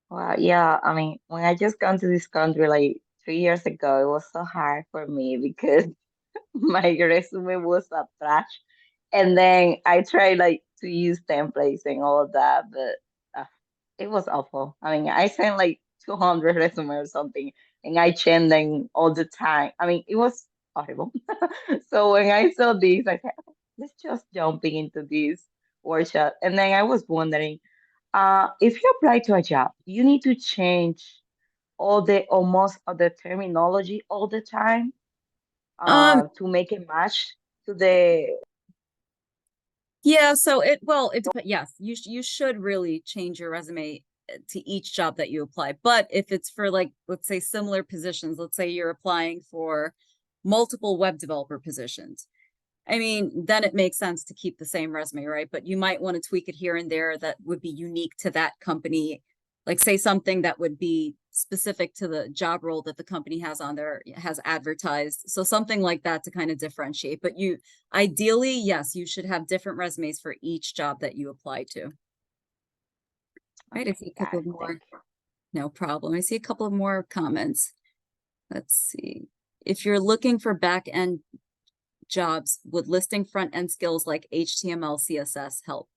Well, yeah, I mean, when I just got to this country like 3 years ago, it was so hard for me because my resume was a trash. And then I tried like to use templates and all of that, but it was awful. I mean, I sent like 200 resumes or something, and I changed them all the time. I mean, it was horrible. So when I saw this, I said, "Okay, let's just jumping into this workshop." And then I was wondering, if you apply to a job, you need to change almost all the terminology all the time Um, to make it match to the. yeah, so it depends. Yes, you should really change your resume to each job that you apply. But if it's for, like, let's say similar positions, let's say you're applying for multiple web developer positions. I mean, then it makes sense to keep the same resume, right? But you might want to tweak it here and there that would be unique to that company. Like, say something that would be specific to the job role that the company has on there, has advertised. So something like that to kind of differentiate. But you ideally, yes, you should have different resumes for each job that you apply to. Right, I see a couple of more. Thank you. No problem. I see a couple of more comments. Let's see. If you're looking for back-end jobs, would listing front-end skills like HTML, CSS help?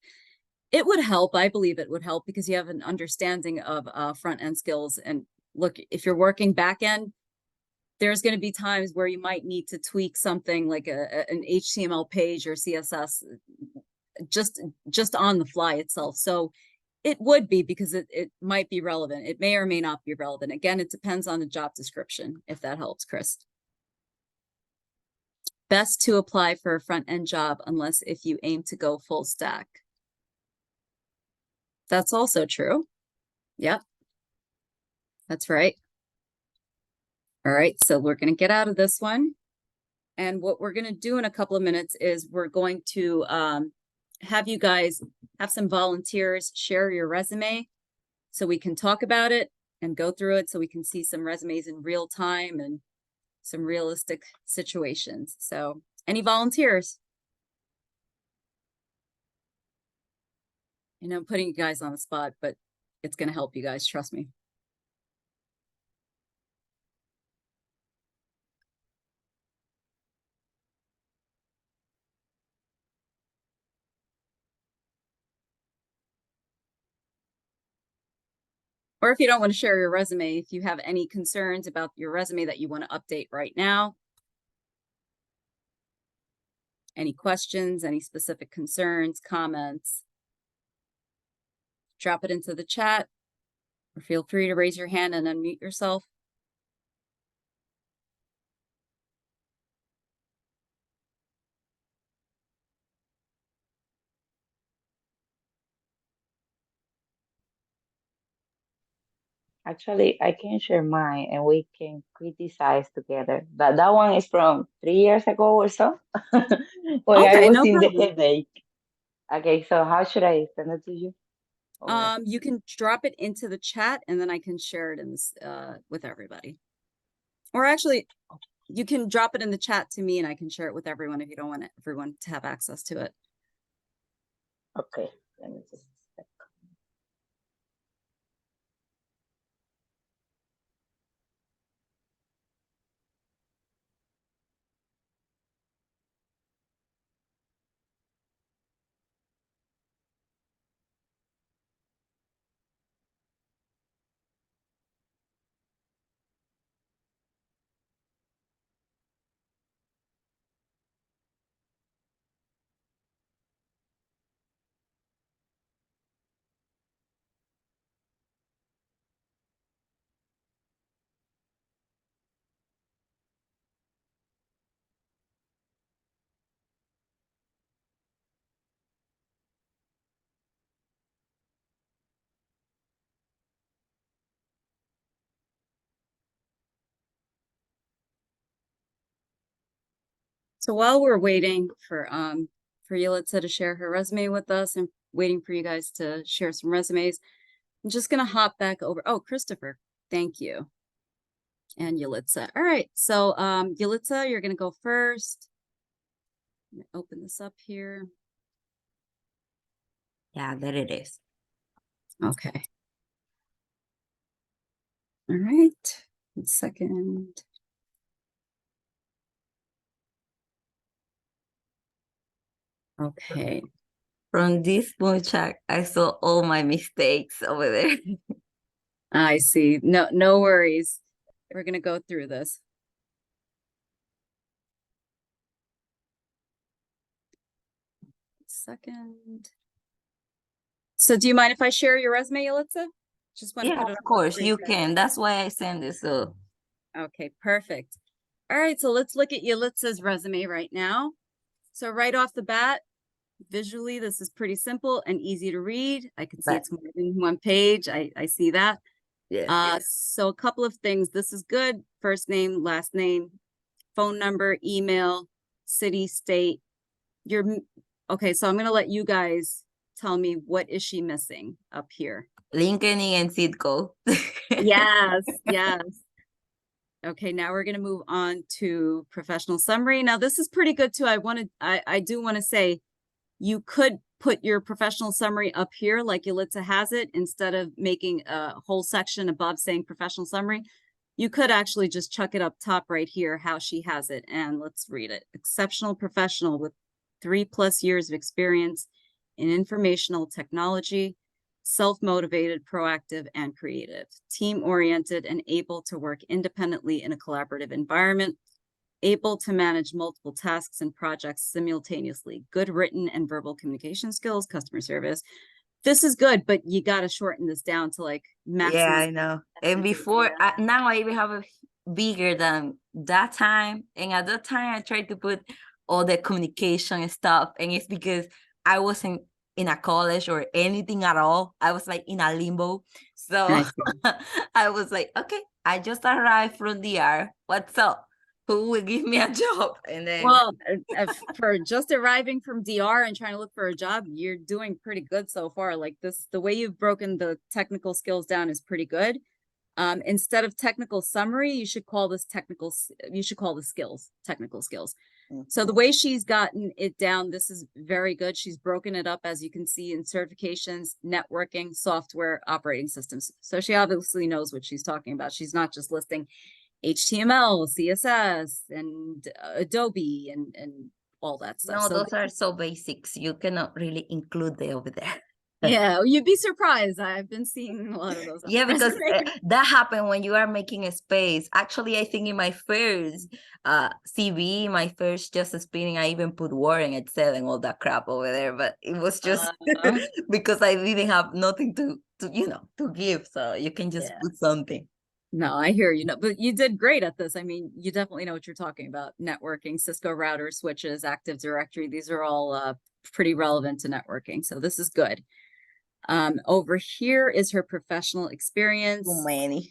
It would help. I believe it would help because you have an understanding of front-end skills. And look, if you're working back-end, there's going to be times where you might need to tweak something like an HTML page or CSS just on the fly itself. So it would be, because it might be relevant. It may or may not be relevant. Again, it depends on the job description, if that helps, Chris. Best to apply for a front-end job unless if you aim to go full stack. That's also true. Yep. That's right. All right, so we're going to get out of this one. And what we're going to do in a couple of minutes is we're going to have you guys have some volunteers share your resume so we can talk about it and go through it so we can see some resumes in real time and some realistic situations. So any volunteers? You know, I'm putting you guys on the spot, but it's going to help you guys, trust me. Or if you don't want to share your resume, if you have any concerns about your resume that you want to update right now, any questions, any specific concerns, comments, drop it into the chat, or feel free to raise your hand and unmute yourself. Actually, I can share mine and we can criticize together. But that one is from 3 years ago or so, when I Okay, was no in the problem. headache. Okay, so how should I send it to you? Or You can drop it into the chat and then I can share it in this with everybody. Or actually, you can drop it in the chat to me and I can share it with everyone if you don't want everyone to have access to it. okay, let me just check. So while we're waiting for Yelitsa to share her resume with us and waiting for you guys to share some resumes, I'm just gonna hop back over. Oh, Christopher, thank you. And Yelitsa. All right, so Yelitsa, you're gonna go first. Let me open this up here. Yeah, there it is. Okay. All right. 1 second. Okay. From this point check, I saw all my mistakes over there. I see. No worries. We're gonna go through this. Second. So do you mind if I share your resume, Yelitsa? Just want to Yeah, put it of on the course screen you for can. That's why I send it. So Okay, perfect. All right, so let's look at Yelitsa's resume right now. So right off the bat, visually, this is pretty simple and easy to read. I can see But- it's more than one page. I see that. yes. So a couple of things. This is good. First name, last name, phone number, email, city, state. Okay, so I'm gonna let you guys tell me what is she missing up here. LinkedIn and Citgo. Yes, yes. Okay, now we're going to move on to professional summary. Now this is pretty good too. I do want to say you could put your professional summary up here like Yelitsa has it instead of making a whole section above saying professional summary. You could actually just chuck it up top right here how she has it, and let's read it. Exceptional professional with 3+ years of experience in informational technology, self-motivated, proactive, and creative, team-oriented, and able to work independently in a collaborative environment, able to manage multiple tasks and projects simultaneously, good written and verbal communication skills, customer service. This is good, but you got to shorten this down to like maximum. Yeah, I know. And before, now I even have a bigger than that time. And at that time, I tried to put all the communication and stuff. And it's because I wasn't in a college or anything at all. I was like in a limbo. So I see. I was like, okay, I just arrived from DR. What's up? Who will give me a job? And then Well, for just arriving from DR and trying to look for a job, you're doing pretty good so far. Like this, the way you've broken the technical skills down is pretty good. Instead of technical summary, you should call this you should call the skills, technical skills. So the way she's gotten it down, this is very good. She's broken it up, as you can see, in certifications, networking, software, operating systems. So she obviously knows what she's talking about. She's not just listing HTML, CSS, and Adobe, and all that stuff. no, So those are so basics. You cannot really include them over there. Yeah, you'd be surprised. I've been seeing a lot of those. on Yeah, because resumes. that happened when you are making a space. Actually, I think in my first CV, my first just spinning, I even put Word and Excel and all that crap over there. But it was just because I didn't have nothing to to give. So you can just Yeah. put something. No, I hear you. No, but you did great at this. I mean, you definitely know what you're talking about. Networking, Cisco routers, switches, Active Directory. These are all pretty relevant to networking. So this is good. Over here is her professional experience. Too many.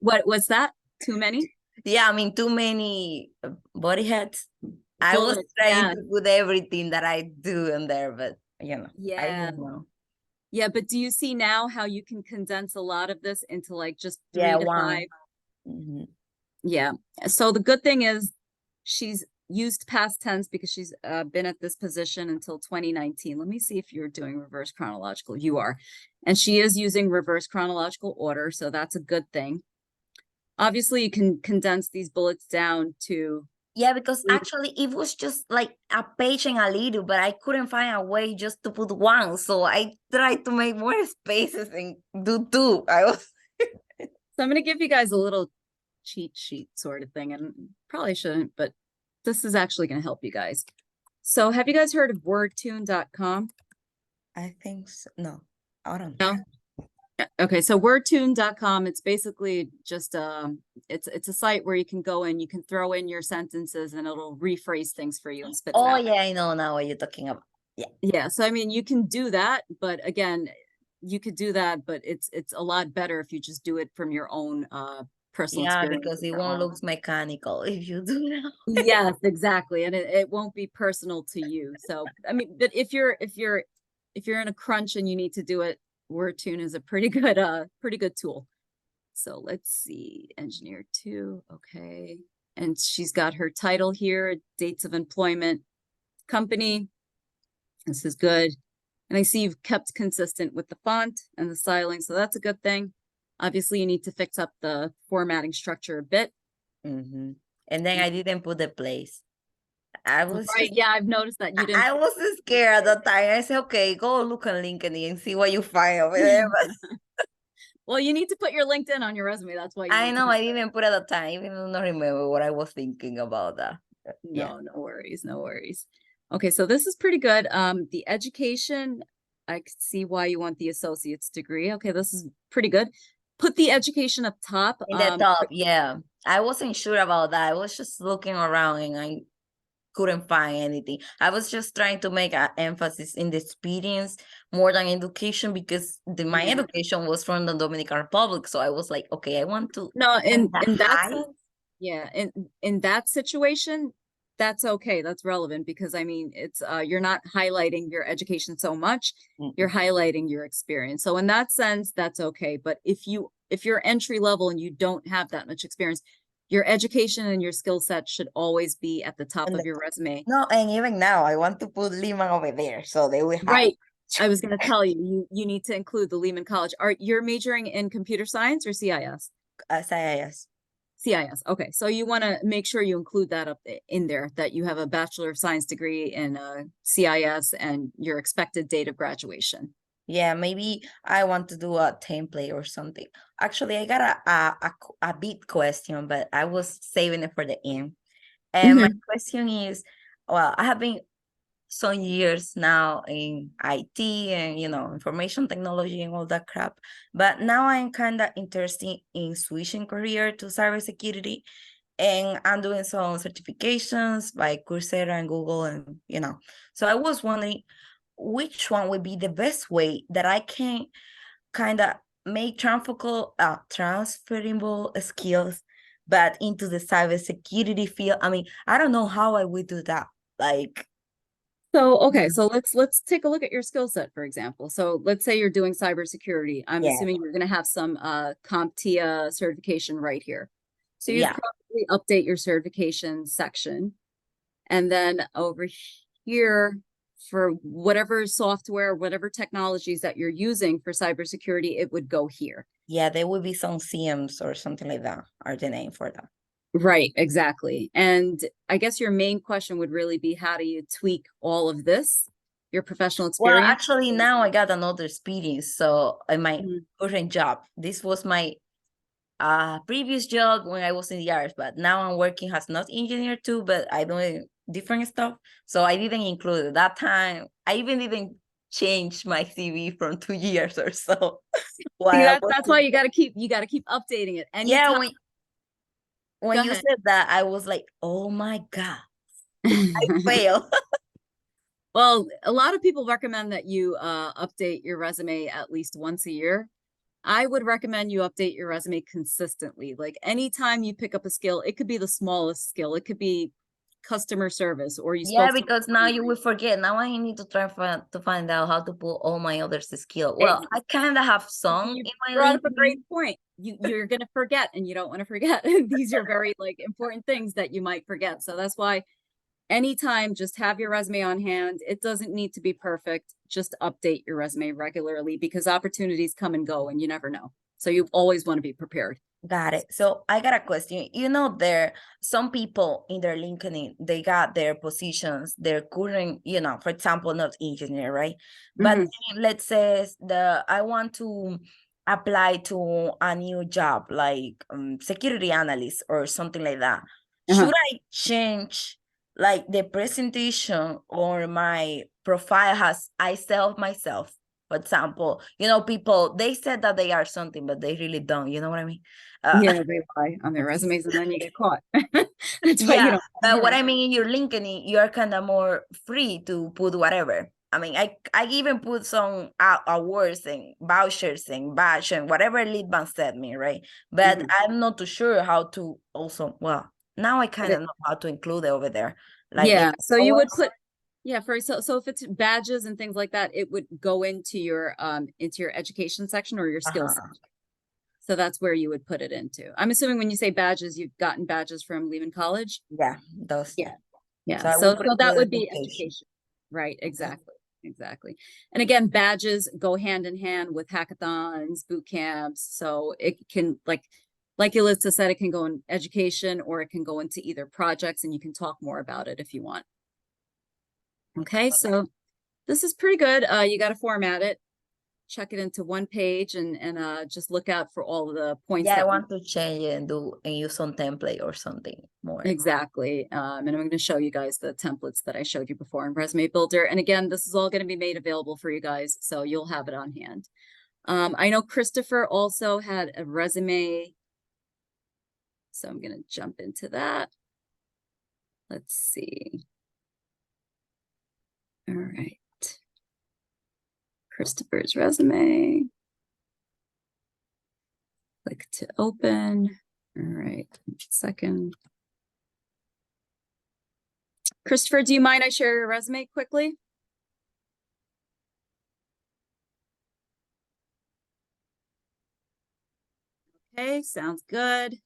What was that? Too many? Yeah, I mean, too many body heads. I was Bullets, trying yeah. to put everything that I do in there, but I Yeah. didn't know. Yeah, but do you see now how you can condense a lot of this into like just 3 Yeah, to one. 5? Mhm. Yeah. So the good thing is she's used past tense because she's been at this position until 2019. Let me see if you're doing reverse chronological. You are. And she is using reverse chronological order, so that's a good thing. Obviously, you can condense these bullets down to Yeah, because Mm. actually it was just like a page and a little, but I couldn't find a way just to put one. So I tried to make more spaces and do two. So I'm going to give you guys a little cheat sheet sort of thing, and probably shouldn't, but this is actually going to help you guys. So have you guys heard of wordtune.com? I think so. No, I don't No? Okay, so wordtune.com, it's basically just it's a site where you can go in, you can throw in your sentences and it'll rephrase things for you and spit it Oh, out. yeah, I know now what you're talking about. Yeah, so I mean you can do that, but again, you could do that, but it's a lot better if you just do it from your own personal Yeah, experience. because it your won't own- look mechanical if you do that. Yes, exactly. And it won't be personal to you. So I mean, but if you're in a crunch and you need to do it, WordTune is a pretty good tool. So let's see, engineer 2, okay. And she's got her title here, dates of employment, company. This is good. And I see you've kept consistent with the font and the styling, so that's a good thing. Obviously, you need to fix up the formatting structure a bit. Mm-hmm. And then I didn't put the place. I was Right, just, yeah, I've noticed that you didn't. I was scared at the time. I said, okay, go look on LinkedIn and see what you find over there. But Well, you need to put your LinkedIn on your resume. That's why you I need know to- I didn't put at the time, even though I don't remember what I was thinking about that. Yeah. No, no worries, no worries. Okay, so this is pretty good. The education, I could see why you want the associate's degree. Okay, this is pretty good. Put the education up top. In the top, yeah. I wasn't sure about that. I was just looking around and I couldn't find anything. I was just trying to make an emphasis in the experience more than education because my Yeah. education was from the Dominican Republic. So I was like, okay, I want to No, in the that high. sense, yeah, in that situation, that's okay. That's relevant because I mean, it's you're not highlighting your education so much, you're highlighting your experience. So in that sense, that's okay. But if you're entry level and you don't have that much experience, your education and your skill set should always be at the top And of your resume. No, and even now I want to put Lehman over there so they will have Right. I was going to tell you, you need to include the Lehman College. You're majoring in computer science or CIS? SIS. CIS. Okay, so you want to make sure you include that up in there, that you have a Bachelor of Science degree in CIS and your expected date of graduation. Yeah, maybe I want to do a template or something. Actually, I got a big question, but I was saving it for the end. And my question is, well, I have been some years now in IT and information technology and all that crap, but now I'm kind of interested in switching career to cybersecurity, and I'm doing some certifications by Coursera and Google, and so I was wondering which one would be the best way that I can kind of make transferable skills, but into the cybersecurity field. I mean, I don't know how I would do that. Like, So, okay, so let's take a look at your skill set, for example. So let's say you're doing cybersecurity. I'm Yeah. assuming you're going to have some CompTIA certification right here. So you'd Yeah. probably update your certification section. And then over here, for whatever software, whatever technologies that you're using for cybersecurity, it would go here. Yeah, there would be some CMs or something like that, are the name for that. Right, exactly. And I guess your main question would really be, how do you tweak all of this your professional Well, experience? actually, now I got another experience. So in my Mhm. current job, this was my previous job when I was in the arts, but now I'm working as not engineer too, but I doing different stuff. So I didn't include it. That time. I even didn't change my CV from 2 years or so. While See, I was that's why you got to keep updating it. yeah, Anytime. when Go you ahead. said that, I was like, oh my God, I fail. Well, a lot of people recommend that you update your resume at least once a year. I would recommend you update your resume consistently. Like anytime you pick up a skill, it could be the smallest skill. It could be customer service, or you Yeah, spoke to because now you will forget. Now I need to try to find out how to put all my other skills. Ex- Well, I kind of have some you in my brought up a LinkedIn. great point. You're gonna forget, and you don't want to forget. These are very like important things that you might forget. So that's why anytime, just have your resume on hand. It doesn't need to be perfect. Just update your resume regularly because opportunities come and go and you never know. So you always want to be prepared. Got it. So I got a question. You know, there some people in their LinkedIn, they got their positions, their current, you know, for example, not engineer, right? But Mhm. then let's say I want to apply to a new job like security analyst or something like that. Uh-huh. Should I change like the presentation or my profile has I sell myself? For example, you know, people, they said that they are something, but they really don't. You know what I mean? Yeah, they lie on their resumes and then you get caught. That's why you Yeah, don't. but what I mean in your LinkedIn, you are kind of more free to put whatever. I mean, I even put some awards and vouchers and badge and whatever lead bank said me, right? But I'm not too sure how to also, well, now I kind of know how to include it over there. Like Yeah, so you would awards. put, yeah, so if it's badges and things like that, it would go into your education section or your skills Uh-huh. section. So that's where you would put it into. I'm assuming when you say badges, you've gotten badges from Lehman College. Yeah, those. Yeah. Yeah, So I so will put it that with would be education. education. Right, exactly. Exactly. And again, badges go hand in hand with hackathons, boot camps. So it can like Yulitza said, it can go in education or it can go into either projects and you can talk more about it if you want. Okay, so this is pretty good. You got to format it, check it into one page and just look out for all of the points Yeah, I that want to change it and use some template or something more. exactly. And I'm going to show you guys the templates that I showed you before in Resume Builder. And again, this is all going to be made available for you guys, so you'll have it on hand. I know Christopher also had a resume, so I'm going to jump into that. Let's see. All right. Christopher's resume. Click to open. All right, second. Christopher, do you mind I share your resume quickly? Okay, sounds good.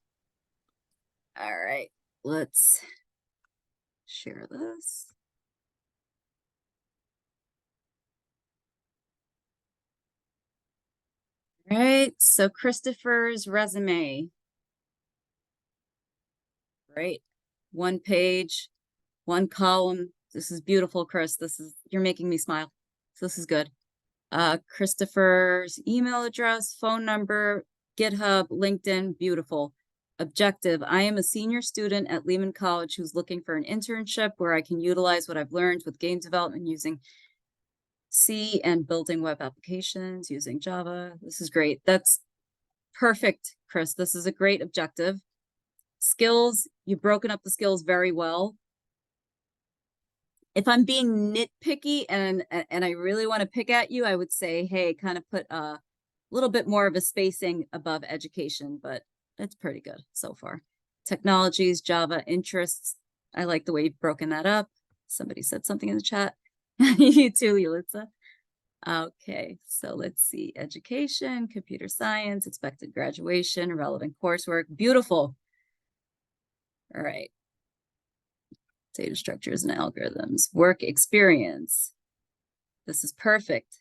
All right, let's share this. All right, so Christopher's resume. Right, one page, one column. This is beautiful, Chris. You're making me smile. So this is good. Christopher's email address, phone number, GitHub, LinkedIn, beautiful. Objective, I am a senior student at Lehman College who's looking for an internship where I can utilize what I've learned with game development using C and building web applications using Java. This is great. That's perfect, Chris. This is a great objective. Skills, you've broken up the skills very well. If I'm being nitpicky and I really want to pick at you, I would say, hey, kind of put a little bit more of a spacing above education, but that's pretty good so far. Technologies, Java, interests. I like the way you've broken that up. Somebody said something in the chat. You too, Yulitza. Okay, so let's see. Education, computer science, expected graduation, relevant coursework. Beautiful. All right. Data structures and algorithms, work experience. This is perfect.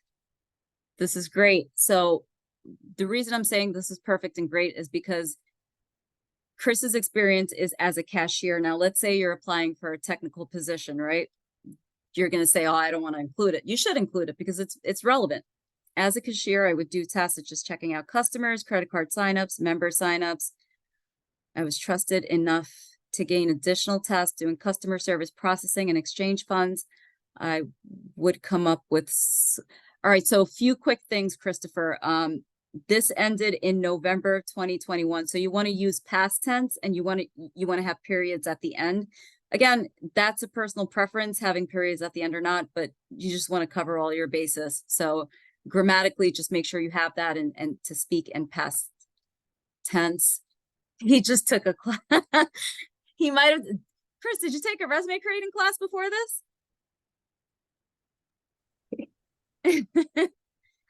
This is great. So the reason I'm saying this is perfect and great is because Chris's experience is as a cashier. Now, let's say you're applying for a technical position, right? you're going to say, oh, I don't want to include it. You should include it because it's relevant. As a cashier, I would do tasks such as checking out customers, credit card signups, member signups. I was trusted enough to gain additional tasks doing customer service processing and exchange funds. I would come up with, all right, so a few quick things, Christopher. This ended in November of 2021. So you want to use past tense and you want to have periods at the end. Again, that's a personal preference, having periods at the end or not, but you just want to cover all your bases. So grammatically, just make sure you have that and to speak in past tense. He just took a class. He might have. Chris, did you take a resume creating class before this?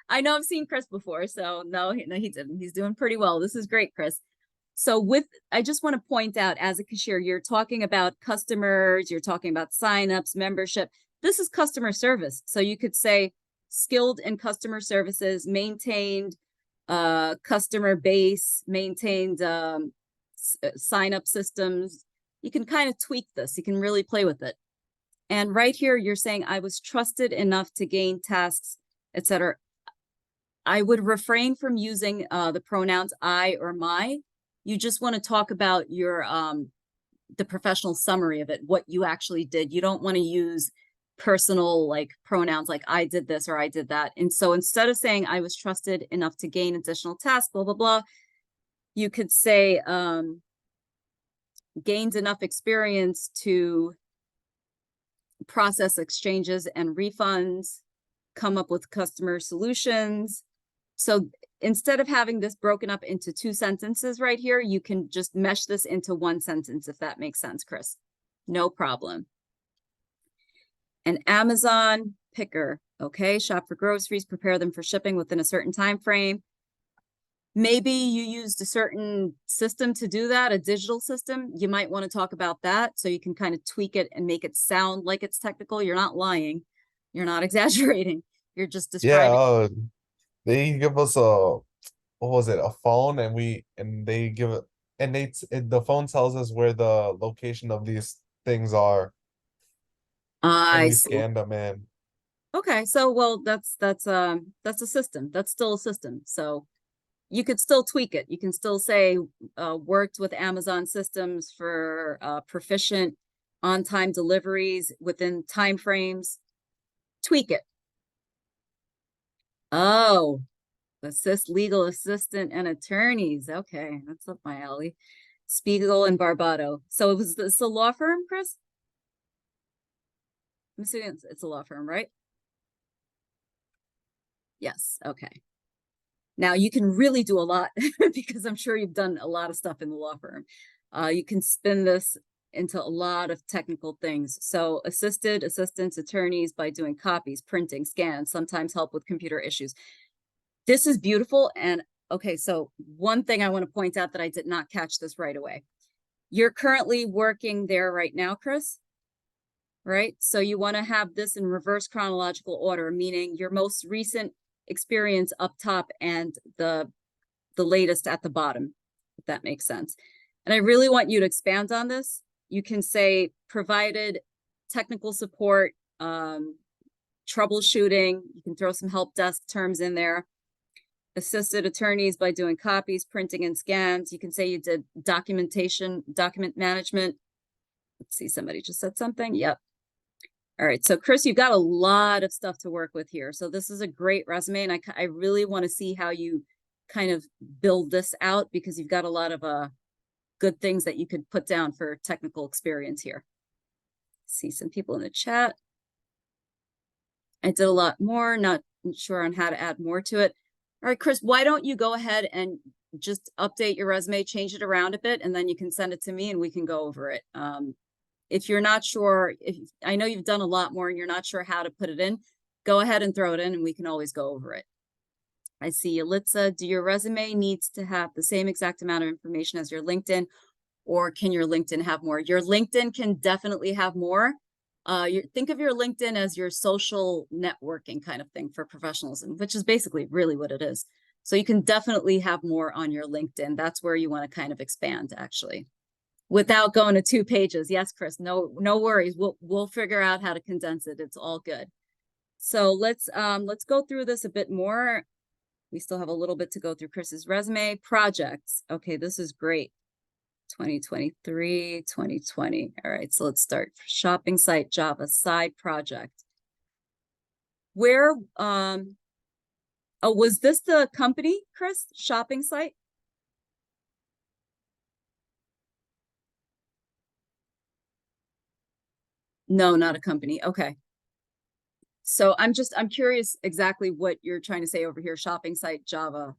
I know I've seen Chris before, so no, he didn't. He's doing pretty well. This is great, Chris. So I just want to point out, as a cashier, you're talking about customers, you're talking about signups, membership. This is customer service. So you could say skilled in customer services, maintained customer base, maintained sign up systems. You can kind of tweak this. You can really play with it. And right here, you're saying I was trusted enough to gain tasks, etc. I would refrain from using the pronouns I or my. You just want to talk about your the professional summary of it, what you actually did. You don't want to use personal like pronouns like I did this or I did that. And so instead of saying I was trusted enough to gain additional tasks, blah, blah, blah, you could say gained enough experience to process exchanges and refunds, come up with customer solutions. So instead of having this broken up into two sentences right here, you can just mesh this into one sentence, if that makes sense, Chris. No problem. An Amazon picker, okay? Shop for groceries, prepare them for shipping within a certain time frame. Maybe you used a certain system to do that, a digital system. You might want to talk about that so you can kind of tweak it and make it sound like it's technical. You're not lying. You're not exaggerating. You're just describing. Yeah, they give us a, what was it, a phone, and they give it, and the phone tells us where the location of these things are, and I we see. scan them in. Okay, so well, that's a system. That's still a system. So you could still tweak it. You can still say worked with Amazon systems for proficient on-time deliveries within timeframes. Tweak it. Oh, assist legal assistant and attorneys. Okay, that's up my alley. Spiegel and Barbado. So was this a law firm, Chris? I'm assuming it's a law firm, right? Yes, okay. Now you can really do a lot because I'm sure you've done a lot of stuff in the law firm. You can spin this into a lot of technical things. So assisted assistants, attorneys by doing copies, printing, scans, sometimes help with computer issues. This is beautiful. And okay, so one thing I want to point out that I did not catch this right away. You're currently working there right now, Chris, right? So you want to have this in reverse chronological order, meaning your most recent experience up top and the latest at the bottom, if that makes sense. And I really want you to expand on this. You can say provided technical support, troubleshooting. You can throw some help desk terms in there. Assisted attorneys by doing copies, printing, and scans. You can say you did documentation, document management. Let's see, somebody just said something. Yep. All right, so Chris, you've got a lot of stuff to work with here. So this is a great resume, and I really want to see how you kind of build this out because you've got a lot of good things that you could put down for technical experience here. See some people in the chat. I did a lot more, not sure on how to add more to it. All right, Chris, why don't you go ahead and just update your resume, change it around a bit, and then you can send it to me and we can go over it. If you're not sure, I know you've done a lot more and you're not sure how to put it in, go ahead and throw it in and we can always go over it. I see Yalitza, do your resume needs to have the same exact amount of information as your LinkedIn, or can your LinkedIn have more? Your LinkedIn can definitely have more. Think of your LinkedIn as your social networking kind of thing for professionalism, which is basically really what it is. So you can definitely have more on your LinkedIn. That's where you want to kind of expand, actually. Without going to 2 pages. Yes, Chris, no worries. We'll figure out how to condense it. It's all good. So let's go through this a bit more. We still have a little bit to go through Chris's resume. Projects. Okay, this is great. 2023, 2020. All right, so let's start. Shopping site Java side project. Where oh, was this the company, Chris? Shopping site? No, not a company. Okay. So I'm curious exactly what you're trying to say over here, shopping site Java.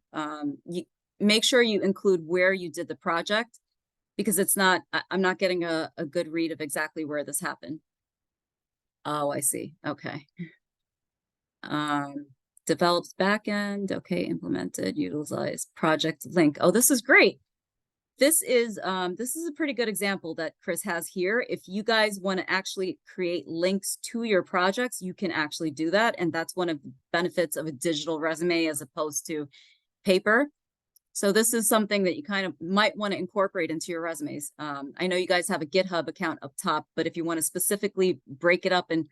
You make sure you include where you did the project, because it's not, I'm not getting a good read of exactly where this happened. Oh, I see. Okay. Develops backend. Okay. Implemented, utilized project link. Oh, this is great. This is a pretty good example that Chris has here. If you guys want to actually create links to your projects, you can actually do that. And that's one of the benefits of a digital resume as opposed to paper. So this is something that you kind of might want to incorporate into your resumes. I know you guys have a GitHub account up top, but if you want to specifically break it up and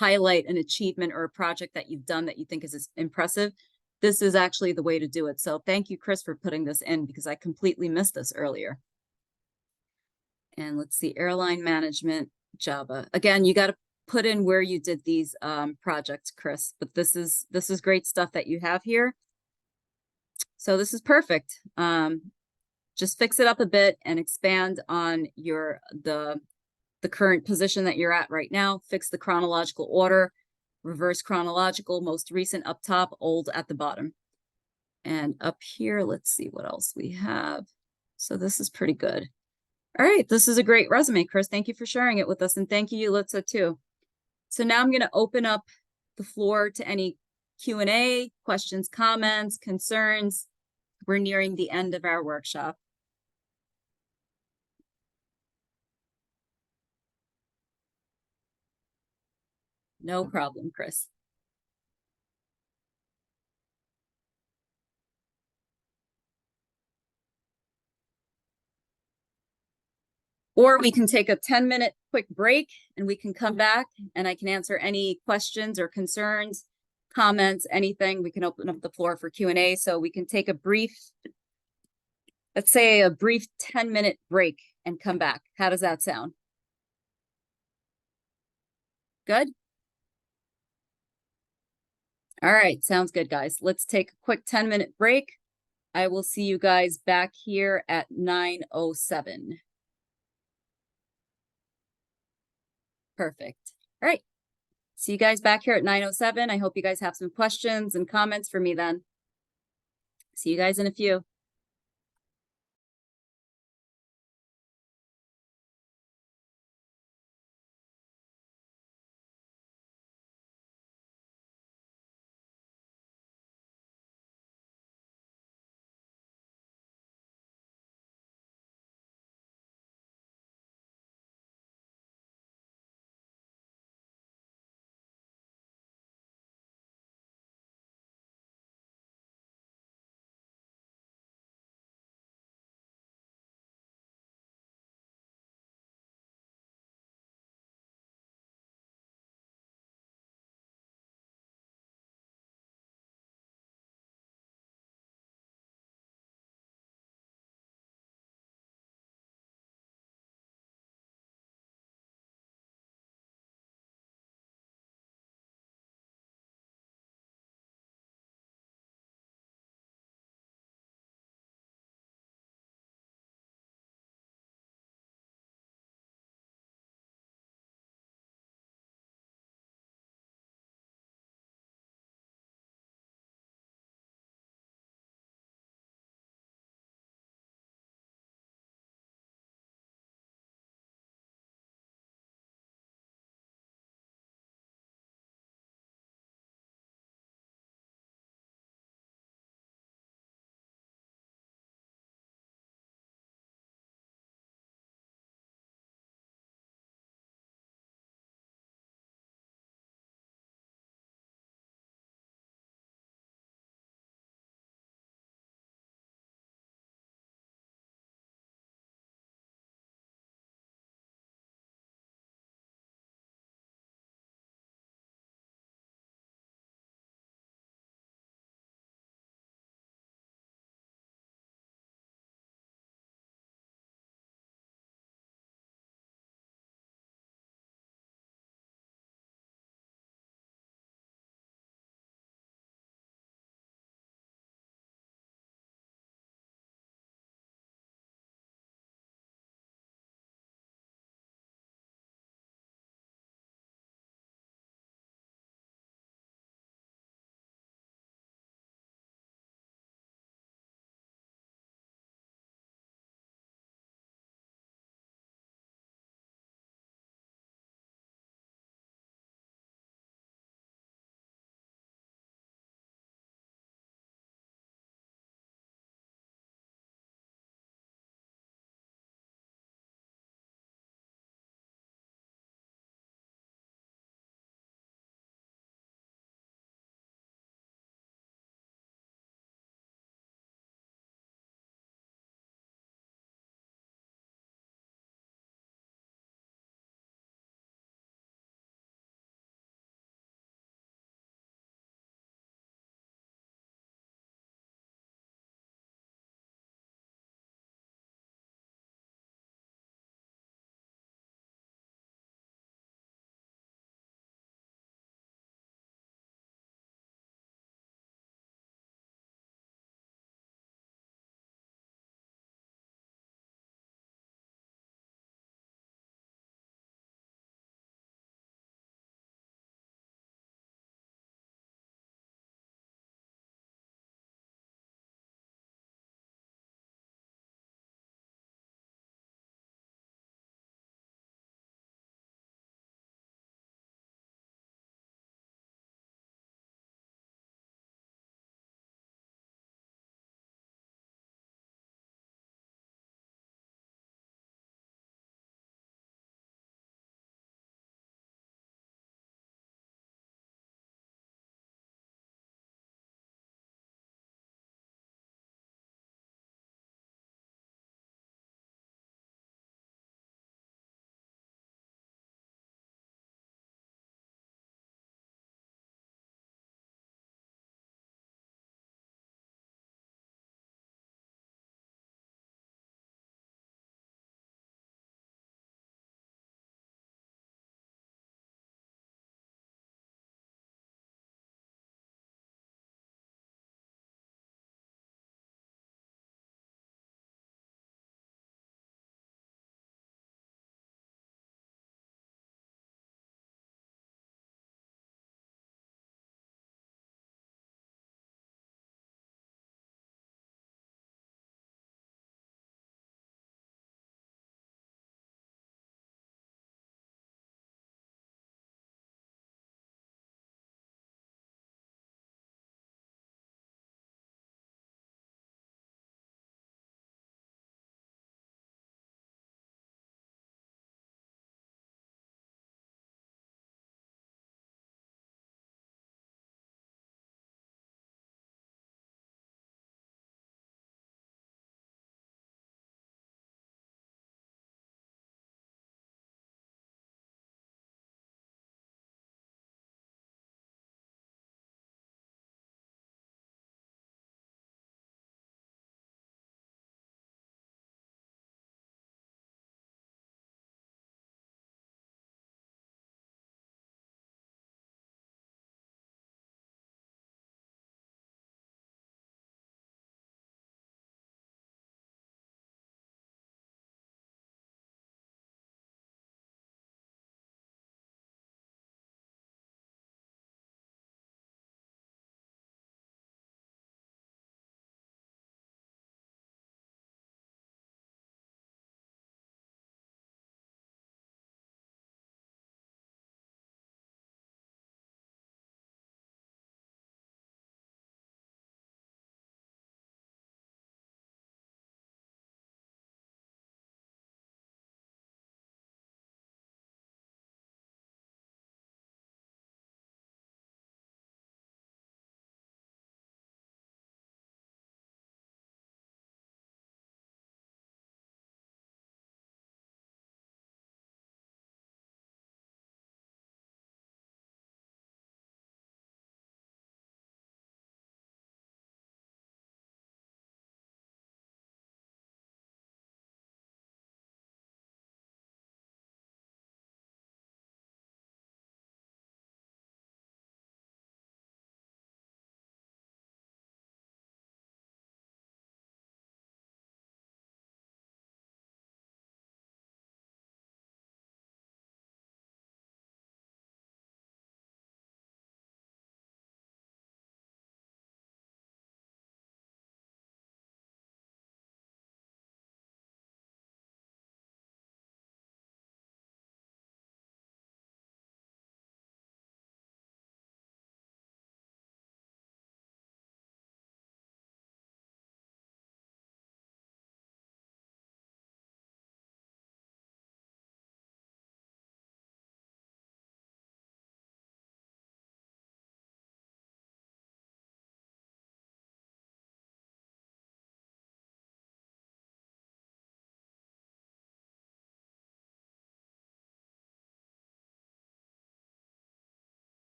highlight an achievement or a project that you've done that you think is impressive, this is actually the way to do it. So thank you, Chris, for putting this in, because I completely missed this earlier. And let's see, airline management, Java. Again, you got to put in where you did these projects, Chris, but this is great stuff that you have here. So this is perfect. Just fix it up a bit and expand on the current position that you're at right now. Fix the chronological order, reverse chronological, most recent up top, old at the bottom. And up here, let's see what else we have. So this is pretty good. All right, this is a great resume, Chris. Thank you for sharing it with us. And thank you, Yulitsa, too. So now I'm going to open up the floor to any Q&A, questions, comments, concerns. We're nearing the end of our workshop. No problem, Chris. Or we can take a 10-minute quick break and we can come back and I can answer any questions or concerns, comments, anything. We can open up the floor for Q&A. So we can take a brief, let's say a brief 10-minute break and come back. How does that sound? Good? All right, sounds good, guys. Let's take a quick 10-minute break. I will see you guys back here at 9:07. Perfect. All right. See you guys back here at 9:07. I hope you guys have some questions and comments for me then. See you guys in a few.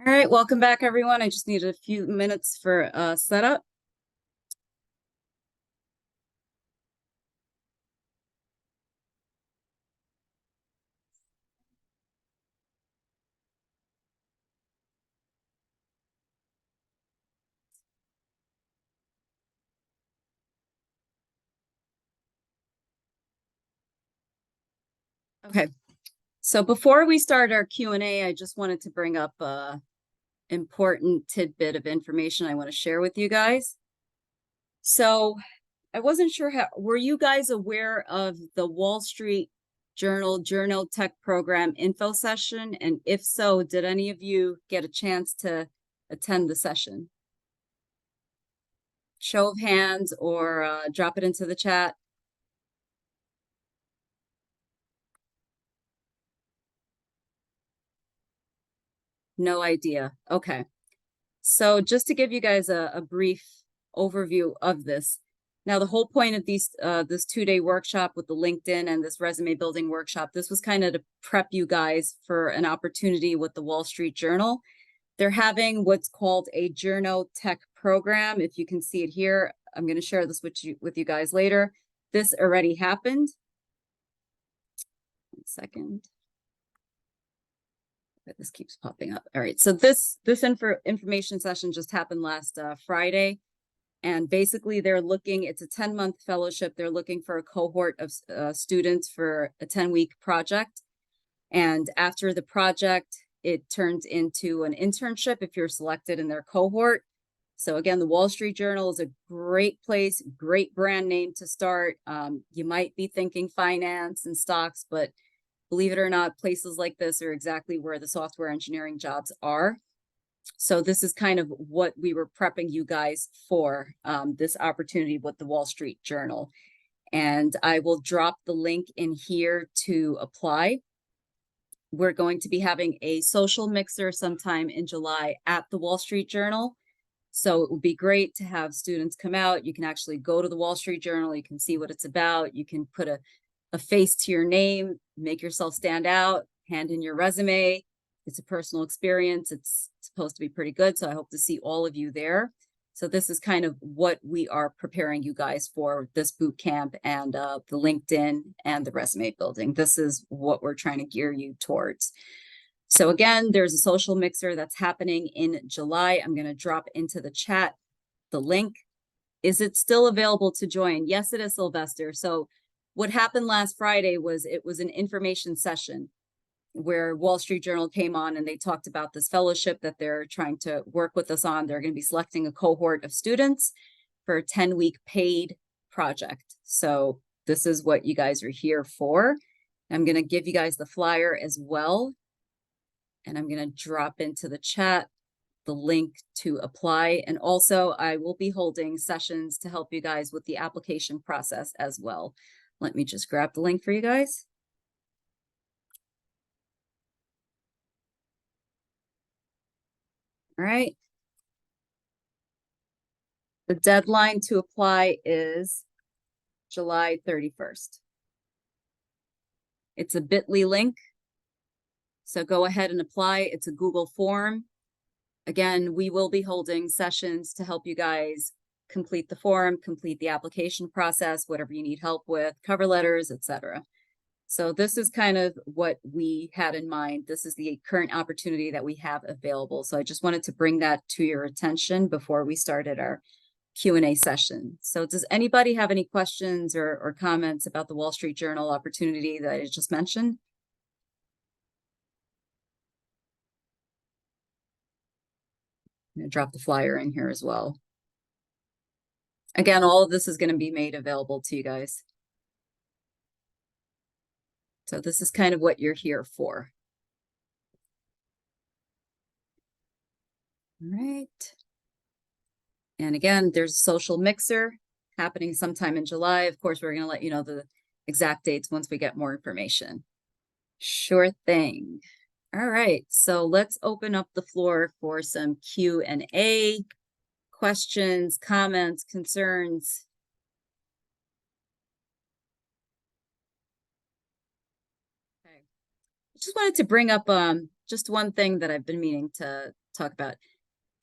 All right, welcome back, everyone. I just need a few minutes for setup. Okay, so before we start our Q&A, I just wanted to bring up a important tidbit of information I want to share with you guys. So I wasn't sure were you guys aware of the Wall Street Journal Tech Program info session? And if so, did any of you get a chance to attend the session? Show of hands or drop it into the chat. No idea. Okay. So just to give you guys a brief overview of this. Now, the whole point of this 2-day workshop with the LinkedIn and this resume building workshop, this was kind of to prep you guys for an opportunity with the Wall Street Journal. They're having what's called a Journal Tech program. If you can see it here, I'm going to share this with you guys later. This already happened. 1 second. This keeps popping up. All right, so this information session just happened last Friday. And basically they're looking, it's a 10-month fellowship. They're looking for a cohort of students for a 10-week project. And after the project, it turns into an internship if you're selected in their cohort. So again, the Wall Street Journal is a great place, great brand name to start. You might be thinking finance and stocks, but believe it or not, places like this are exactly where the software engineering jobs are. So this is kind of what we were prepping you guys for, this opportunity with the Wall Street Journal. And I will drop the link in here to apply. We're going to be having a social mixer sometime in July at the Wall Street Journal. So it would be great to have students come out. You can actually go to the Wall Street Journal. You can see what it's about. You can put a face to your name, make yourself stand out, hand in your resume. It's a personal experience. It's supposed to be pretty good. So I hope to see all of you there. So this is kind of what we are preparing you guys for, this boot camp and the LinkedIn and the resume building. This is what we're trying to gear you towards. So again, there's a social mixer that's happening in July. I'm going to drop into the chat the link. Is it still available to join? Yes, it is, Sylvester. So what happened last Friday was it was an information session where Wall Street Journal came on and they talked about this fellowship that they're trying to work with us on. They're going to be selecting a cohort of students for a 10-week paid project. So this is what you guys are here for. I'm going to give you guys the flyer as well. And I'm going to drop into the chat the link to apply. And also I will be holding sessions to help you guys with the application process as well. Let me just grab the link for you guys. All right. The deadline to apply is July 31st. It's a bit.ly link. So go ahead and apply. It's a Google form. Again, we will be holding sessions to help you guys complete the form, complete the application process, whatever you need help with, cover letters, etc. So this is kind of what we had in mind. This is the current opportunity that we have available. So I just wanted to bring that to your attention before we started our Q&A session. So does anybody have any questions or comments about the Wall Street Journal opportunity that I just mentioned? I'm going to drop the flyer in here as well. Again, all of this is going to be made available to you guys. So this is kind of what you're here for. All right. And again, there's a social mixer happening sometime in July. Of course, we're going to let you know the exact dates once we get more information. Sure thing. All right, so let's open up the floor for some Q&A, questions, comments, concerns. Okay. I just wanted to bring up just one thing that I've been meaning to talk about.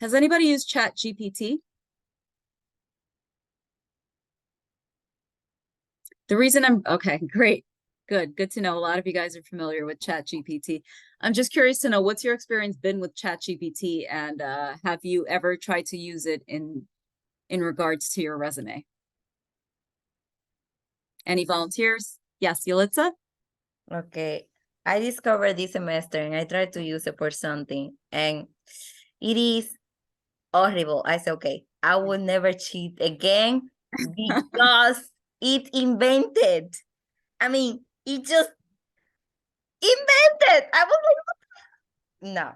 Has anybody used Chat GPT? The reason okay, great. Good to know. A lot of you guys are familiar with Chat GPT. I'm just curious to know, what's your experience been with Chat GPT, and have you ever tried to use it in regards to your resume? Any volunteers? Yes, Yulitza? Okay. I discovered this semester and I tried to use it for something and it is horrible. I said, okay, I will never cheat again because it invented. I mean, it just invented. I was like, what? No.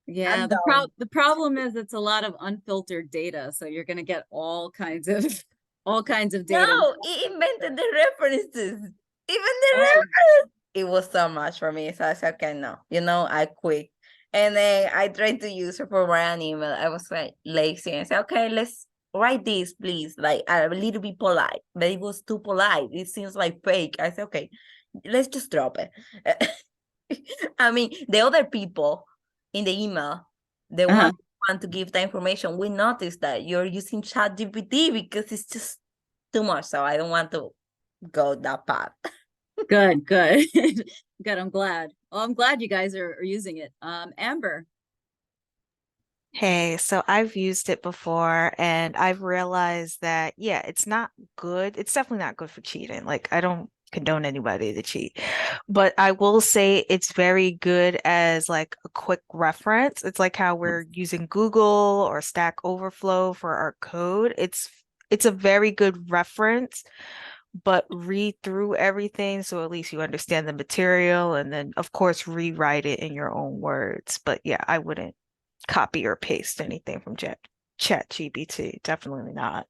Yeah, I'm the done. problem is it's a lot of unfiltered data, so you're gonna get all kinds of data. No, it invented the references. Even the Oh. reference. It was so much for me. So I said, okay, no. I quit. And then I tried to use it for write an email. I was like lazy and I said, okay, let's write this, please. Like a little bit polite. But it was too polite. It seems like fake. I said, okay, let's just drop it. I mean, the other people in the email, the one who want to give the information, we noticed that you're using ChatGPT because it's just too much. So I don't want to go that path. Good. Good. I'm glad. Well, I'm glad you guys are using it. Amber. Hey, so I've used it before and I've realized that, yeah, it's not good. It's definitely not good for cheating. Like, I don't condone anybody to cheat, but I will say it's very good as like a quick reference. It's like how we're using Google or Stack Overflow for our code. It's a very good reference, but read through everything so at least you understand the material and then of course rewrite it in your own words. But yeah, I wouldn't copy or paste anything from Chat GPT. Definitely not.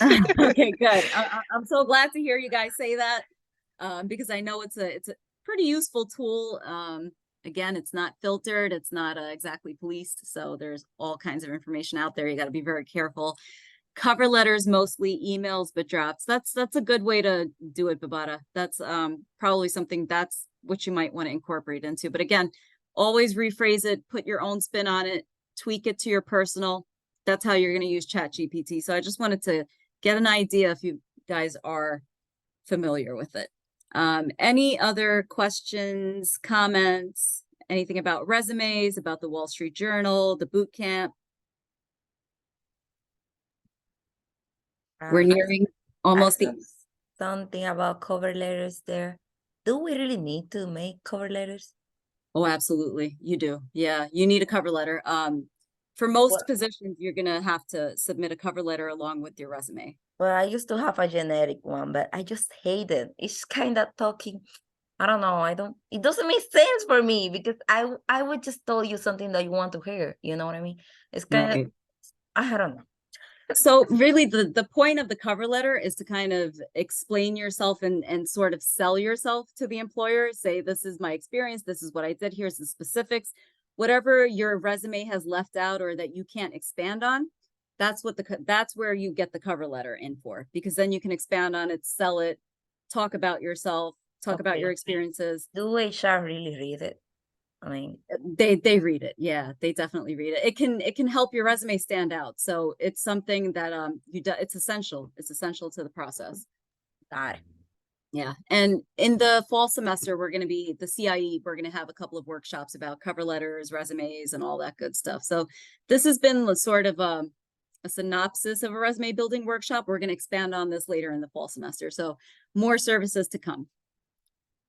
Okay, good. I'm so glad to hear you guys say that, because I know it's a pretty useful tool. Again, it's not filtered, it's not exactly policed, so there's all kinds of information out there. You got to be very careful. Cover letters, mostly emails, but drafts. That's a good way to do it, Babata. That's probably something that's what you might want to incorporate into. But again, always rephrase it, put your own spin on it, tweak it to your personal. That's how you're going to use Chat GPT. So I just wanted to get an idea if you guys are familiar with it. Any other questions, comments, anything about resumes, about the Wall Street Journal, the boot camp? We're nearing almost the. Something about cover letters there. Do we really need to make cover letters? Oh, absolutely. You do. Yeah, you need a cover letter. For most Well- positions, you're gonna have to submit a cover letter along with your resume. Well, I used to have a generic one, but I just hate it. It's kind of talking. I don't know. It doesn't make sense for me because I would just tell you something that you want to hear. You know what I mean? It's kind of, Right. I don't know. So really the point of the cover letter is to kind of explain yourself and sort of sell yourself to the employer. Say, this is my experience, this is what I did, here's the specifics. Whatever your resume has left out or that you can't expand on, that's where you get the cover letter in for, because then you can expand on it, sell it, talk about yourself, talk about your Okay. experiences. Do HR really read it? I mean, They read it. Yeah, they definitely read it. It can help your resume stand out. So it's something that it's essential. It's essential to the process. got it. Yeah. And in the fall semester, we're going to be the CIE, we're going to have a couple of workshops about cover letters, resumes, and all that good stuff. So this has been sort of a synopsis of a resume building workshop. We're going to expand on this later in the fall semester. So more services to come.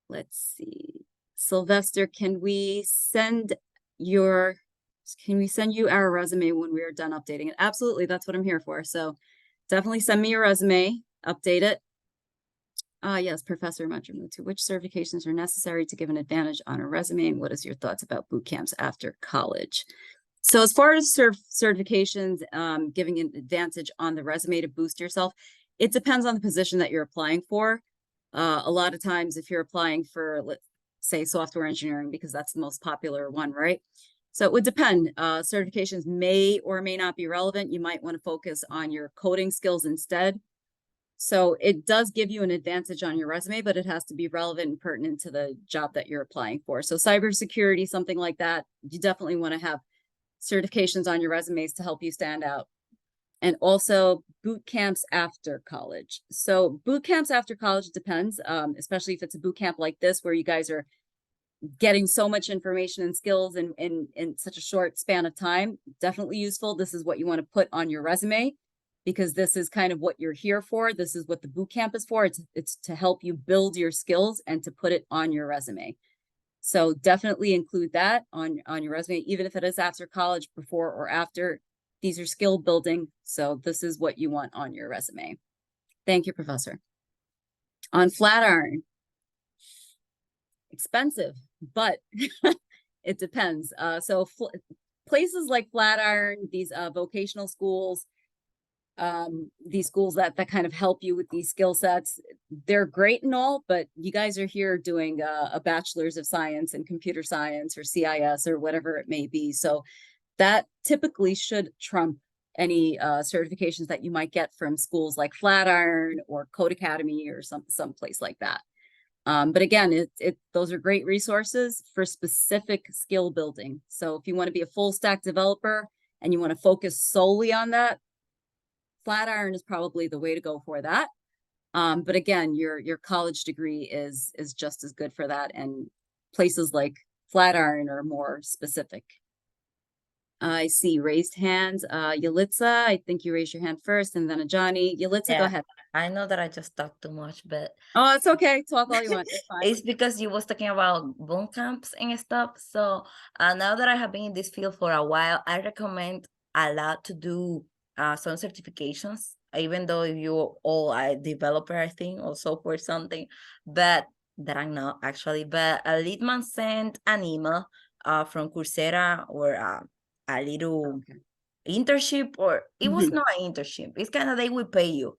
Let's see. Sylvester, can we send you our resume when we are done updating it? Absolutely, that's what I'm here for. So definitely send me your resume, update it. Yes, Professor Madramutu, which certifications are necessary to give an advantage on a resume, and what is your thoughts about boot camps after college? So as far as certifications, giving an advantage on the resume to boost yourself, it depends on the position that you're applying for. A lot of times if you're applying for, let's say, software engineering, because that's the most popular one, right? So it would depend. Certifications may or may not be relevant. You might want to focus on your coding skills instead. So it does give you an advantage on your resume, but it has to be relevant and pertinent to the job that you're applying for. So cybersecurity, something like that, you definitely want to have certifications on your resumes to help you stand out. And also boot camps after college. So boot camps after college depends, especially if it's a boot camp like this, where you guys are getting so much information and skills in such a short span of time. Definitely useful. This is what you want to put on your resume, because this is kind of what you're here for. This is what the boot camp is for. It's to help you build your skills and to put it on your resume. So definitely include that on your resume, even if it is after college, before or after. These are skill building. So this is what you want on your resume. Thank you, Professor. On Flatiron, expensive, but it depends. So places like Flatiron, these vocational schools, these schools that kind of help you with these skill sets, they're great and all, but you guys are here doing a bachelor's of science in computer science or CIS or whatever it may be. So that typically should trump any certifications that you might get from schools like Flatiron or Code Academy or some place like that. But again, those are great resources for specific skill building. So if you want to be a full stack developer and you want to focus solely on that, Flatiron is probably the way to go for that. But again, your college degree is just as good for that, and places like Flatiron are more specific. I see raised hands. Yalitza, I think you raised your hand first, and then Ajani. Yalitza, go Yeah. ahead. I know that I just talked too much, but Oh, it's okay. Talk all you want. It's fine. it's because you was talking about boot camps and stuff. So now that I have been in this field for a while, I recommend a lot to do some certifications, even though if you all a developer, I think, or software something, but that I'm not actually. But Leadman sent an email from Coursera or a little internship, or it was not an internship. It's kind of, they will pay you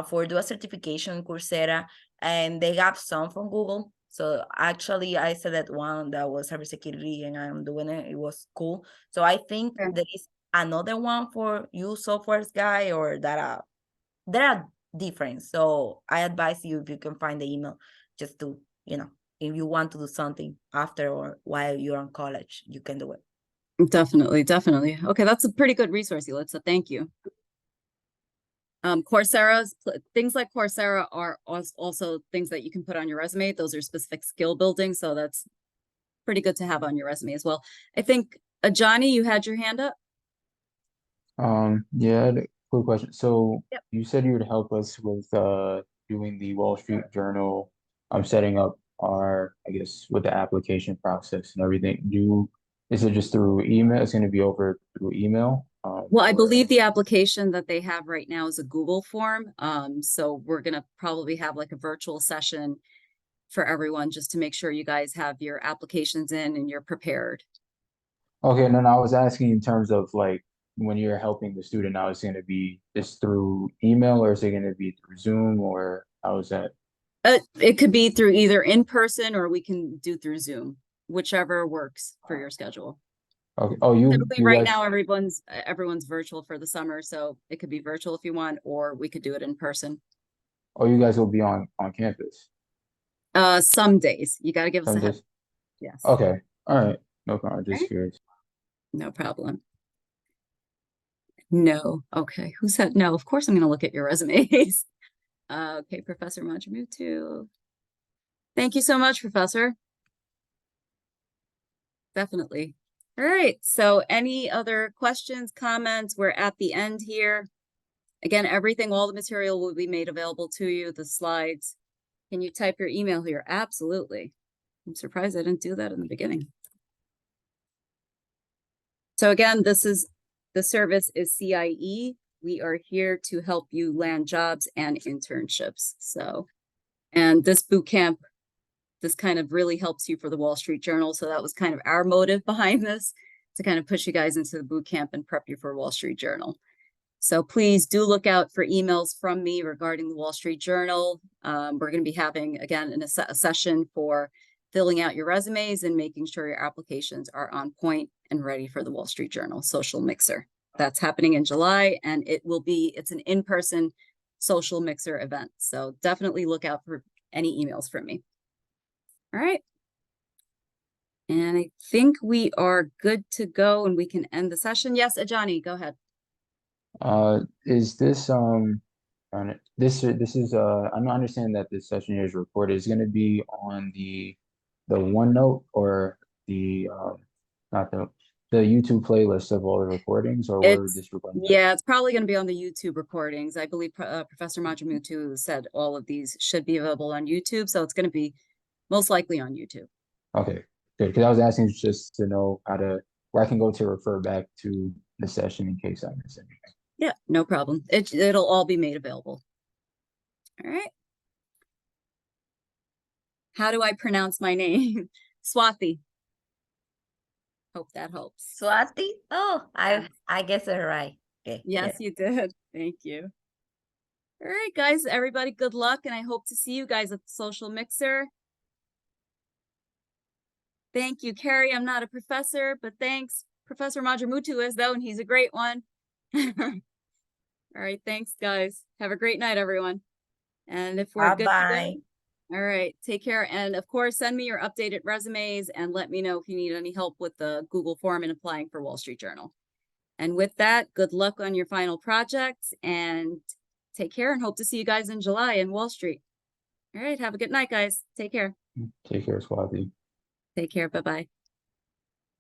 for do a certification in Coursera, and they got some from Google. So actually I selected one that was cybersecurity, and I'm doing it. It was cool. So I think there is another one for you software guy, or that there are different. So I advise you, if you can find the email, just to, if you want to do something after or while you're in college, you can do it. Definitely. Okay, that's a pretty good resource, Yalitza. Thank you. Things like Coursera are also things that you can put on your resume. Those are specific skill building, so that's pretty good to have on your resume as well. I think, Ajani, you had your hand up? Yeah, I had a quick question. So Yep. you said you would help us with doing the Wall Street Journal. I'm setting up I guess, with the application process and everything. Is it just through email? It's going to be over through email? Well, I believe the application that they have right now is a Google form. So we're gonna probably have like a virtual session for everyone, just to make sure you guys have your applications in and you're prepared. Okay, no, I was asking in terms of like when you're helping the student now, it's going to be just through email, or is it going to be through Zoom, or how is that? It could be through either in person, or we can do through Zoom, whichever works for your schedule. Okay. Oh, you Typically right guys, now everyone's virtual for the summer, so it could be virtual if you want, or we could do it in person. oh, you guys will be on campus Some days you got to give us some a head. days. Yes. Okay. All right. No problem. Just Okay. curious. No problem. No. Okay. Who said no? Of course I'm going to look at your resumes. Okay, Professor Majimutu. Thank you so much, Professor. Definitely. All right. So any other questions, comments? We're at the end here. Again, all the material will be made available to you, the slides. Can you type your email here? Absolutely. I'm surprised I didn't do that in the beginning. So again, the service is CIE. We are here to help you land jobs and internships. So, and this boot camp, this kind of really helps you for the Wall Street Journal. So that was kind of our motive behind this, to kind of push you guys into the boot camp and prep you for Wall Street Journal. So please do look out for emails from me regarding the Wall Street Journal. We're going to be having, again, a session for filling out your resumes and making sure your applications are on point and ready for the Wall Street Journal Social Mixer. That's happening in July, and it's an in-person social mixer event. So definitely look out for any emails from me. All right. And I think we are good to go and we can end the session. Yes, Ajani, go ahead. Is this this is I'm not understanding that this session here is recorded. It's gonna be on the OneNote or the not the YouTube playlist of all the recordings, or where It's, this recording? yeah, it's probably going to be on the YouTube recordings. I believe Professor Majamutu said all of these should be available on YouTube, so it's going to be most likely on YouTube. Okay, good. Because I was asking just to know where I can go to refer back to the session in case I miss anything. Yeah, no problem. It'll all be made available. All right. How do I pronounce my name? Swathi. Hope that helps. Swati? Oh, I guess it right. Okay. Yes, good. you did. Thank you. All right, guys, everybody, good luck, and I hope to see you guys at the Social Mixer. Thank you, Carrie. I'm not a professor, but thanks. Professor Majamutu is, though, and he's a great one. All right, thanks, guys. Have a great night, everyone. And if we're good to Bye-bye. go, all right, take care. And of course, send me your updated resumes and let me know if you need any help with the Google form and applying for Wall Street Journal. And with that, good luck on your final projects and take care, and hope to see you guys in July in Wall Street. All right, have a good night, guys. Take care. Take care, Swati. Take care. Bye-bye.